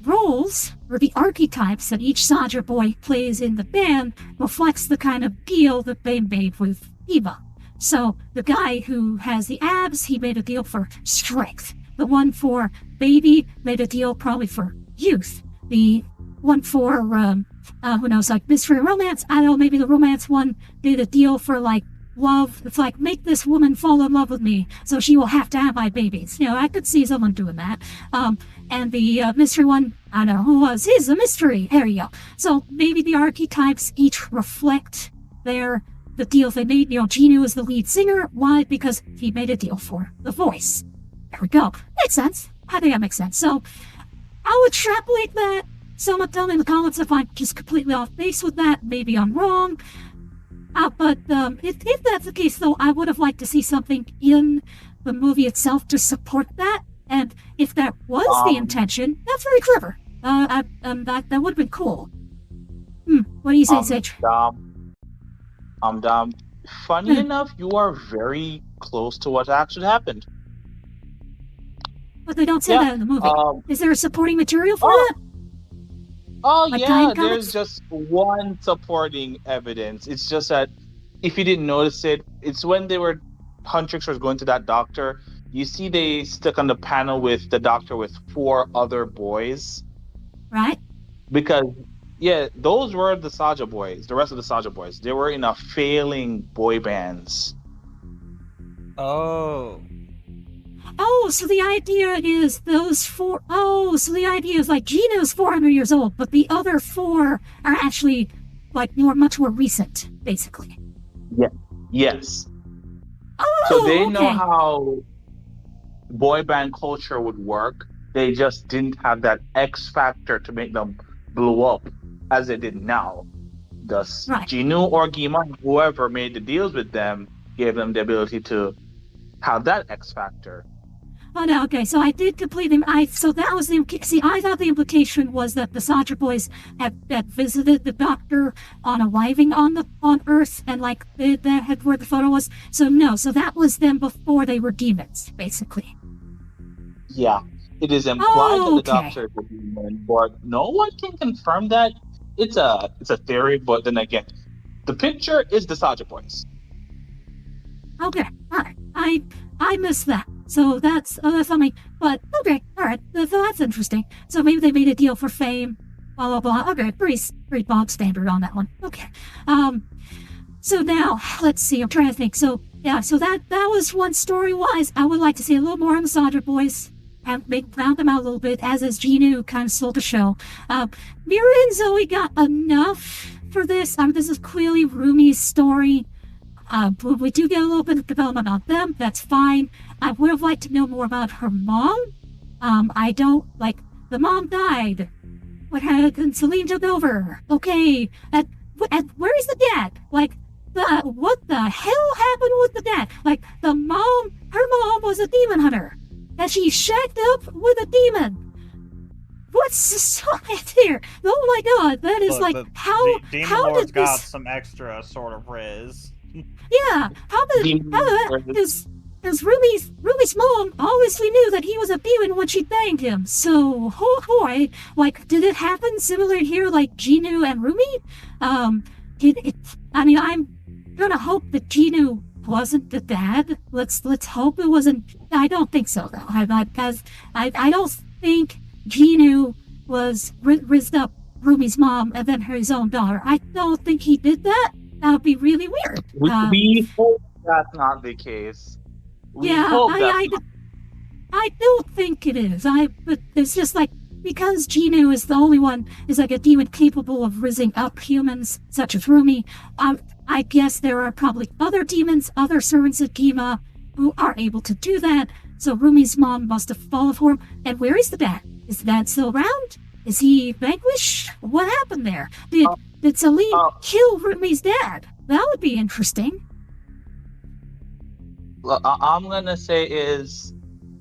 roles or the archetypes that each Santra boy plays in the band reflects the kind of deal that they made with Eva. So the guy who has the abs, he made a deal for strength. The one for baby made a deal probably for youth. The one for who knows, mystery romance. I don't know, maybe the romance one did a deal for love. It's make this woman fall in love with me, so she will have to have my babies. I could see someone doing that. And the mystery one, I don't know who was. He's a mystery. There you go. So maybe the archetypes each reflect the deals they made. Ginu is the lead singer. Why? Because he made a deal for the voice. There we go. Makes sense. I think that makes sense. So I'll extrapolate that. Someone tell me in the comments if I'm just completely off base with that. Maybe I'm wrong. But if that's the case, though, I would have liked to see something in the movie itself to support that. And if that was the intention, that's very clever. That would have been cool. What do you say, Sage? Dom. Funny enough, you are very close to what actually happened. But they don't say that in the movie. Is there a supporting material for that? Oh, yeah, there's just one supporting evidence. It's just that if you didn't notice it, it's when Huntrix was going to that doctor. You see they stuck on the panel with the doctor with 4 other boys. Right. Because, those were the Saja boys, the rest of the Saja boys. They were in a failing boy bands. Oh, so the idea is those 4... Oh, so the idea is Gino's 400 years old, but the other 4 are actually much more recent, basically. Yeah. Yes. Oh, so they know how boy band culture would work. They just didn't have that X factor to make them blow up as they did now. Thus, Ginu or Gima, whoever made the deals with them, gave them the ability to have that X factor. Oh, no, okay, so I did completely... So that was the... See, I thought the implication was that the Santra boys had visited the doctor on arriving on Earth, and they had where the photo was. So no, so that was them before they were demons, basically. Yeah, it is implied that the doctor is a demon, but no one can confirm that. It's a theory, but then again, the picture is the Santra boys. Okay, alright. I missed that. So that's something. But okay, alright. So that's interesting. So maybe they made a deal for fame. Blah blah blah. Okay, pretty bog standard on that one. Okay. So now let's see. I'm trying to think. So yeah. So that was one story wise. I would like to see a little more on the Santra boys. and they found them out a little bit, as is Genu kind of sold the show. Mira and Zoey got enough for this. This is clearly Rumi's story. We do get a little bit of development on them. That's fine. I would have liked to know more about her mom. I don't, like, the mom died. What happened? Celine took over. Okay. Where is the dad? Like, what the hell happened with the dad? Like, her mom was a demon hunter. And she shacked up with a demon. What's here? Oh my god, that is how Lord's did got this... some extra sort of riz. Yeah, because Rumi's mom obviously knew that he was a demon when she banged him. So, oh boy, like, did it happen similar here, like Genu and Rumi? I'm gonna hope that Genu wasn't the dad. Let's hope it wasn't. I don't think so though. I don't think Genu was rizzed up Rumi's mom and then his own daughter. I don't think he did that. That would be really weird. We hope that's not the case. I don't think it is. But it's just like, because Genu is the only one, is like a demon capable of rizzing up humans, such as Rumi. I guess there are probably other demons, other servants of Gima, who are able to do that. So Rumi's mom must have fallen for him. And where is the dad? Is the dad still around? Is he vanquished? What happened there? Did Celine kill Rumi's dad? That would be interesting. I'm gonna say is,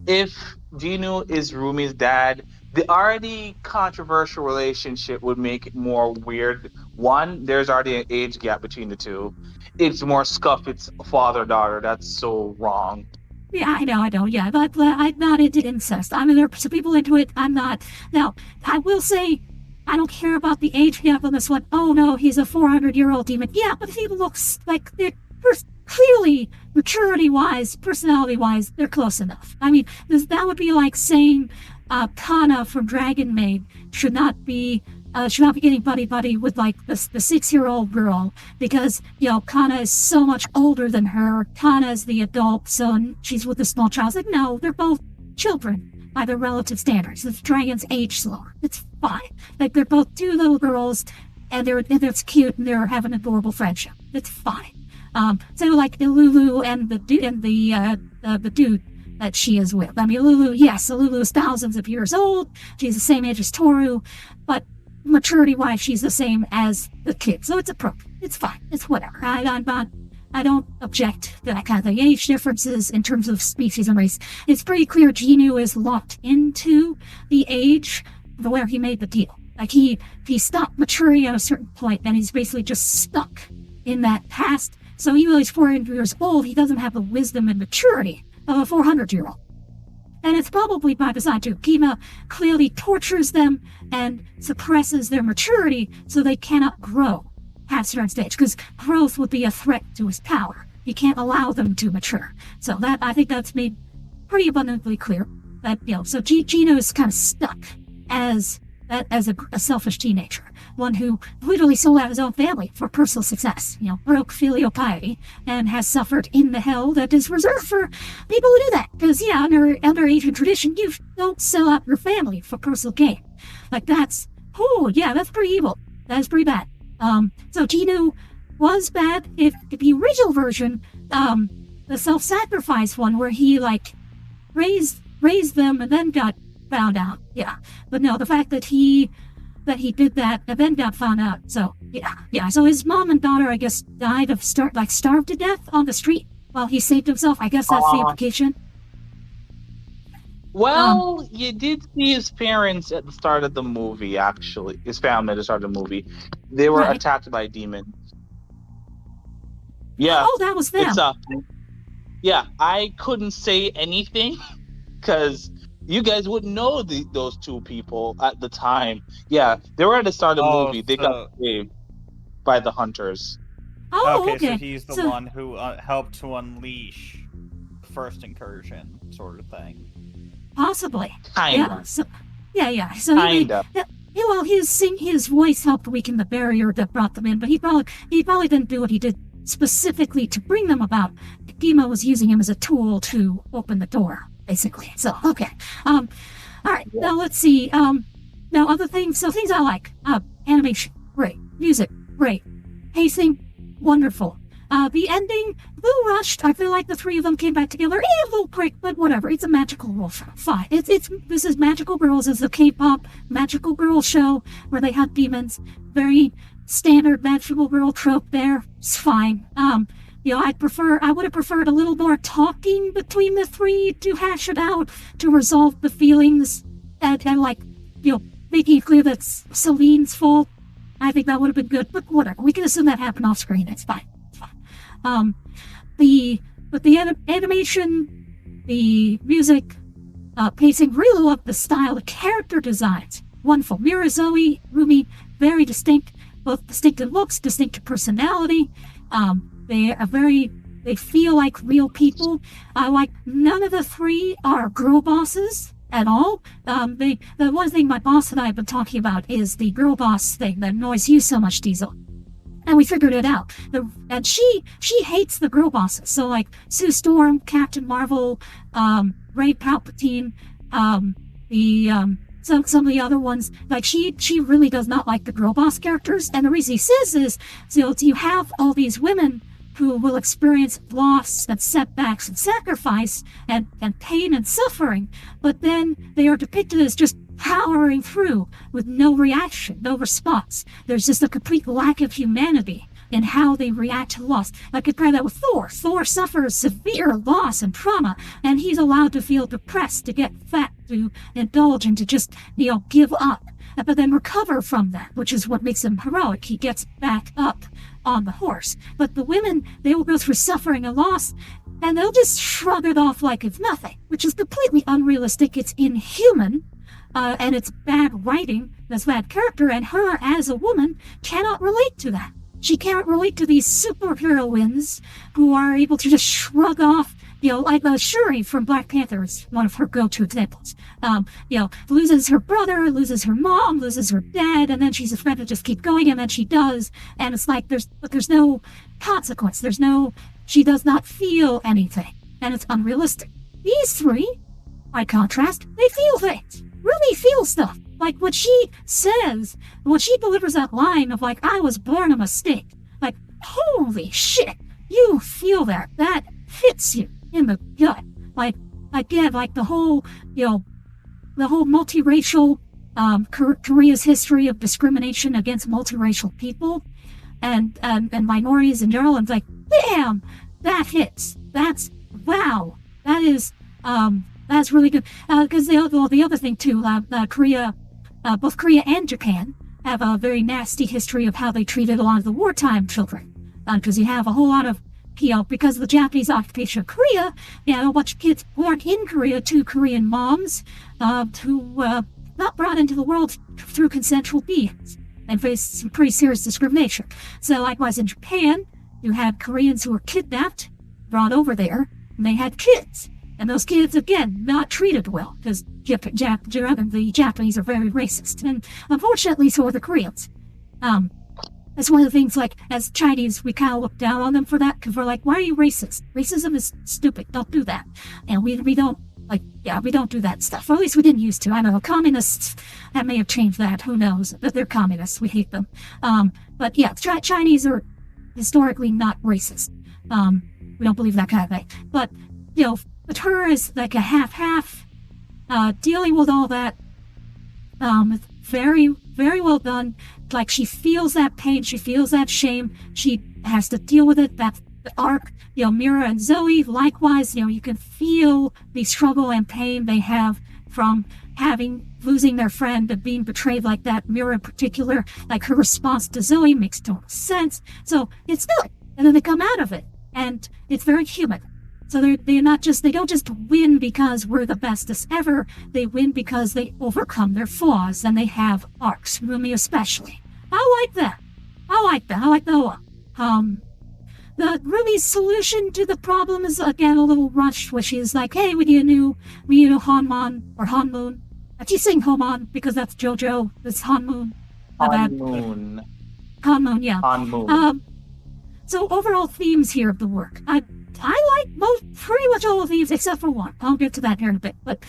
if Genu is Rumi's dad, the already controversial relationship would make it more weird. One, there's already an age gap between the two. It's more scuff. It's father-daughter. That's so wrong. Yeah, I know, yeah, but I'm not into incest. I mean, there are some people into it, I'm not. Now, I will say, I don't care about the age gap on this one. Oh no, he's a 400-year-old demon. Yeah, but he looks like they're clearly, maturity-wise, personality-wise, they're close enough. I mean, that would be like saying Kana from Dragon Maid should not be getting buddy with like the 6-year-old girl, because Kana is so much older than her. Kana is the adult, so she's with the small child. It's like, no, they're both children by their relative standards. The dragons age slower. It's fine. Like, they're both two little girls, and it's cute, and they're having an adorable friendship. It's fine. So like Lulu and the dude that she is with. I mean, Lulu is thousands of years old. She's the same age as Toru, but maturity-wise, she's the same as the kid. So it's appropriate. It's fine. It's whatever. I don't object to that kind of thing. Age differences in terms of species and race. It's pretty clear Genu is locked into the age where he made the deal. Like, he stopped maturing at a certain point, and he's basically just stuck in that past. So even though he's 400 years old, he doesn't have the wisdom and maturity of a 400-year-old. And it's probably by design too. Gima clearly tortures them and suppresses their maturity so they cannot grow past a certain stage, because growth would be a threat to his power. He can't allow them to mature. So that, I think that's made pretty abundantly clear. That, so Gino is kind of stuck as a selfish teenager, one who literally sold out his own family for personal success, broke filial piety, and has suffered in the hell that is reserved for people who do that. Because, under Asian tradition, you don't sell out your family for personal gain. Like, that's pretty evil. That is pretty bad. So Ginu was bad. If the original version, the self-sacrifice one, where he, raised them and then got found out. Yeah. But no, the fact that he did that and then got found out. So, yeah. So his mom and daughter, I guess, died of starved to death on the street while he saved himself. I guess that's the implication. Well, you did see his parents at the start of the movie, actually. His family at the start of the movie. They were attacked by demons. Yeah. Oh, that was them. Yeah, I couldn't say anything because you guys wouldn't know those two people at the time. Yeah, they were at the start of the movie. They got saved by the hunters. Oh, okay. So he's the one who helped to unleash the first incursion, sort of thing. Possibly. Kinda. Yeah. So Kinda. His voice helped weaken the barrier that brought them in, but he probably didn't do what he did specifically to bring them about. Gima was using him as a tool to open the door. basically. So, okay. All right. Now let's see. Now other things. So things I like. Animation, great. Music, great. Pacing, wonderful. The ending, a little rushed. I feel like the three of them came back together a little quick, but whatever. It's a magical girl show. Fine. This is Magical Girls. It's a K-pop magical girl show where they hunt demons. Very standard magical girl trope there. It's fine. I would have preferred a little more talking between the three to hash it out, to resolve the feelings, and making it clear that's Celine's fault. I think that would have been good, but whatever. We can assume that happened off screen. It's fine. The animation, the music, pacing, really love the style, the character designs. Wonderful. Mira, Zoey, Rumi, very distinct, both distinct in looks, distinct in personality. They feel like real people. None of the three are girl bosses at all. The one thing my boss and I have been talking about is the girl boss thing that annoys you so much, Diesel. And we figured it out. And she hates the girl bosses. So like Sue Storm, Captain Marvel, Ray Palpatine, some of the other ones, like she really does not like the girl boss characters. And the reason he says is, so you have all these women who will experience loss and setbacks and sacrifice and pain and suffering, but then they are depicted as just powering through with no reaction, no response. There's just a complete lack of humanity in how they react to loss. I compare that with Thor. Thor suffers severe loss and trauma, and he's allowed to feel depressed, to get fat, to indulge, and to just, give up, but then recover from that, which is what makes him heroic. He gets back up on the horse. But the women, they will go through suffering and loss, and they'll just shrug it off like it's nothing, which is completely unrealistic. It's inhuman. And it's bad writing, that's bad character, and her as a woman cannot relate to that. She can't relate to these superheroines who are able to just shrug off, like Shuri from Black Panther is one of her go-to examples. Loses her brother, loses her mom, loses her dad, and then she's afraid to just keep going, and then she does, and it's like there's no consequence. She does not feel anything, and it's unrealistic. These three, by contrast, they feel things. Really feel stuff. Like what she says, when she delivers that line of like, I was born a mistake. Like, holy shit, you feel that. That hits you in the gut. Like the whole multiracial, Korea's history of discrimination against multiracial people and minorities in general. And it's like, damn, that hits. Wow. That's really good. Because the other thing too, Korea, both Korea and Japan have a very nasty history of how they treated a lot of the wartime children. Because you have a whole lot of, because of the Japanese occupation of Korea, you have a bunch of kids born in Korea to Korean moms, who not brought into the world through consensual beings and faced some pretty serious discrimination. So likewise in Japan, you had Koreans who were kidnapped, brought over there, and they had kids. And those kids, again, not treated well, because the Japanese are very racist. And unfortunately, so are the Koreans. That's one of the things, like, as Chinese, we kind of look down on them for that, because we're like, why are you racist? Racism is stupid. Don't do that. And we don't do that stuff. Or at least we didn't used to. I don't know. Communists, that may have changed that. Who knows? But they're communists. We hate them. But yeah, Chinese are historically not racist. We don't believe that kind of thing. But, but her is like a half-half, dealing with all that, very, very well done. Like, she feels that pain, she feels that shame, she has to deal with it. That's the arc. Mira and Zoey, likewise, you can feel the struggle and pain they have from losing their friend and being betrayed like that. Mira in particular, like her response to Zoey makes total sense. So it's good. And then they come out of it, and it's very human. So they don't just win because we're the bestest ever. They win because they overcome their flaws and they have arcs, Rumi especially. I like that. I like the the Rumi's solution to the problem is again a little rushed, which is like, hey, we need a new Hanmon or Hanmoon. I keep saying Homon because that's JoJo. It's Hanmoon. Hanmoon. Hanmoon, yeah. Hanmoon. So overall themes here of the work. I like pretty much all of these except for one. I'll get to that here in a bit. But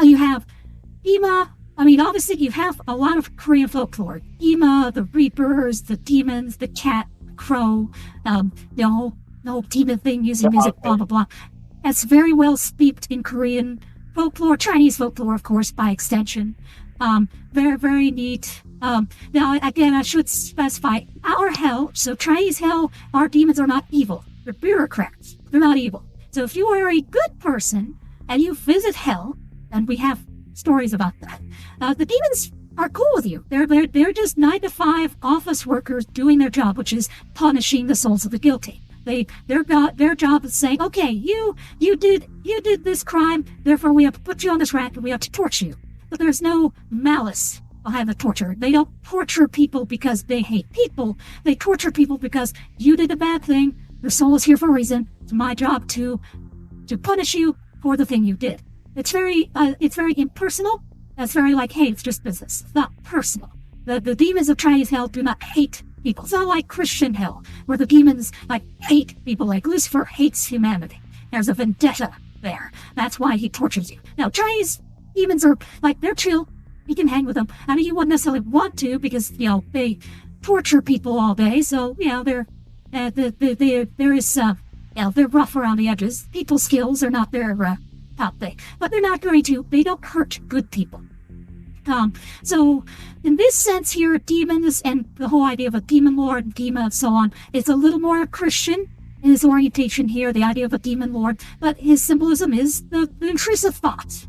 you have Ima. I mean, obviously, you have a lot of Korean folklore. Ima, the Reapers, the demons, the cat, crow, the whole demon thing using music, blah, blah, blah. It's very well steeped in Korean folklore, Chinese folklore, of course, by extension. Very, very neat. Now, again, I should specify our hell. So Chinese hell, our demons are not evil. They're bureaucrats. They're not evil. So if you are a good person and you visit hell, and we have stories about that, the demons are cool with you. They're just 9 to 5 office workers doing their job, which is punishing the souls of the guilty. Their job is saying, okay, you did this crime, therefore we have to put you on this rack and we have to torture you. But there's no malice behind the torture. They don't torture people because they hate people. They torture people because you did a bad thing. Your soul is here for a reason. It's my job to punish you for the thing you did. It's very impersonal. It's very like, hey, it's just business. It's not personal. The demons of Chinese hell do not hate people. It's not like Christian hell, where the demons like hate people. Like Lucifer hates humanity. There's a vendetta there. That's why he tortures you. Now, Chinese demons are like, they're chill. You can hang with them. I mean, you wouldn't necessarily want to because, they torture people all day. So, they're rough around the edges. People's skills are not their top thing. But they don't hurt good people. So, in this sense here, demons and the whole idea of a demon lord and demon and so on is a little more Christian in his orientation here, the idea of a demon lord. But his symbolism is the intrusive thoughts.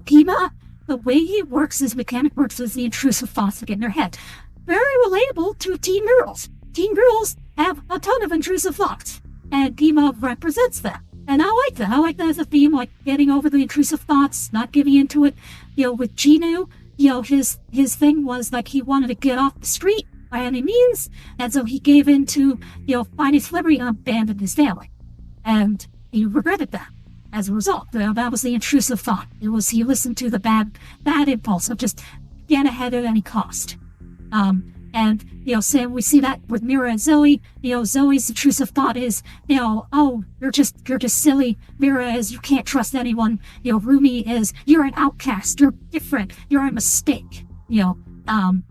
Pima, the way he works, his mechanic works, is the intrusive thoughts that get in their head. Very relatable to teen girls. Teen girls have a ton of intrusive thoughts, and Pima represents that. And I like that. I like that as a theme, like getting over the intrusive thoughts, not giving into it. With Genu, his thing was like he wanted to get off the street by any means, and so he gave in to, finding celebrity and abandoned his family. And he regretted that. As a result, that was the intrusive thought. He listened to the bad impulse of just get ahead at any cost. And Sam, we see that with Mira and Zoey. Zoey's intrusive thought is, oh, you're just silly. Mira is, you can't trust anyone. Rumi is, you're an outcast. You're different. You're a mistake. And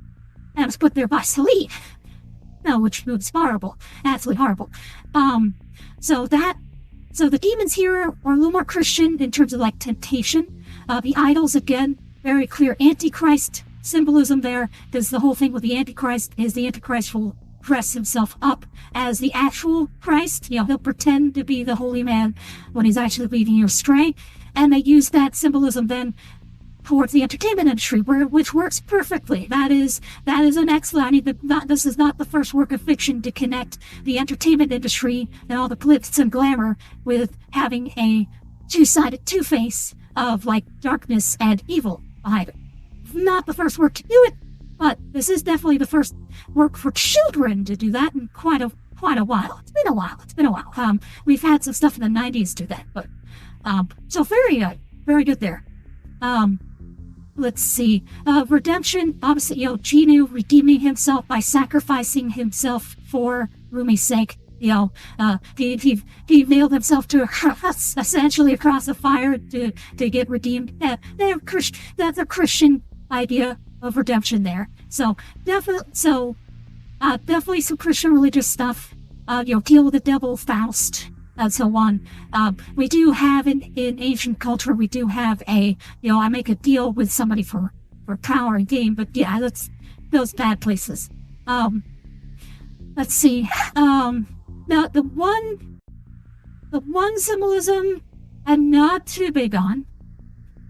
it's put there by Celine. Which was horrible. Absolutely horrible. So the demons here are a little more Christian in terms of like temptation. The idols, again, very clear Antichrist symbolism there, because the whole thing with the Antichrist is the Antichrist will dress himself up as the actual Christ. He'll pretend to be the holy man when he's actually leading you astray. And they use that symbolism then towards the entertainment industry, which works perfectly. That is an excellent. This is not the first work of fiction to connect the entertainment industry and all the glitz and glamour with having a two-sided two-face of like darkness and evil behind it. Not the first work to do it, but this is definitely the first work for children to do that in quite a while. It's been a while. We've had some stuff in the 90s do that, but so very good there. Let's see. Redemption, obviously, Genu redeeming himself by sacrificing himself for Rumi's sake. He nailed himself to essentially across a fire to get redeemed. That's a Christian idea of redemption there. So definitely some Christian religious stuff. Deal with the devil, Faust, and so on. We do have in ancient culture, we do have I make a deal with somebody for power and gain, but yeah, that's those bad places. Let's see. Now the one symbolism I'm not too big on.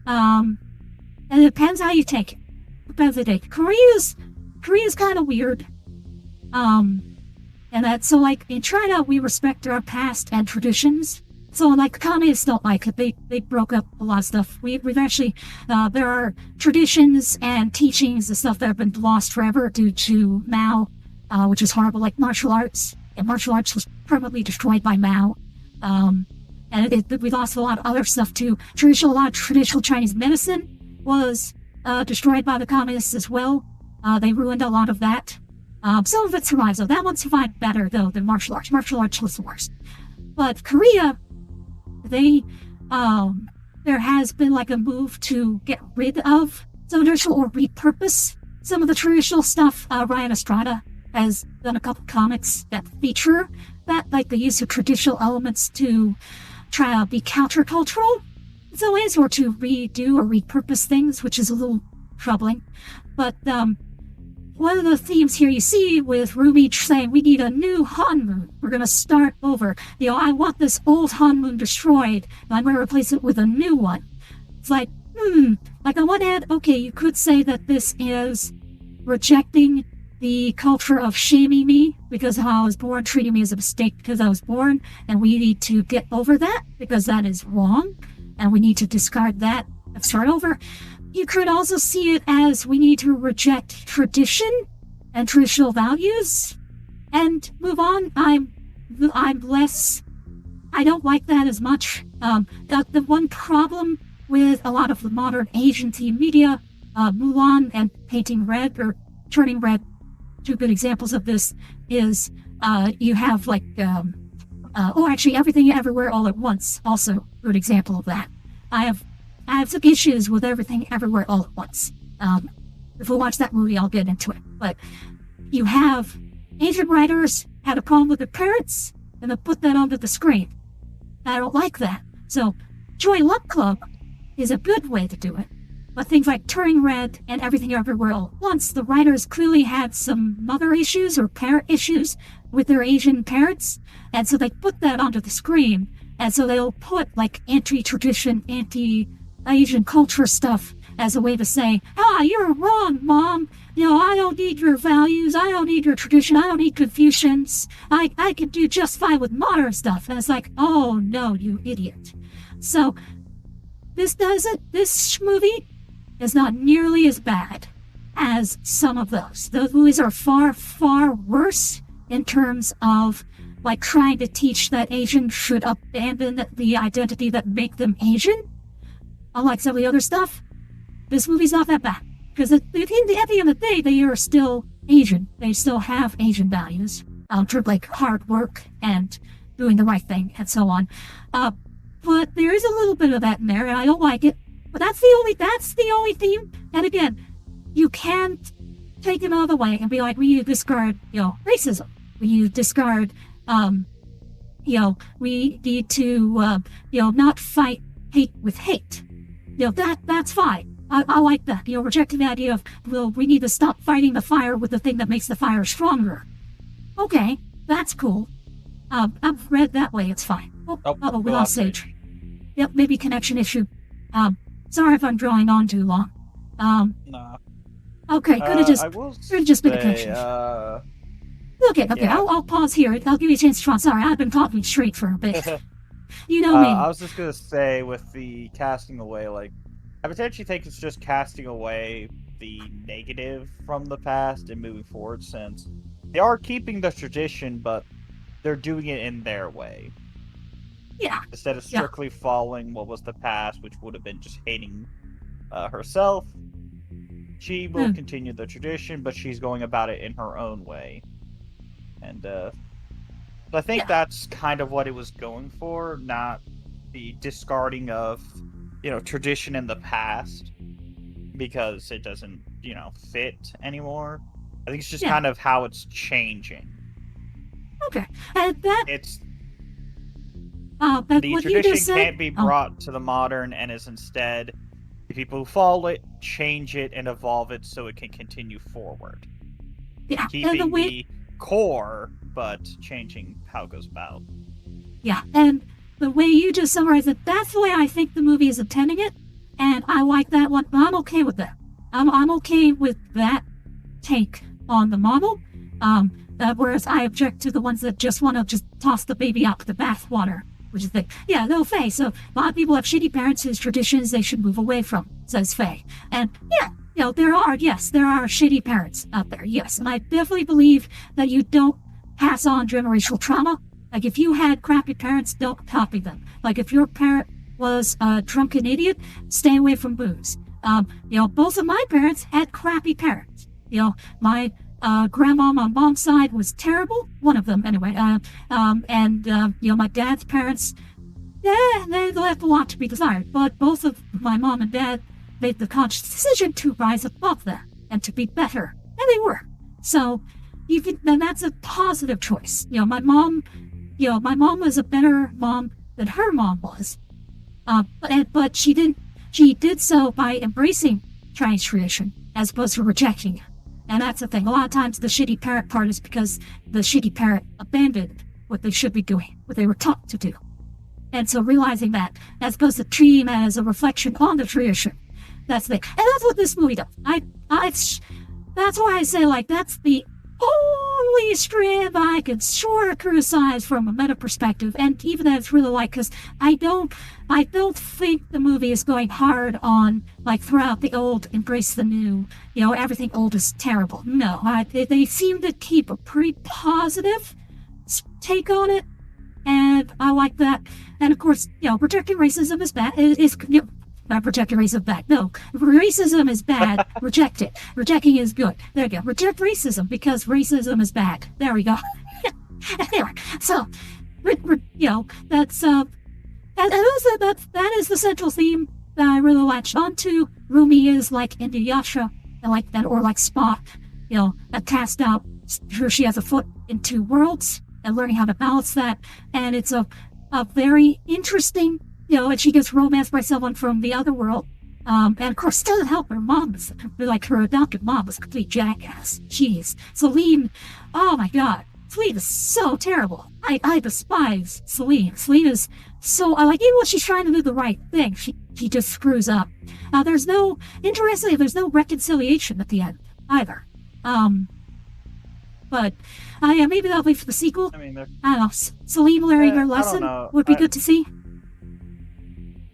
And it depends how you take it. Korea's kind of weird. And that's so like in China we respect our past and traditions. So like communists don't like it. They broke up a lot of stuff. We've actually there are traditions and teachings and stuff that have been lost forever due to Mao, which is horrible, like martial arts. And martial arts was permanently destroyed by Mao. And we lost a lot of other stuff too. A lot of traditional Chinese medicine was destroyed by the communists as well. They ruined a lot of that. Some of it survives, though. That one survived better, though, than martial arts. Martial arts was the worst. But Korea, there has been like a move to get rid of some traditional or repurpose some of the traditional stuff. Ryan Estrada has done a couple comics that feature that, like the use of traditional elements to try to be countercultural in some ways, or to redo or repurpose things, which is a little troubling. But one of the themes here you see with Rumi saying, we need a new Han Moon. We're going to start over. I want this old Han Moon destroyed, and I'm going to replace it with a new one. It's like, like on one hand, okay, you could say that this is rejecting the culture of shaming me because of how I was born, treating me as a mistake because I was born, and we need to get over that because that is wrong, and we need to discard that and start over. You could also see it as we need to reject tradition and traditional values and move on. I don't like that as much. The one problem with a lot of the modern Asian teen media, Mulan and Painting Red or Turning Red, two good examples of this is you have like actually Everything Everywhere All at Once, also a good example of that. I have some issues with Everything Everywhere All at Once. If we watch that movie, I'll get into it. But you have Asian writers had a problem with their parents, and they put that onto the screen. I don't like that. So Joy Luck Club is a good way to do it. But things like Turning Red and Everything Everywhere All at Once, the writers clearly had some mother issues or parent issues with their Asian parents, and so they put that onto the screen, and so they'll put like anti-tradition, anti-Asian culture stuff as a way to say, you're wrong, Mom. I don't need your values. I don't need your tradition. I don't need Confucians. I can do just fine with modern stuff. And it's like, oh no, you idiot. So this movie is not nearly as bad as some of those. Those movies are far, far worse in terms of like trying to teach that Asians should abandon the identity that make them Asian. Unlike some of the other stuff, this movie's not that bad. Because at the end of the day, they are still Asian. They still have Asian values. Sort of like hard work and doing the right thing and so on. But there is a little bit of that in there, and I don't like it. But that's the only theme. And again, you can't take it another way and be like, we need to discard, racism. We need to discard, we need to, not fight hate with hate. That's fine. I like that. Rejecting the idea of, we need to stop fighting the fire with the thing that makes the fire stronger. Okay, that's cool. I've read that way, it's fine. We lost Sage. Yep, maybe connection issue. Sorry if I'm drawing on too long. Nah. Okay, could have just been a connection issue. Okay, yeah. I'll pause here. I'll give you a chance to respond. Sorry, I've been talking straight for a bit. You know me. I was just gonna say with the casting away, like, I potentially think it's just casting away the negative from the past and moving forward, since they are keeping the tradition, but they're doing it in their way. Yeah. Instead of strictly following what was the past, which would have been just hating herself, she will continue the tradition, but she's going about it in her own way. And I think that's kind of what it was going for, not the discarding of, tradition in the past because it doesn't, fit anymore. I think it's just kind of how it's changing. Okay. The tradition can't be brought to the modern, and is instead the people who follow it, change it, and evolve it so it can continue forward. Yeah. Keeping the core, but changing how it goes about. Yeah, and the way you just summarized it, that's the way I think the movie is intending it, and I like that one. I'm okay with that. I'm okay with that take on the model. Whereas I object to the ones that just want to just toss the baby out with the bathwater, which is no, Faye. So a lot of people have shitty parents whose traditions they should move away from, says Faye. And there are shitty parents out there, yes. And I definitely believe that you don't pass on generational trauma. Like, if you had crappy parents, don't copy them. Like, if your parent was a drunken idiot, stay away from booze. Both of my parents had crappy parents. My grandma on my mom's side was terrible. One of them, anyway. My dad's parents yeah, they left a lot to be desired. But both of my mom and dad made the conscious decision to rise above that and to be better, and they were. So, then that's a positive choice. My mom was a better mom than her mom was. But she did so by embracing Chinese tradition as opposed to rejecting it. And that's the thing. A lot of times the shitty parent part is because the shitty parent abandoned what they should be doing, what they were taught to do. And so realizing that, as opposed to treating that as a reflection on the tradition, that's the thing. And that's what this movie does. That's why I say, like, that's the only strand I can sort of criticize from a meta perspective, and even that it's really like, because I don't think the movie is going hard on, like, throughout the old, embrace the new, everything old is terrible. No, they seem to keep a pretty positive take on it, and I like that. And of course, rejecting racism is bad. Not rejecting racism bad. No, racism is bad. Reject it. Rejecting is good. There you go. Reject racism because racism is bad. There we go. Anyway, so that's that is the central theme that I really latched onto. Rumi is like Inuyasha, like that, or like Spock. That cast out. She has a foot in two worlds and learning how to balance that, and it's a very interesting. And she gets romanced by someone from the other world. And of course, doesn't help her mom. Like, her adopted mom was a complete jackass. Jeez. Celine, oh my god. Celine is so terrible. I despise Celine. Celine is so, even when she's trying to do the right thing, she just screws up. There's no reconciliation at the end, either. But, yeah, maybe that'll be for the sequel. I don't know. Celine learning her lesson would be good to see.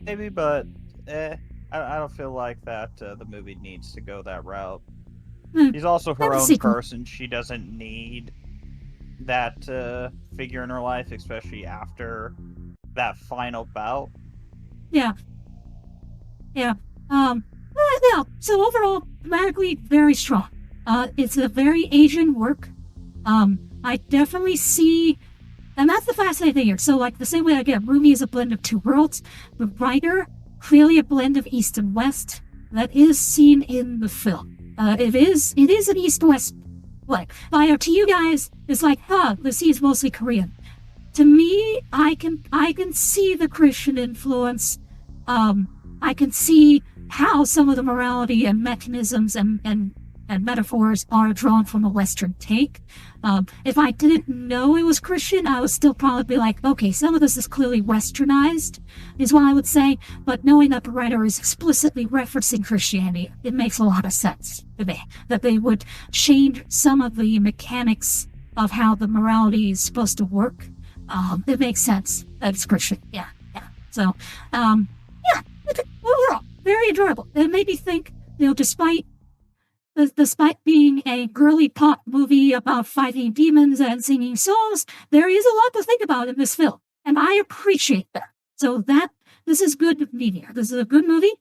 Maybe, but I don't feel like that the movie needs to go that route. She's also her own person. She doesn't need that figure in her life, especially after that final bout. Yeah. So overall, thematically very strong. It's a very Asian work. I definitely see. And that's the fascinating thing here. So, like, the same way I get Rumi is a blend of two worlds, the writer, clearly a blend of East and West. That is seen in the film. It is an East-West play. To you guys, it's like, the sea is mostly Korean. To me, I can see the Christian influence. I can see how some of the morality and mechanisms and metaphors are drawn from a Western take. If I didn't know it was Christian, I would still probably be like, okay, some of this is clearly Westernized, is what I would say, but knowing that the writer is explicitly referencing Christianity, it makes a lot of sense to me, that they would change some of the mechanics of how the morality is supposed to work. It makes sense that it's Christian, yeah. So, overall, very enjoyable. It made me think, despite being a girly pop movie about fighting demons and singing songs, there is a lot to think about in this film, and I appreciate that. So this is good media. This is a good movie,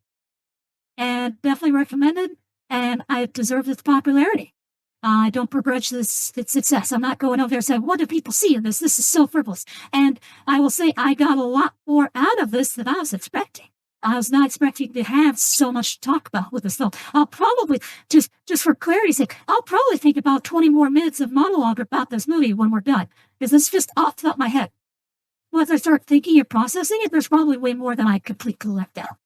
and definitely recommended, and it deserves its popularity. I don't begrudge its success. I'm not going over there saying, what do people see in this? This is so frivolous. And I will say I got a lot more out of this than I was expecting. I was not expecting to have so much to talk about with this film. I'll probably, just for clarity's sake, I'll probably think about 20 more minutes of monologue about this movie when we're done, because it's just off the top of my head. Once I start thinking and processing it, there's probably way more than I completely left out.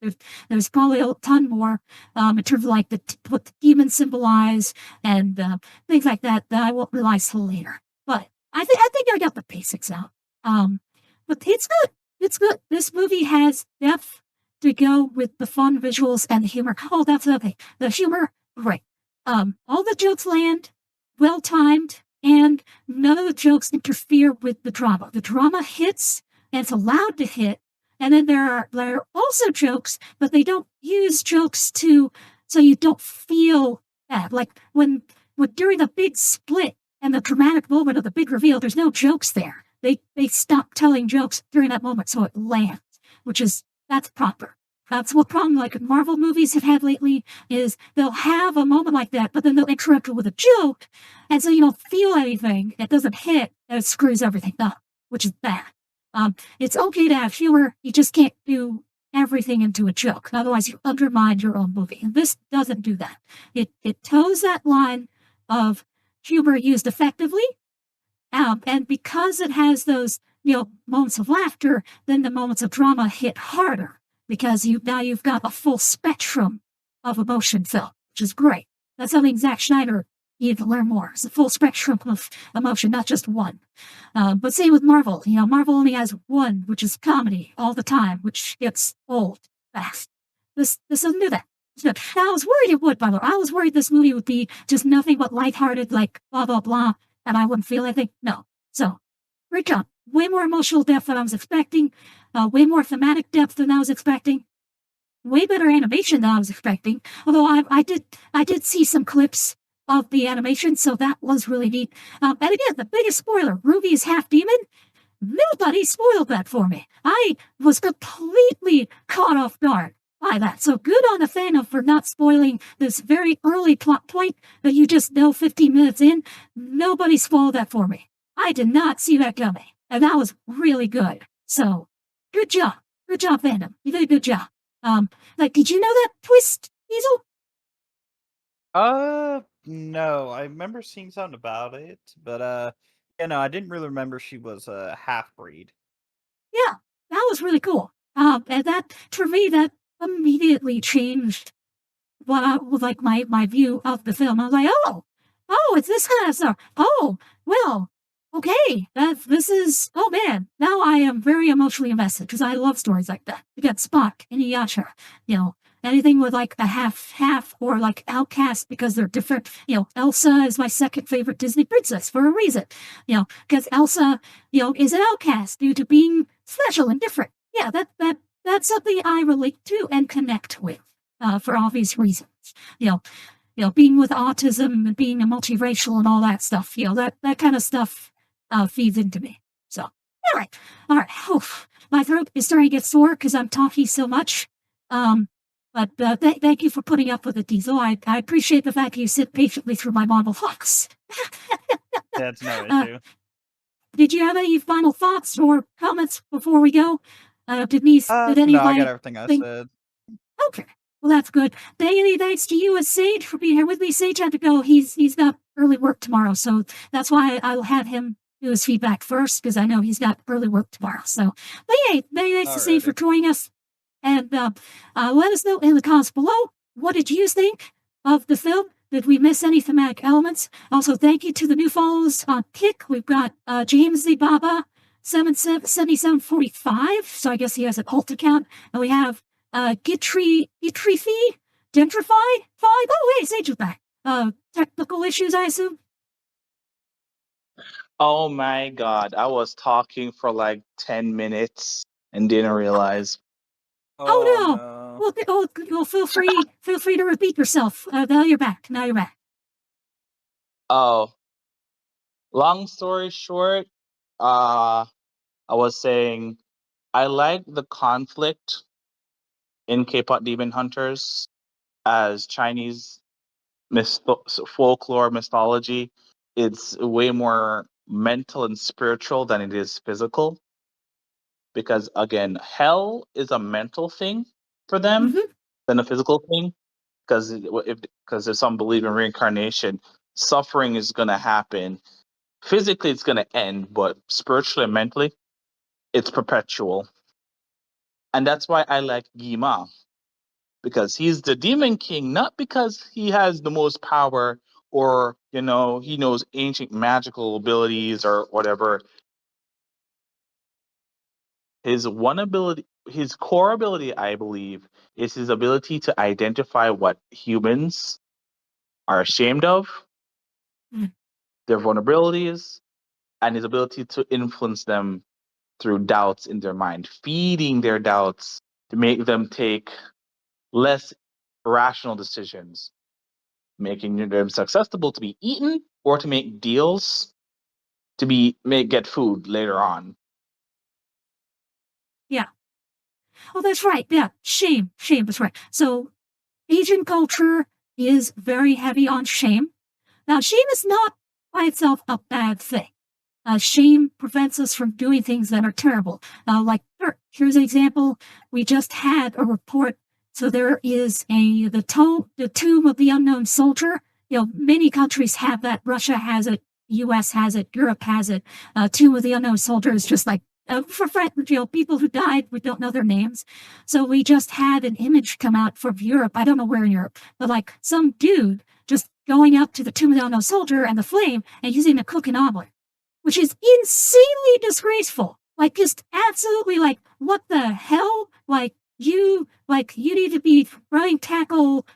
There's probably a ton more in terms of like what the demons symbolize and things like that I won't realize till later. But I think I got the basics out. But it's good. It's good. This movie has depth to go with the fun visuals and the humor. Oh, that's the other thing. The humor, right. All the jokes land, well timed, and none of the jokes interfere with the drama. The drama hits, and it's allowed to hit. And then there are also jokes, but they don't use jokes so you don't feel bad. Like when during the big split and the dramatic moment of the big reveal, there's no jokes there. They stop telling jokes during that moment, so it lands, that's proper. That's what problem like Marvel movies have had lately is they'll have a moment like that, but then they'll interrupt it with a joke, and so you don't feel anything. It doesn't hit, and it screws everything up, which is bad. It's okay to have humor. You just can't do everything into a joke. Otherwise, you undermine your own movie. And this doesn't do that. It toes that line of humor used effectively. And because it has those, moments of laughter, then the moments of drama hit harder because you've got a full spectrum of emotion film, which is great. That's something Zack Snyder needed to learn more. It's a full spectrum of emotion, not just one. But same with Marvel. Marvel only has one, which is comedy all the time, which gets old fast. This doesn't do that. Now, I was worried it would, by the way. I was worried this movie would be just nothing but lighthearted, like blah, blah, blah, and I wouldn't feel anything. No. So, great job. Way more emotional depth than I was expecting. Way more thematic depth than I was expecting. Way better animation than I was expecting. Although I did see some clips of the animation, so that was really neat. And again, the biggest spoiler, Ruby is half demon. Nobody spoiled that for me. I was completely caught off guard by that. So good on the fandom for not spoiling this very early plot point that you just know 15 minutes in. Nobody spoiled that for me. I did not see that coming. And that was really good. So, good job. Good job, fandom. You did a good job. Did you know that twist, Diesel? No, I remember seeing something about it, but I didn't really remember she was a half-breed. Yeah, that was really cool. And that, for me, that immediately changed my view of the film. I was like, oh, it's this kind of stuff. Oh, well, okay, this is, oh man, now I am very emotionally invested because I love stories like that. You got Spock and Yasha, anything with like a half or like outcast because they're different. Elsa is my second favorite Disney princess for a reason, because Elsa, is an outcast due to being special and different. Yeah, that's something I relate to and connect with, for obvious reasons. Being with autism and being a multiracial and all that stuff, that kind of stuff feeds into me. So, all right. Oof. My throat is starting to get sore because I'm talking so much. But thank you for putting up with it, Diesel. I appreciate the fact that you sit patiently through my monologues. That's no issue. Did you have any final thoughts or comments before we go? Did any No, of I my got everything I said. Okay. Well, that's good. Thanks to you as Sage for being here with me. Sage had to go. He's got early work tomorrow, so that's why I'll have him do his feedback first, because I know he's got early work tomorrow. So, but yeah, thanks to Sage for joining us. And let us know in the comments below, what did you think of the film? Did we miss any thematic elements? Also, thank you to the new follows on Kick. We've got James the Baba 7745, so I guess he has an alt account. And we have Gentrify 5. Oh, hey, Sage is back. Technical issues, I assume? Oh my god, I was talking for like 10 minutes and didn't realize. Oh no. Well, feel free to repeat yourself. Now you're back. Oh, long story short, I was saying I like the conflict in K-pop Demon Hunters as Chinese folklore mythology. It's way more mental and spiritual than it is physical. Because again, hell is a mental thing for them than a physical thing. Because if some believe in reincarnation, suffering is going to happen. Physically, it's going to end, but spiritually and mentally, it's perpetual. And that's why I like Yima, because he's the demon king, not because he has the most power or he knows ancient magical abilities or whatever. His core ability, I believe, is his ability to identify what humans are ashamed of, their vulnerabilities, and his ability to influence them through doubts in their mind, feeding their doubts to make them take less rational decisions, making them susceptible to be eaten or to make deals to get food later on. Yeah. Oh, that's right. Yeah. Shame. That's right. So Asian culture is very heavy on shame. Now, shame is not by itself a bad thing. Shame prevents us from doing things that are terrible. Like, here's an example. We just had a report. So there is the tomb of the unknown soldier. Many countries have that. Russia has it. U.S. has it. Europe has it. Tomb of the unknown soldier is just like for people who died. We don't know their names. So we just had an image come out from Europe. I don't know where in Europe, but like some dude just going up to the tomb of the unknown soldier and the flame and using a cook and omelet, which is insanely disgraceful. Like, just absolutely, like, what the hell? Like, you need to be running tackle,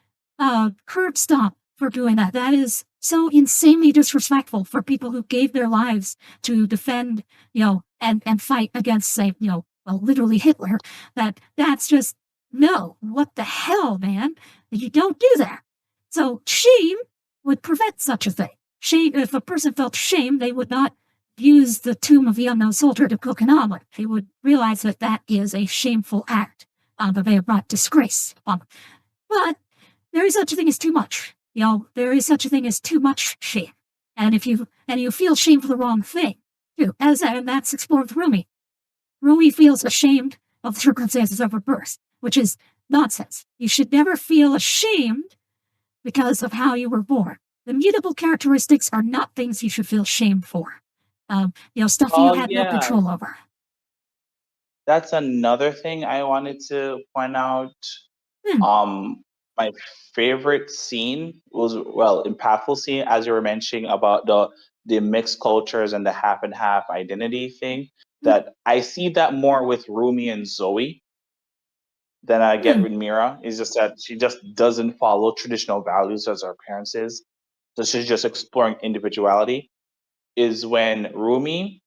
curb stomp for doing that. That is so insanely disrespectful for people who gave their lives to defend, and fight against, say, literally Hitler. That's just, no, what the hell, man? You don't do that. So shame would prevent such a thing. Shame, if a person felt shame, they would not use the tomb of the unknown soldier to cook an omelet. They would realize that that is a shameful act, that they have brought disgrace upon them. But there is such a thing as too much. There is such a thing as too much shame. And if you feel shame for the wrong thing, too, and that's explored with Rumi. Rumi feels ashamed of the circumstances of her birth, which is nonsense. You should never feel ashamed because of how you were born. The mutable characteristics are not things you should feel shame for. Stuff you had no control over. That's another thing I wanted to point out. My favorite scene was, impactful scene, as you were mentioning about the mixed cultures and the half and half identity thing. That I see that more with Rumi and Zoey than I get with Mira. Is just that she just doesn't follow traditional values as her parents is. So she's just exploring individuality. Is when Rumi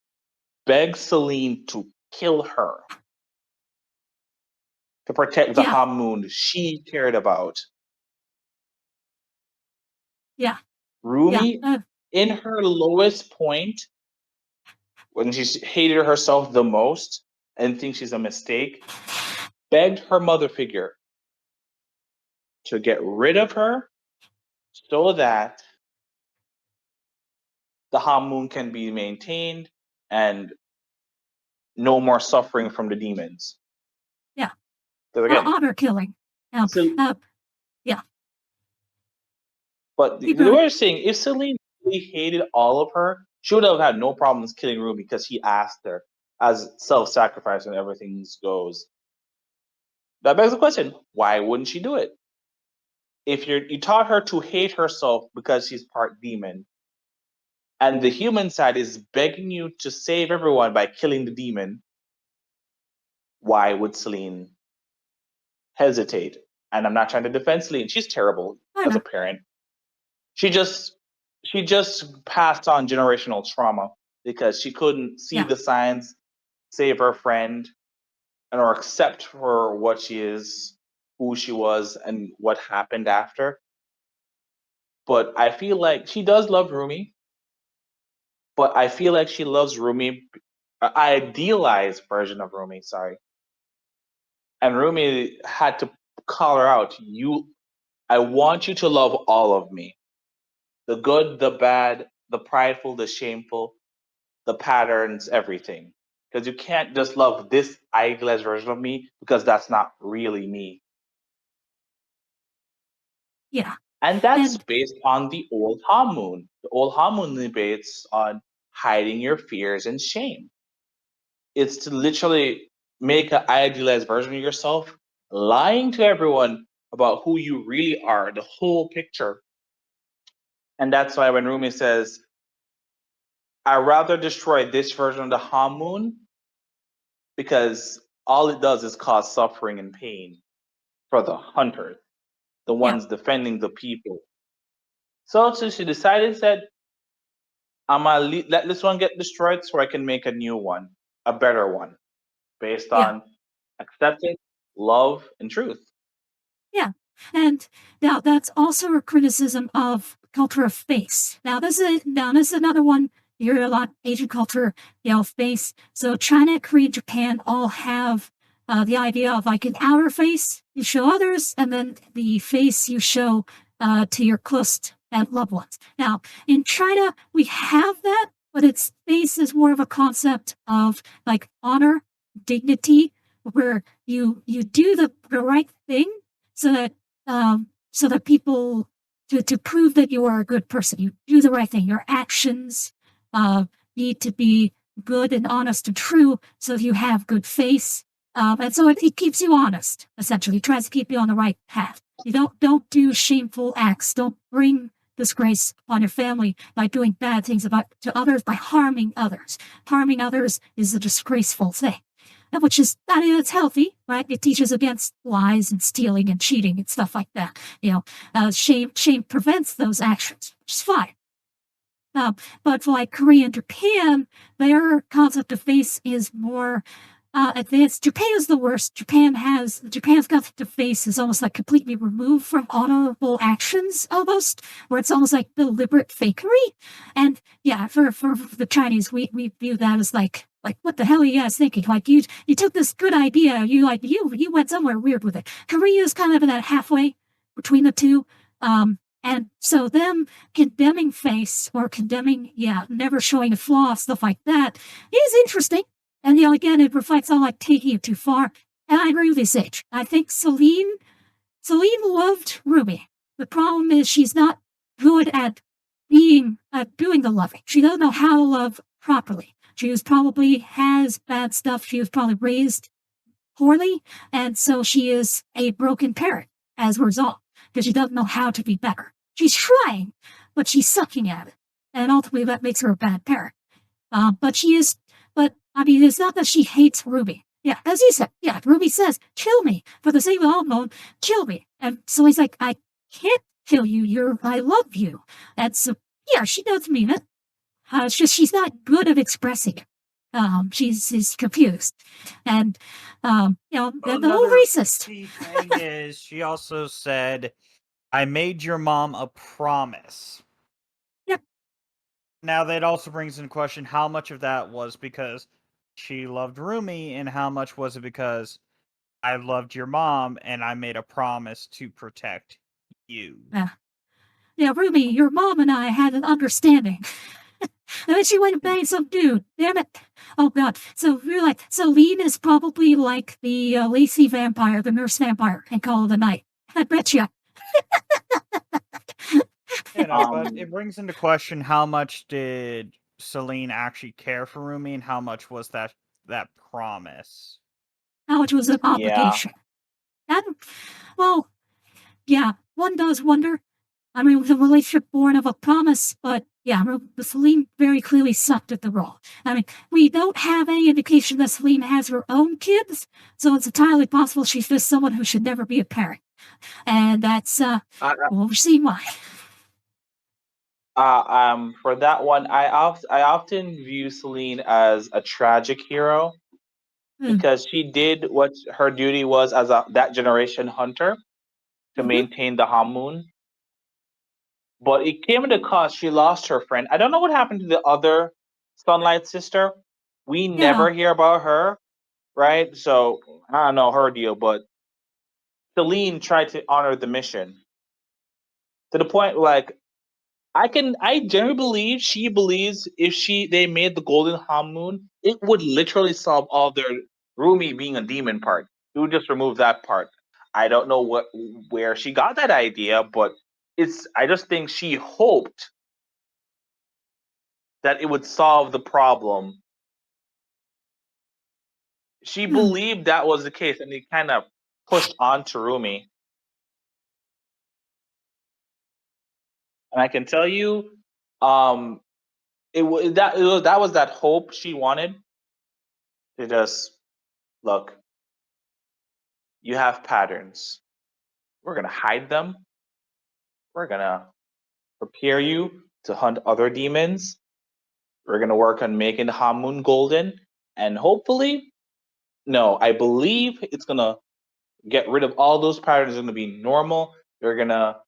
begs Celine to kill her to protect the Hamoon she cared about. Yeah. Rumi, in her lowest point, when she hated herself the most and thinks she's a mistake, begged her mother figure to get rid of her so that the Hamoon can be maintained and no more suffering from the demons. Yeah. Again, honor killing. Yeah. But the way you're saying, if Celine really hated all of her, she would have had no problems killing Rumi because he asked her, as self-sacrifice and everything goes. That begs the question: why wouldn't she do it? If you taught her to hate herself because she's part demon, and the human side is begging you to save everyone by killing the demon, why would Celine hesitate? And I'm not trying to defend Celine; she's terrible as a parent. She just passed on generational trauma because she couldn't see the signs, save her friend, or accept for what she is, who she was, and what happened after. But I feel like she does love Rumi, but I feel like she loves Rumi, an idealized version of Rumi, sorry. And Rumi had to call her out. I want you to love all of me. The good, the bad, the prideful, the shameful, the patterns, everything. Because you can't just love this idealized version of me because that's not really me. Yeah. And that's based on the old Hamoon. The old Hamoon debates on hiding your fears and shame. It's to literally make an idealized version of yourself, lying to everyone about who you really are, the whole picture. And that's why when Rumi says, I'd rather destroy this version of the Hamoon because all it does is cause suffering and pain for the hunters, the ones defending the people. So she decided that I'm gonna let this one get destroyed so I can make a new one, a better one, based on acceptance, love, and truth. Yeah. And now that's also a criticism of culture of face. Now this is another one. You hear a lot Asian culture, face. So China, Korea, Japan all have the idea of like an outer face you show others, and then the face you show to your close and loved ones. Now in China we have that, but its base is more of a concept of like honor, dignity, where you do the right thing so that people to prove that you are a good person. You do the right thing. Your actions need to be good and honest and true, so you have good face. And so it keeps you honest, essentially. It tries to keep you on the right path. You don't do shameful acts. Don't bring disgrace on your family by doing bad things to others, by harming others. Harming others is a disgraceful thing. Which is, I mean, it's healthy, right? It teaches against lies and stealing and cheating and stuff like that. Shame prevents those actions, which is fine. But for like Korea and Japan, their concept of face is more advanced. Japan is the worst. Japan's concept of face is almost like completely removed from honorable actions, almost, where it's almost like deliberate fakery. And yeah, for the Chinese, we view that as like what the hell are you guys thinking? Like you took this good idea, you went somewhere weird with it. Korea is kind of in that halfway between the two. And so them condemning face or condemning, never showing a flaw, stuff like that is interesting. And again, it reflects on like taking it too far. And I agree with you, Sage. I think Celine loved Rumi. The problem is she's not good at doing the loving. She doesn't know how to love properly. She probably has bad stuff. She was probably raised poorly, and so she is a broken parent as a result, because she doesn't know how to be better. She's trying, but she's sucking at it, and ultimately that makes her a bad parent. But I mean, it's not that she hates Ruby. Yeah, as you said, Ruby says, kill me. For the sake of all known, kill me. And so he's like, I can't kill you. I love you. And so, yeah, she does mean it. It's just she's not good at expressing it. She's confused. And, the whole racist. Key thing is, she also said, I made your mom a promise. Yep. Now, that also brings into question how much of that was because she loved Rumi, and how much was it because I loved your mom and I made a promise to protect you. Yeah, Rumi, your mom and I had an understanding. And then she went and banged some dude. Damn it. Oh, God. So we're like, Celine is probably like the Lacey vampire, the nurse vampire, and Call of the Night. I bet you. But it brings into question how much did Celine actually care for Rumi, and how much was that promise? How much was an obligation? Well, yeah, one does wonder. I mean, with a relationship born of a promise, but yeah, Celine very clearly sucked at the role. I mean, we don't have any indication that Celine has her own kids, so it's entirely possible she's just someone who should never be a parent. And that's, we'll see why. For that one, I often view Celine as a tragic hero because she did what her duty was as that generation hunter to maintain the Hamun. But it came at a cost. She lost her friend. I don't know what happened to the other Sunlight sister. We never hear about her, right? So I don't know her deal, but Celine tried to honor the mission to the point like I generally believe she believes if they made the Golden Hamun, it would literally solve all their Rumi being a demon part. It would just remove that part. I don't know where she got that idea, but I just think she hoped that it would solve the problem. She believed that was the case, and they kind of pushed on to Rumi. And I can tell you, that was that hope she wanted. To just look, you have patterns. We're gonna hide them. We're gonna prepare you to hunt other demons. We're gonna work on making the Hamun golden, and hopefully, no, I believe it's gonna get rid of all those patterns. It's gonna be normal. You're gonna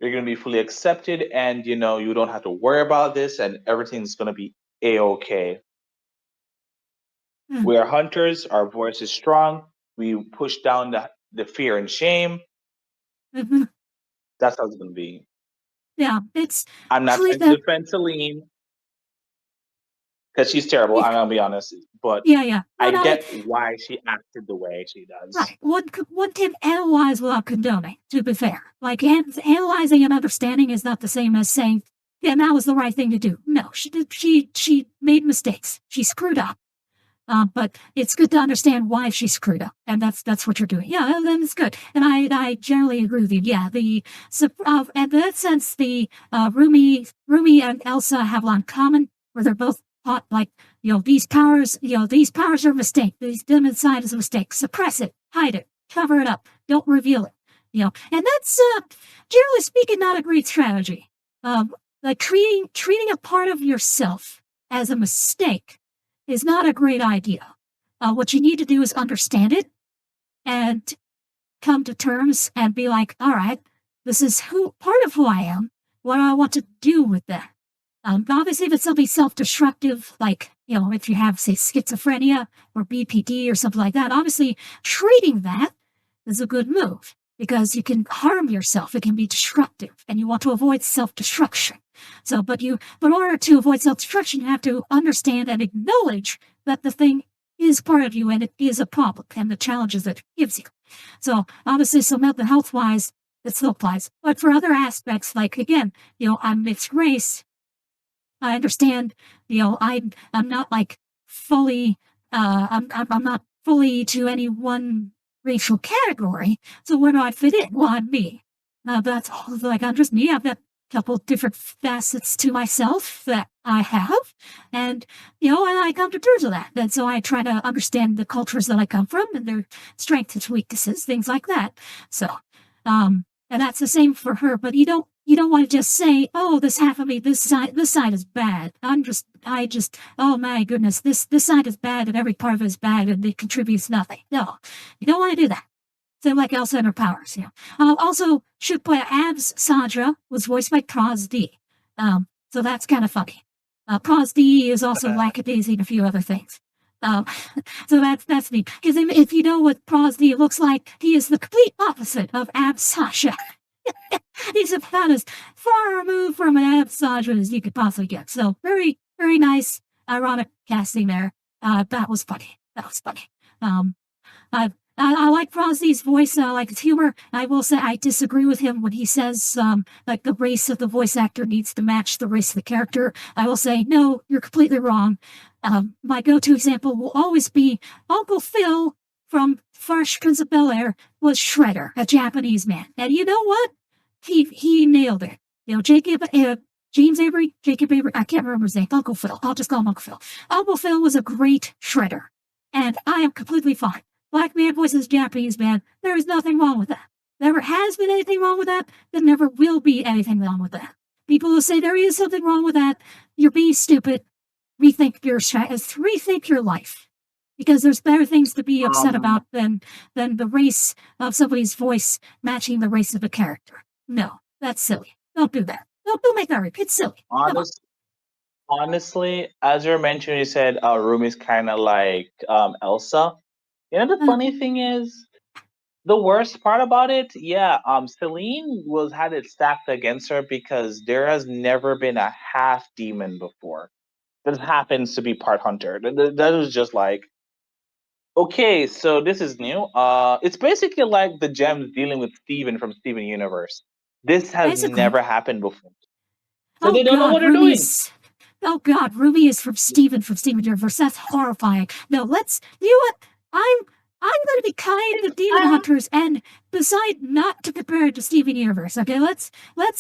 be fully accepted, and you don't have to worry about this, and everything's gonna be a-okay. We are hunters. Our voice is strong. We push down the fear and shame. That's how it's gonna be. Yeah, it's. I'm not trying to defend Celine. because she's terrible. Yeah. I'm gonna be honest, but Yeah. I No, get why she acted the way she does. right. One can analyze without condoning, to be fair. Like, analyzing and understanding is not the same as saying, yeah, that was the right thing to do. No, she made mistakes. She screwed up. But it's good to understand why she screwed up, and that's what you're doing. Yeah, then it's good, and I generally agree with you. Yeah, in that sense, the Rumi and Elsa have a lot in common, where they're both taught like these powers are a mistake. These dim inside is a mistake. Suppress it, hide it, cover it up, don't reveal it. And that's generally speaking not a great strategy. Like treating a part of yourself as a mistake is not a great idea. What you need to do is understand it and come to terms and be like, all right, this is part of who I am. What do I want to do with that? Obviously, if it's something self-destructive, like, if you have, say, schizophrenia or BPD or something like that, obviously treating that is a good move because you can harm yourself. It can be destructive and you want to avoid self-destruction. So, but in order to avoid self-destruction, you have to understand and acknowledge that the thing is part of you and it is a problem and the challenges that it gives you. So, obviously, so mental health-wise, it still applies. But for other aspects, like, again, I'm mixed race. I understand, I'm not like fully, I'm not fully to any one racial category. So where do I fit in? Well, I'm me. That's like, I'm just me. I've got a couple different facets to myself that I have. And, and I come to terms with that. And so I try to understand the cultures that I come from and their strengths and weaknesses, things like that. So, and that's the same for her, but you don't want to just say, oh, this half of me, this side is bad. Oh my goodness, this side is bad and every part of it is bad and it contributes nothing. No, you don't want to do that. So like Elsa and her powers, Also, should point out, Abs Sandra was voiced by Pros D. So that's kind of funny. Pros D is also lackadaisy and a few other things. So that's neat. Because if you know what Pros D looks like, he is the complete opposite of Abs Sasha. He's about as far removed from an Ab Sandra as you could possibly get. So very, very nice, ironic casting there. That was funny. I like Frosty's voice. I like his humor. I will say I disagree with him when he says like the race of the voice actor needs to match the race of the character. I will say, no, you're completely wrong. My go-to example will always be Uncle Phil from Fresh Prince of Bel-Air was Shredder, a Japanese man. And you know what? He nailed it. James Avery, Jacob Avery, I can't remember his name. Uncle Phil. I'll just call him Uncle Phil. Uncle Phil was a great Shredder. And I am completely fine. Black man voices Japanese man. There is nothing wrong with that. Never has been anything wrong with that. There never will be anything wrong with that. People who say there is something wrong with that, you're being stupid. Rethink your life. Because there's better things to be upset about than the race of somebody's voice matching the race of a character. No, that's silly. Don't do that. Don't make that repeat. It's silly. Honestly, as you mentioned, you said Rumi's kind of like Elsa. The funny thing is, the worst part about it, Celine had it stacked against her because there has never been a half demon before. That happens to be part hunter. That was just like, okay, so this is new. It's basically like the Gems dealing with Steven from Steven Universe. This has never happened before. So they don't know what they're doing. Oh God, Rumi is from Steven Universe. That's horrifying. No, you know what? I'm going to be kind to Demon Hunters and decide not to compare it to Steven Universe. Okay, let's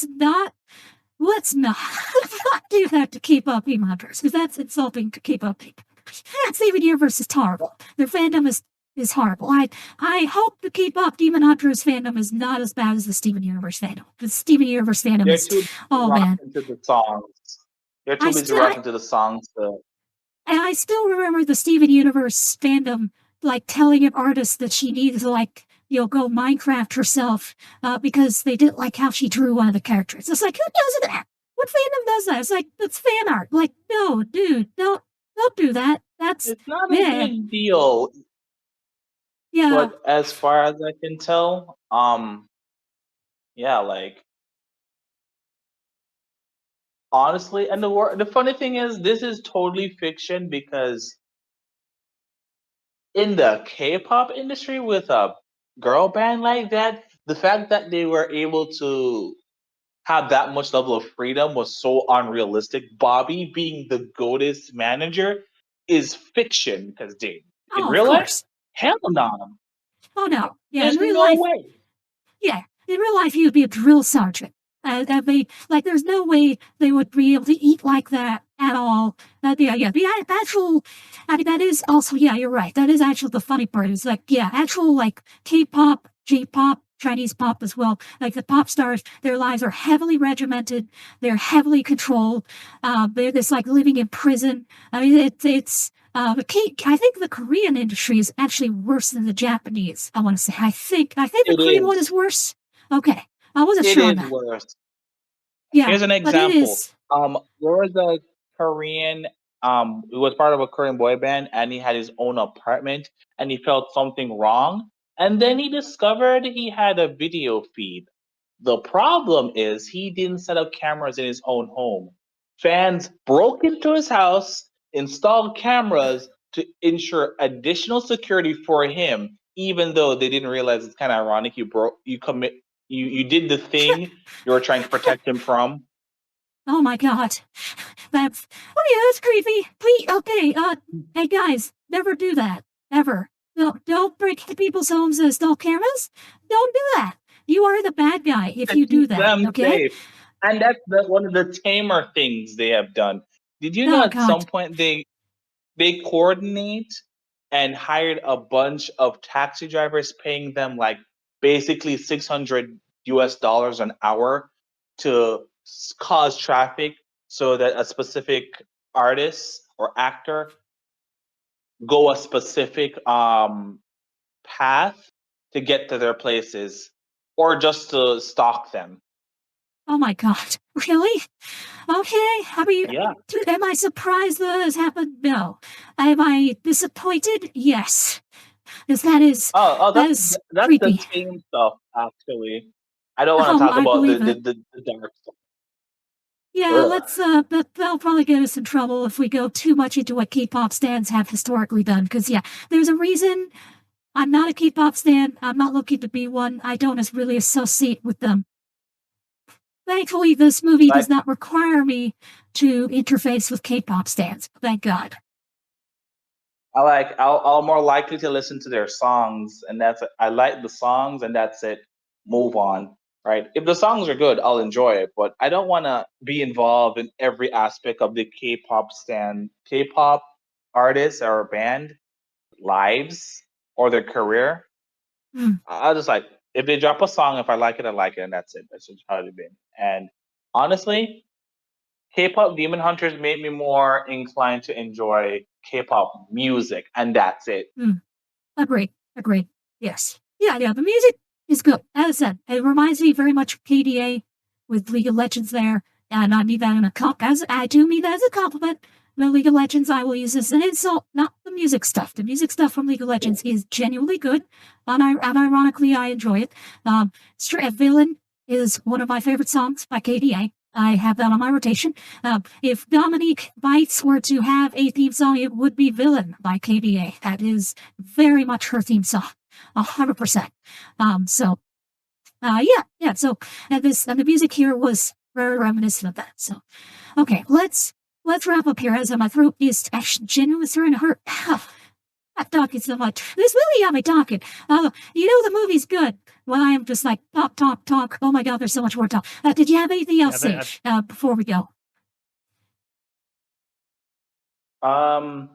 not do that to K-pop Demon Hunters because that's insulting to K-pop people. Steven Universe is horrible. Their fandom is horrible. I hope the K-pop Demon Hunters fandom is not as bad as the Steven Universe fandom. The Steven Universe fandom is man. Into the songs. They're too busy rocking to the songs. So. And I still remember the Steven Universe fandom like telling an artist that she needed to go Minecraft herself because they didn't like how she drew one of the characters. It's like, who does that? What fandom does that? It's like, that's fan art. Like, no, dude, don't do that. It's not a big deal. Yeah. But as far as I can tell, honestly, and the funny thing is, this is totally fiction because in the K-pop industry with a girl band like that, the fact that they were able to have that much level of freedom was so unrealistic. Bobby being the GOATest manager is fiction because in Oh, of real life, course. hell no. Oh no. Yeah, in There's real no life, way. yeah, in real life, he would be a drill sergeant. Like, there's no way they would be able to eat like that at all. The actual, I mean, that is also, yeah, you're right. That is actually the funny part. Is like, yeah, actual, like, K-pop, J-pop, Chinese pop as well. Like, the pop stars, their lives are heavily regimented. They're heavily controlled. They're just, like, living in prison. I mean, I think the Korean industry is actually worse than the Japanese. I want to say. I think the It Korean one is. is worse. Okay, I wasn't It sure on is that. worse. Yeah, Here's an but it example. is. There was a Korean, he was part of a Korean boy band and he had his own apartment and he felt something wrong. And then he discovered he had a video feed. The problem is he didn't set up cameras in his own home. Fans broke into his house, installed cameras to ensure additional security for him, even though they didn't realize it's kind of ironic. You did the thing you were trying to protect him from. Oh my God, that's creepy. Please, okay. Hey guys, never do that ever. No, don't break into people's homes and install cameras. Don't do that. You are the bad guy if To you do keep that. them Okay? safe. And that's one of the tamer things they have done. Did you know Oh at some God. point they coordinate and hired a bunch of taxi drivers, paying them like basically 600 US dollars an hour to cause traffic so that a specific artist or actor go a specific path to get to their places or just to stalk them. Oh my God. Really? Okay. Yeah. Am I surprised that has happened? No. Am I disappointed? Yes. Because Oh, that is that's the creepy. tame stuff. Actually, I don't want to Oh, talk I about believe it. the dark stuff. Yeah, Ugh. that'll probably get us in trouble if we go too much into what K-pop stands have historically done. Because yeah, there's a reason I'm not a K-pop stan. I'm not looking to be one. I don't really associate with them. Thankfully, this movie Like does not require me to interface with K-pop stans. Thank God. I'll more likely to listen to their songs, and that's it. I like the songs, and that's it. Move on, right? If the songs are good, I'll enjoy it, but I don't want to be involved in every aspect of the K-pop artist or band lives or their career. Hmm. I'll just like if they drop a song, if I like it, I like it, and that's it. That's just how it's been. And honestly, K-pop Demon Hunters made me more inclined to enjoy K-pop music, and that's it. Agreed. Agreed. Yes. Yeah. The music is good. As I said, it reminds me very much of KDA with League of Legends there. And I mean that in I do mean that as a compliment. The League of Legends, I will use as an insult, not the music stuff. The music stuff from League of Legends is genuinely good. Unironically, I enjoy it. Villain is one of my favorite songs by KDA. I have that on my rotation. If Dominic Bytes were to have a theme song, it would be Villain by KDA. That is very much her theme song. 100%. Yeah. So, and the music here was very reminiscent of that. So, okay, let's wrap up here as my throat is actually genuinely starting to hurt. I'm talking so much. This movie got me talking. The movie's good. Well, I am just like talk. Oh my God, there's so much more to talk. Did you have anything else, Yeah, Sage, before we go? Um,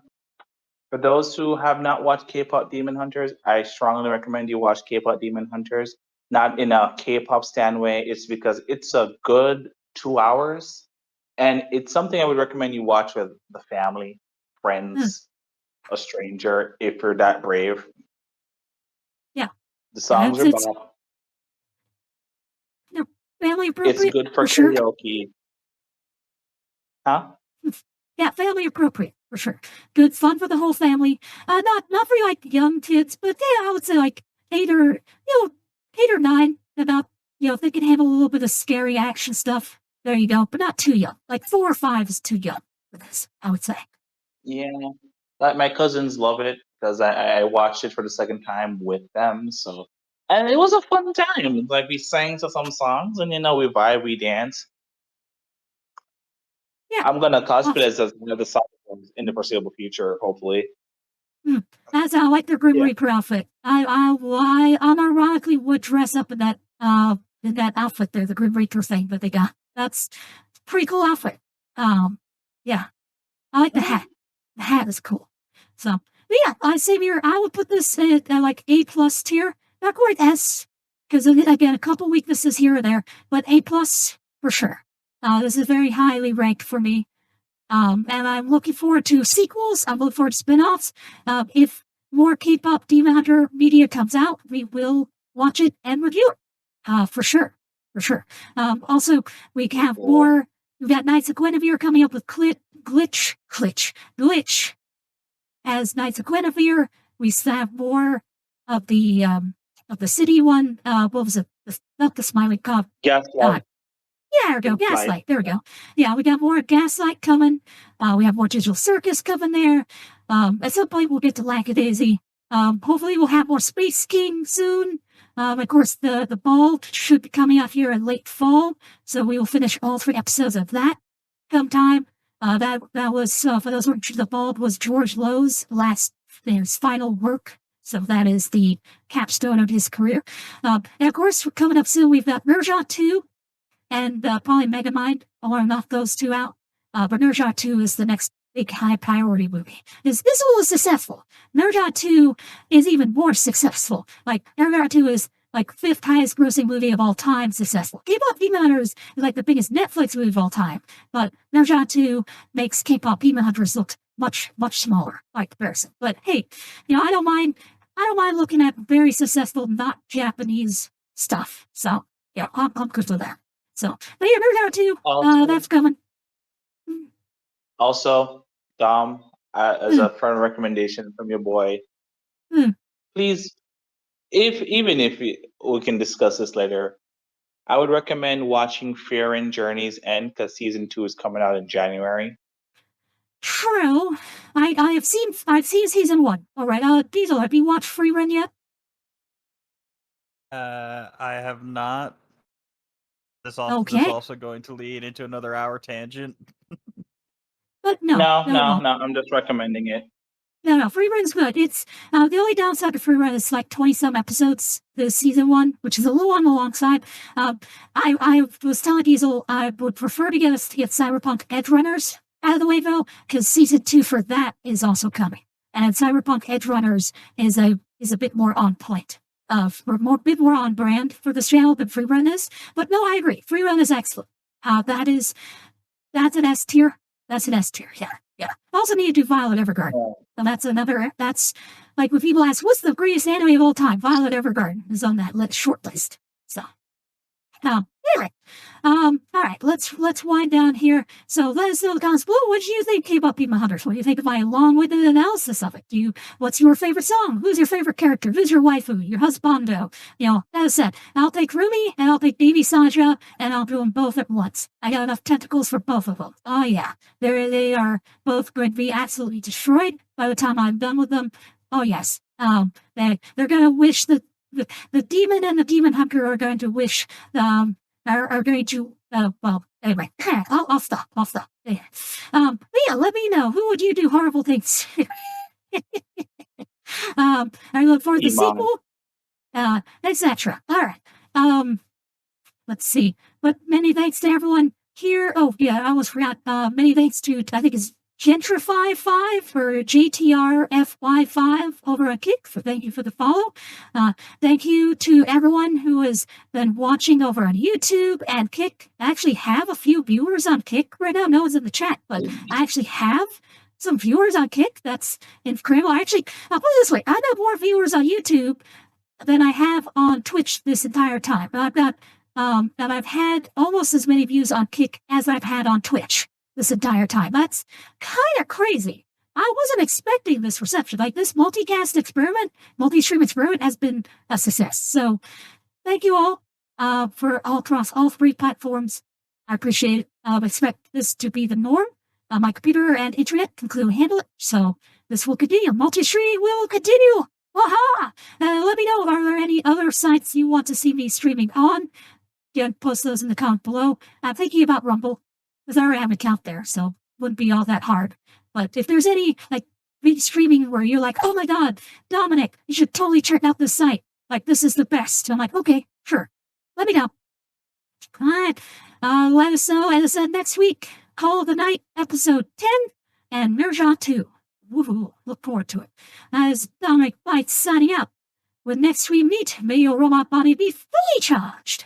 for those who have not watched K-pop Demon Hunters, I strongly recommend you watch K-pop Demon Hunters. Not in a K-pop stan way. It's because it's a good 2 hours, and it's something I would recommend you watch with the family, Hmm, friends, a stranger, if you're that brave. yeah, The songs are it's bop. family It's appropriate good for for sure. karaoke. Huh? Yeah, family appropriate for sure. Good fun for the whole family. Not for like young kids, but yeah, I would say like 8 or 9. About they can handle a little bit of scary action stuff. there you go, but not too young. Like 4 or 5 is too young for this, I would say. Yeah, my cousins love it because I watched it for the second time with them. So, and it was a fun time. Like we sang to some songs, and we vibe, we dance. Yeah. I'm gonna cosplay Awesome. as one of the songs in the foreseeable future, hopefully. That's I like their Grim Yeah. Reaper outfit. I unironically would dress up in that outfit there, the Grim Reaper thing that they got. That's a pretty cool outfit. Yeah. I like the hat. The hat is cool. So, but yeah, I same here. I would put this at like A+ tier. Not quite S, because again, a couple weaknesses here or there, but A+ for sure. This is very highly ranked for me. And I'm looking forward to sequels. I'm looking forward to spin-offs. If more K-pop Demon Hunter media comes out, we will watch it and review it. For sure. For sure. Also, we have more. We've got Knights of Guinevere coming up with Glitch as Knights of Guinevere. We have more of the city one. What was it? Not the Smiling Cop. Gaslight. Yeah, there we go. Gaslight. There we go. Yeah, we got more Gaslight coming. We have more Digital Circus coming there. At some point, we'll get to Lackadaisy. Hopefully, we'll have more Space King soon. Of course, the Bald should be coming out here in late fall, so we will finish all 3 episodes of that come time. That was, for those who aren't sure, the Bald was George Lowe's his final work. So that is the capstone of his career. And of course, coming up soon, we've got Nerja 2 and probably Megamind. I want to knock those 2 out. But Nerja 2 is the next big high priority movie. This one was successful. Nerja 2 is even more successful. Like, Nerja 2 is like 5th highest grossing movie of all time successful. K-pop Demon Hunters is like the biggest Netflix movie of all time. But Nerja 2 makes K-pop Demon Hunters look much, much smaller by comparison. But hey, I don't mind looking at very successful, not Japanese stuff. So, yeah, I'm good with that. So, but yeah, Nerja 2, that's coming. Also, Dom, as a friend recommendation from your boy, please, even if we can discuss this later, I would recommend watching Fear and Journey's End because season 2 is coming out in January. True. I've seen season 1. All right. Diesel, have you watched Free Run yet? I have not. This is also going to lead into another hour tangent. But no. I'm just recommending it. No, Free Run's good. It's the only downside to Free Run is like 20-some episodes this season 1, which is a little on the long side. I was telling Diesel I would prefer to get Cyberpunk Edge Runners out of the way though, because season 2 for that is also coming, and Cyberpunk Edge Runners is a bit more on point. Bit more on brand for this channel than Free Run is. But no, I agree. Free Run is excellent. That's an S tier. That's an S tier. Yeah. I also need to do Violet Evergarden. And that's like when people ask, what's the greatest anime of all time? Violet Evergarden is on that short list. So, anyway, all right, let's wind down here. So let us know in the comments below, what do you think K-pop Demon Hunters? What do you think of my long-winded analysis of it? What's your favorite song? Who's your favorite character? Who's your waifu? Your husbando? That said, I'll take Rumi and I'll take Baby Sanja and I'll do them both at once. I got enough tentacles for both of them. Oh yeah, they are both going to be absolutely destroyed by the time I'm done with them. Oh yes, they're going to wish that the demon and the demon hunter are going to wish are going to well, anyway, I'll stop. Yeah. But yeah, let me know, who would you do horrible things to? I look forward to the sequel, etc. All right. Let's see. But many thanks to everyone here. Oh yeah, I almost forgot. Many thanks to, I think it's Gentrify5 or JTRFY5 over on Kick. Thank you for the follow. Thank you to everyone who has been watching over on YouTube and Kick. I actually have a few viewers on Kick right now. No one's in the chat, but I actually have some viewers on Kick. That's incredible. I'll put it this way. I have more viewers on YouTube than I have on Twitch this entire time. I've had almost as many views on Kick as I've had on Twitch this entire time. That's kind of crazy. I wasn't expecting this reception. Like, this multi-stream experiment has been a success. So thank you all for all across all 3 platforms. I appreciate it. Expect this to be the norm. My computer and internet can clearly handle it, so this will continue. Multi-stream will continue. Waha! Let me know, are there any other sites you want to see me streaming on? You can post those in the comment below. I'm thinking about Rumble, because I already have an account there, so it wouldn't be all that hard. But if there's any, like, me streaming where you're like, oh my god, Dominic, you should totally check out this site. Like, this is the best. I'm like, okay, sure. Let me know. All right. Let us know, as I said, next week. Call of the Night, episode 10, and Mirja 2. Woohoo, look forward to it. As Dominic Bytes signing out. When next we meet, may your robot body be fully charged.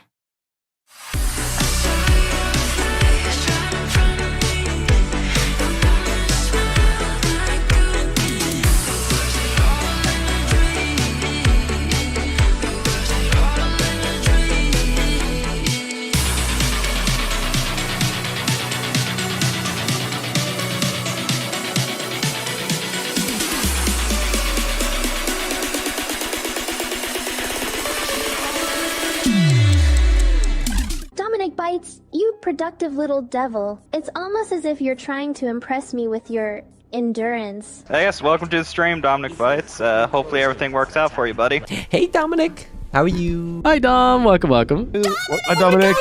Dominic Bytes, you productive little devil. It's almost as if you're trying to impress me with your endurance. Hey, yes, welcome to the stream, Dominic Bytes. Hopefully everything works out for you, buddy. Hey, Dominic. How are you? Hi, Dom. Welcome, welcome. Hi, Dominic.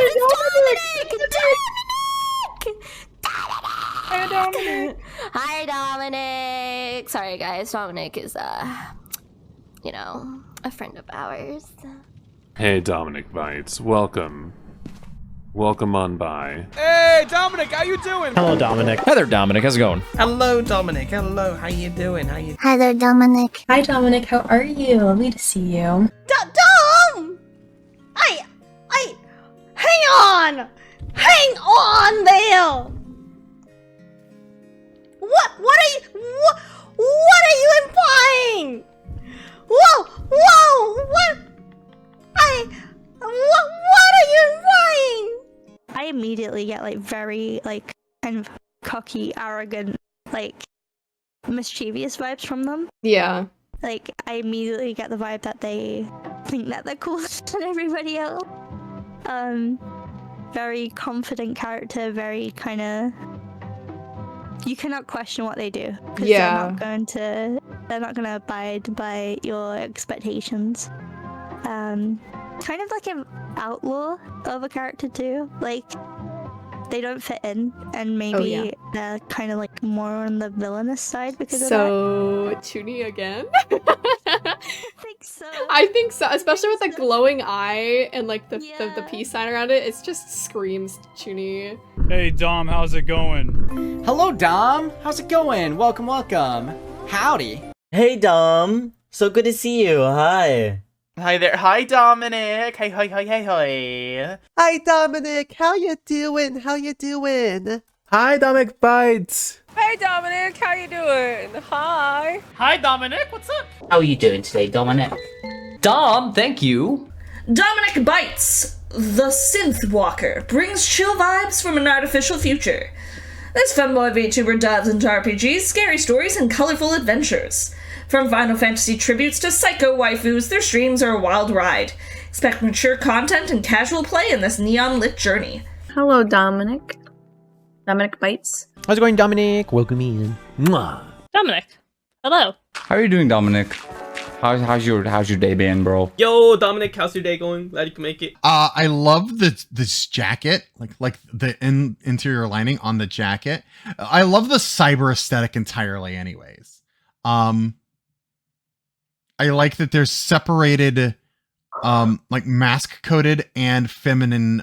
Hi, Dominic. Sorry, guys. Dominic is, you know, a friend of ours. Hey, Dominic Bytes. Welcome. Welcome on by. Hey, Dominic. How you doing? Hello, Dominic. Hi there, Dominic. How's it going? Hello, Dominic. Hello. How you doing? Hi there, Dominic. Hi, Dominic. How are you? Lovely to see you. Dom! Hang on there! What are you implying? Whoa, what are you implying? I immediately get like very like kind of cocky, arrogant, like mischievous vibes from them. Yeah. Like I immediately get the vibe that they think that they're cooler than everybody else. Very confident character, very kind of. You cannot question what they do because they're not gonna abide by your expectations. Kind of like an outlaw of a character too. Like they don't fit in, and maybe they're kind of like more on the villainous side because of that. So, Chuni again? I think so. I think so, especially with the glowing eye and like the peace sign around it. It just screams Chuni. Hey Dom, how's it going? Hello, Dom. How's it going? Welcome, welcome. Howdy. Hey Dom, so good to see you. Hi. Hi there. Hi Dominic. Hi. Hi Dominic, how you doing? Hi Dominic Bytes. Hey Dominic, how you doing? Hi. Hi Dominic, what's up? How are you doing today, Dominic? Dom, thank you. Dominic Bytes, the Synth Walker, brings chill vibes from an artificial future. This femboy VTuber dives into RPGs, scary stories, and colorful adventures. From Final Fantasy tributes to psycho waifus, their streams are a wild ride. Expect mature content and casual play in this neon-lit journey. Hello, Dominic. Dominic Bytes. How's it going, Dominic? Welcome in. Mwah. Dominic, hello. How are you doing, Dominic? How's your day been, bro? Yo, Dominic, how's your day going? Glad you can make it. I love this jacket, like the interior lining on the jacket. I love the cyber aesthetic entirely, anyways. I like that there's separated, like mask coated and feminine,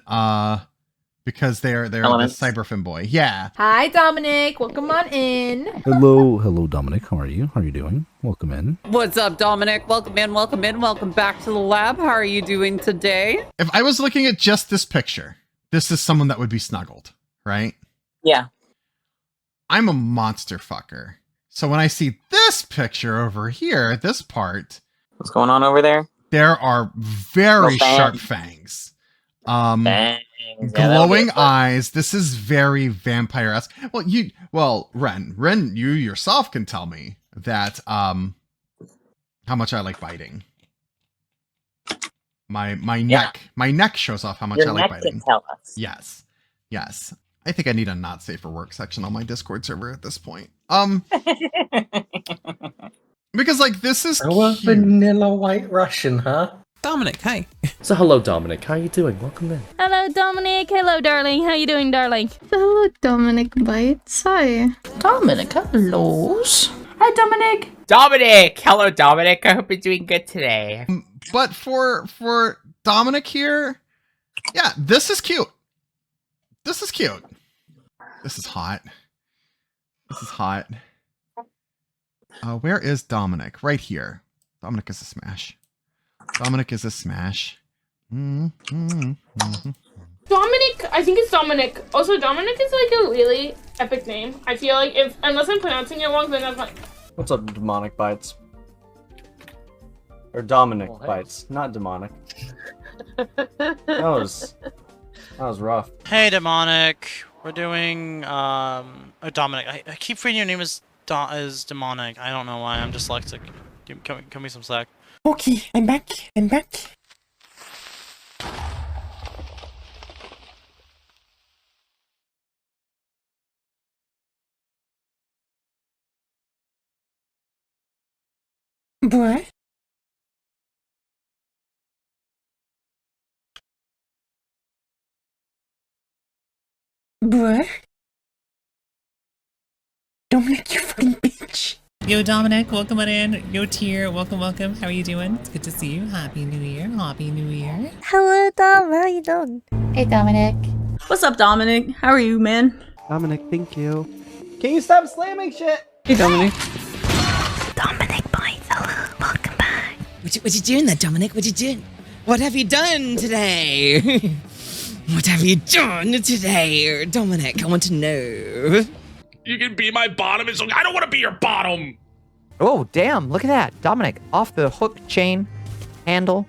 because they're the cyber femboy. Yeah. Hi, Dominic. Welcome on in. Hello, Dominic. How are you? How are you doing? Welcome in. What's up, Dominic? Welcome in. Welcome back to the lab. How are you doing today? If I was looking at just this picture, this is someone that would be snuggled, right? Yeah. I'm a monster fucker. So when I see this picture over here, this part. What's going on over there? There are very sharp fangs. Glowing eyes. This is very vampire-esque. Well, Ren, you yourself can tell me that how much I like biting. My neck shows off how much I like biting. Can tell us. Yes. Yes. I think I need a not safe for work section on my Discord server at this point. Because like this is a vanilla white Russian, huh? Dominic, hi. So hello, Dominic. How you doing? Welcome in. Hello, Dominic. Hello, darling. How you doing, darling? Hello, Dominic Bytes. Hi. Dominic, hello. Hi, Dominic. Dominic, hello, Dominic. I hope you're doing good today. But for Dominic here, yeah, this is cute. This is cute. This is hot. This is hot. Where is Dominic? Right here. Dominic is a smash. Dominic is a smash. Dominic, I think it's Dominic. Also, Dominic is like a really epic name. I feel like unless I'm pronouncing it wrong, then that's fine. What's up, Demonic Bytes? Or Dominic Bytes, not demonic. That was rough. Hey, Demonic. We're doing Dominic. I keep reading your name as Demonic. I don't know why. I'm dyslexic. Give me some slack. Okay, I'm back. Boy. Boy. Dominic, you fucking bitch. Yo, Dominic, welcome on in. Yo, Tier, welcome. How are you doing? It's good to see you. Happy New Year. Hello, Dom. How you doing? Hey, Dominic. What's up, Dominic? How are you, man? Dominic, thank you. Can you stop slamming shit? Hey, Dominic. Dominic Bytes. Hello. Welcome back. What you doing there, Dominic? What you doing? What have you done today? What have you done today, Dominic? I want to know. You can be my bottom. It's like, I don't want to be your bottom. Oh, damn. Look at that. Dominic, off the hook, chain, handle,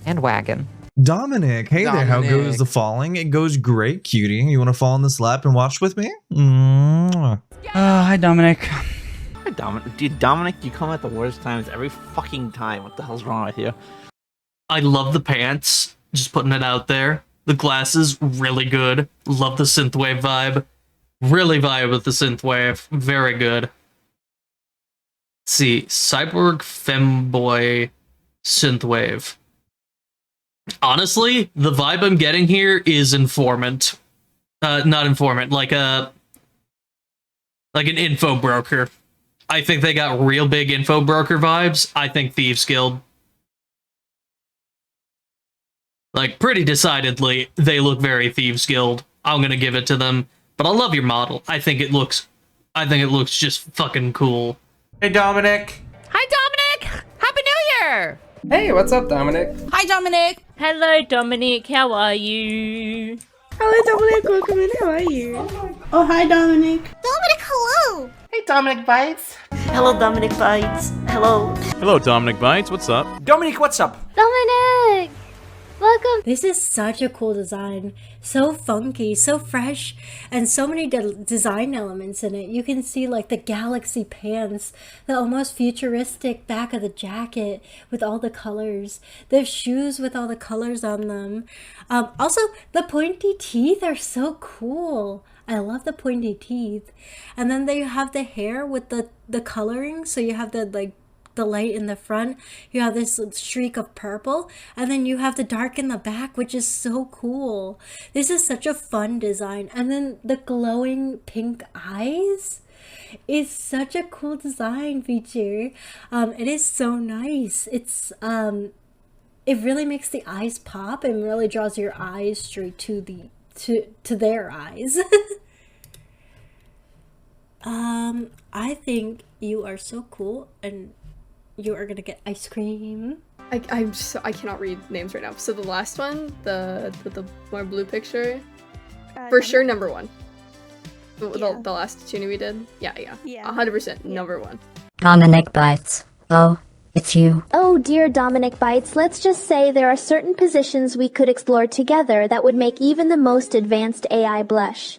and wagon. Dominic, hey there. How goes the falling? It goes great, cutie. You want to fall in this lap and watch with me? Hi, Dominic. Hi, Dominic. Dude, Dominic, you come at the worst times every fucking time. What the hell's wrong with you? I love the pants. Just putting it out there. The glasses, really good. Love the synthwave vibe. Really vibe with the synthwave. Very good. Let's see. Cyborg Femboy Synthwave. Honestly, the vibe I'm getting here is Informant. Not Informant, like an info broker. I think they got real big info broker vibes. I think Thieves Guild. Like, pretty decidedly, they look very Thieves Guild. I'm gonna give it to them. But I love your model. I think it looks just fucking cool. Hey, Dominic. Hi, Dominic! Happy New Year! Hey, what's up, Dominic? Hi, Dominic! Hello, Dominic. How are you? Hello, Dominic. Welcome in. How are you? Oh, hi, Dominic. Dominic, hello. Hey, Dominic Bytes. Hello, Dominic Bytes. Hello. Hello, Dominic Bytes. What's up? Dominic, what's up? Dominic! Welcome. This is such a cool design. So funky, so fresh, and so many design elements in it. You can see like the galaxy pants, the almost futuristic back of the jacket with all the colors, the shoes with all the colors on them. Also, the pointy teeth are so cool. I love the pointy teeth. And then they have the hair with the coloring, so you have the light in the front, you have this streak of purple, and then you have the dark in the back, which is so cool. This is such a fun design. And then the glowing pink eyes is such a cool design feature. It is so nice. It's it really makes the eyes pop and really draws your eyes straight to their eyes. I think you are so cool, and you are gonna get ice cream. I cannot read names right now. So the last one, the more blue picture, for sure number one. The last tune we did, yeah, 100% number one. Dominic Bytes. Oh, it's you. Oh dear Dominic Bytes, let's just say there are certain positions we could explore together that would make even the most advanced AI blush.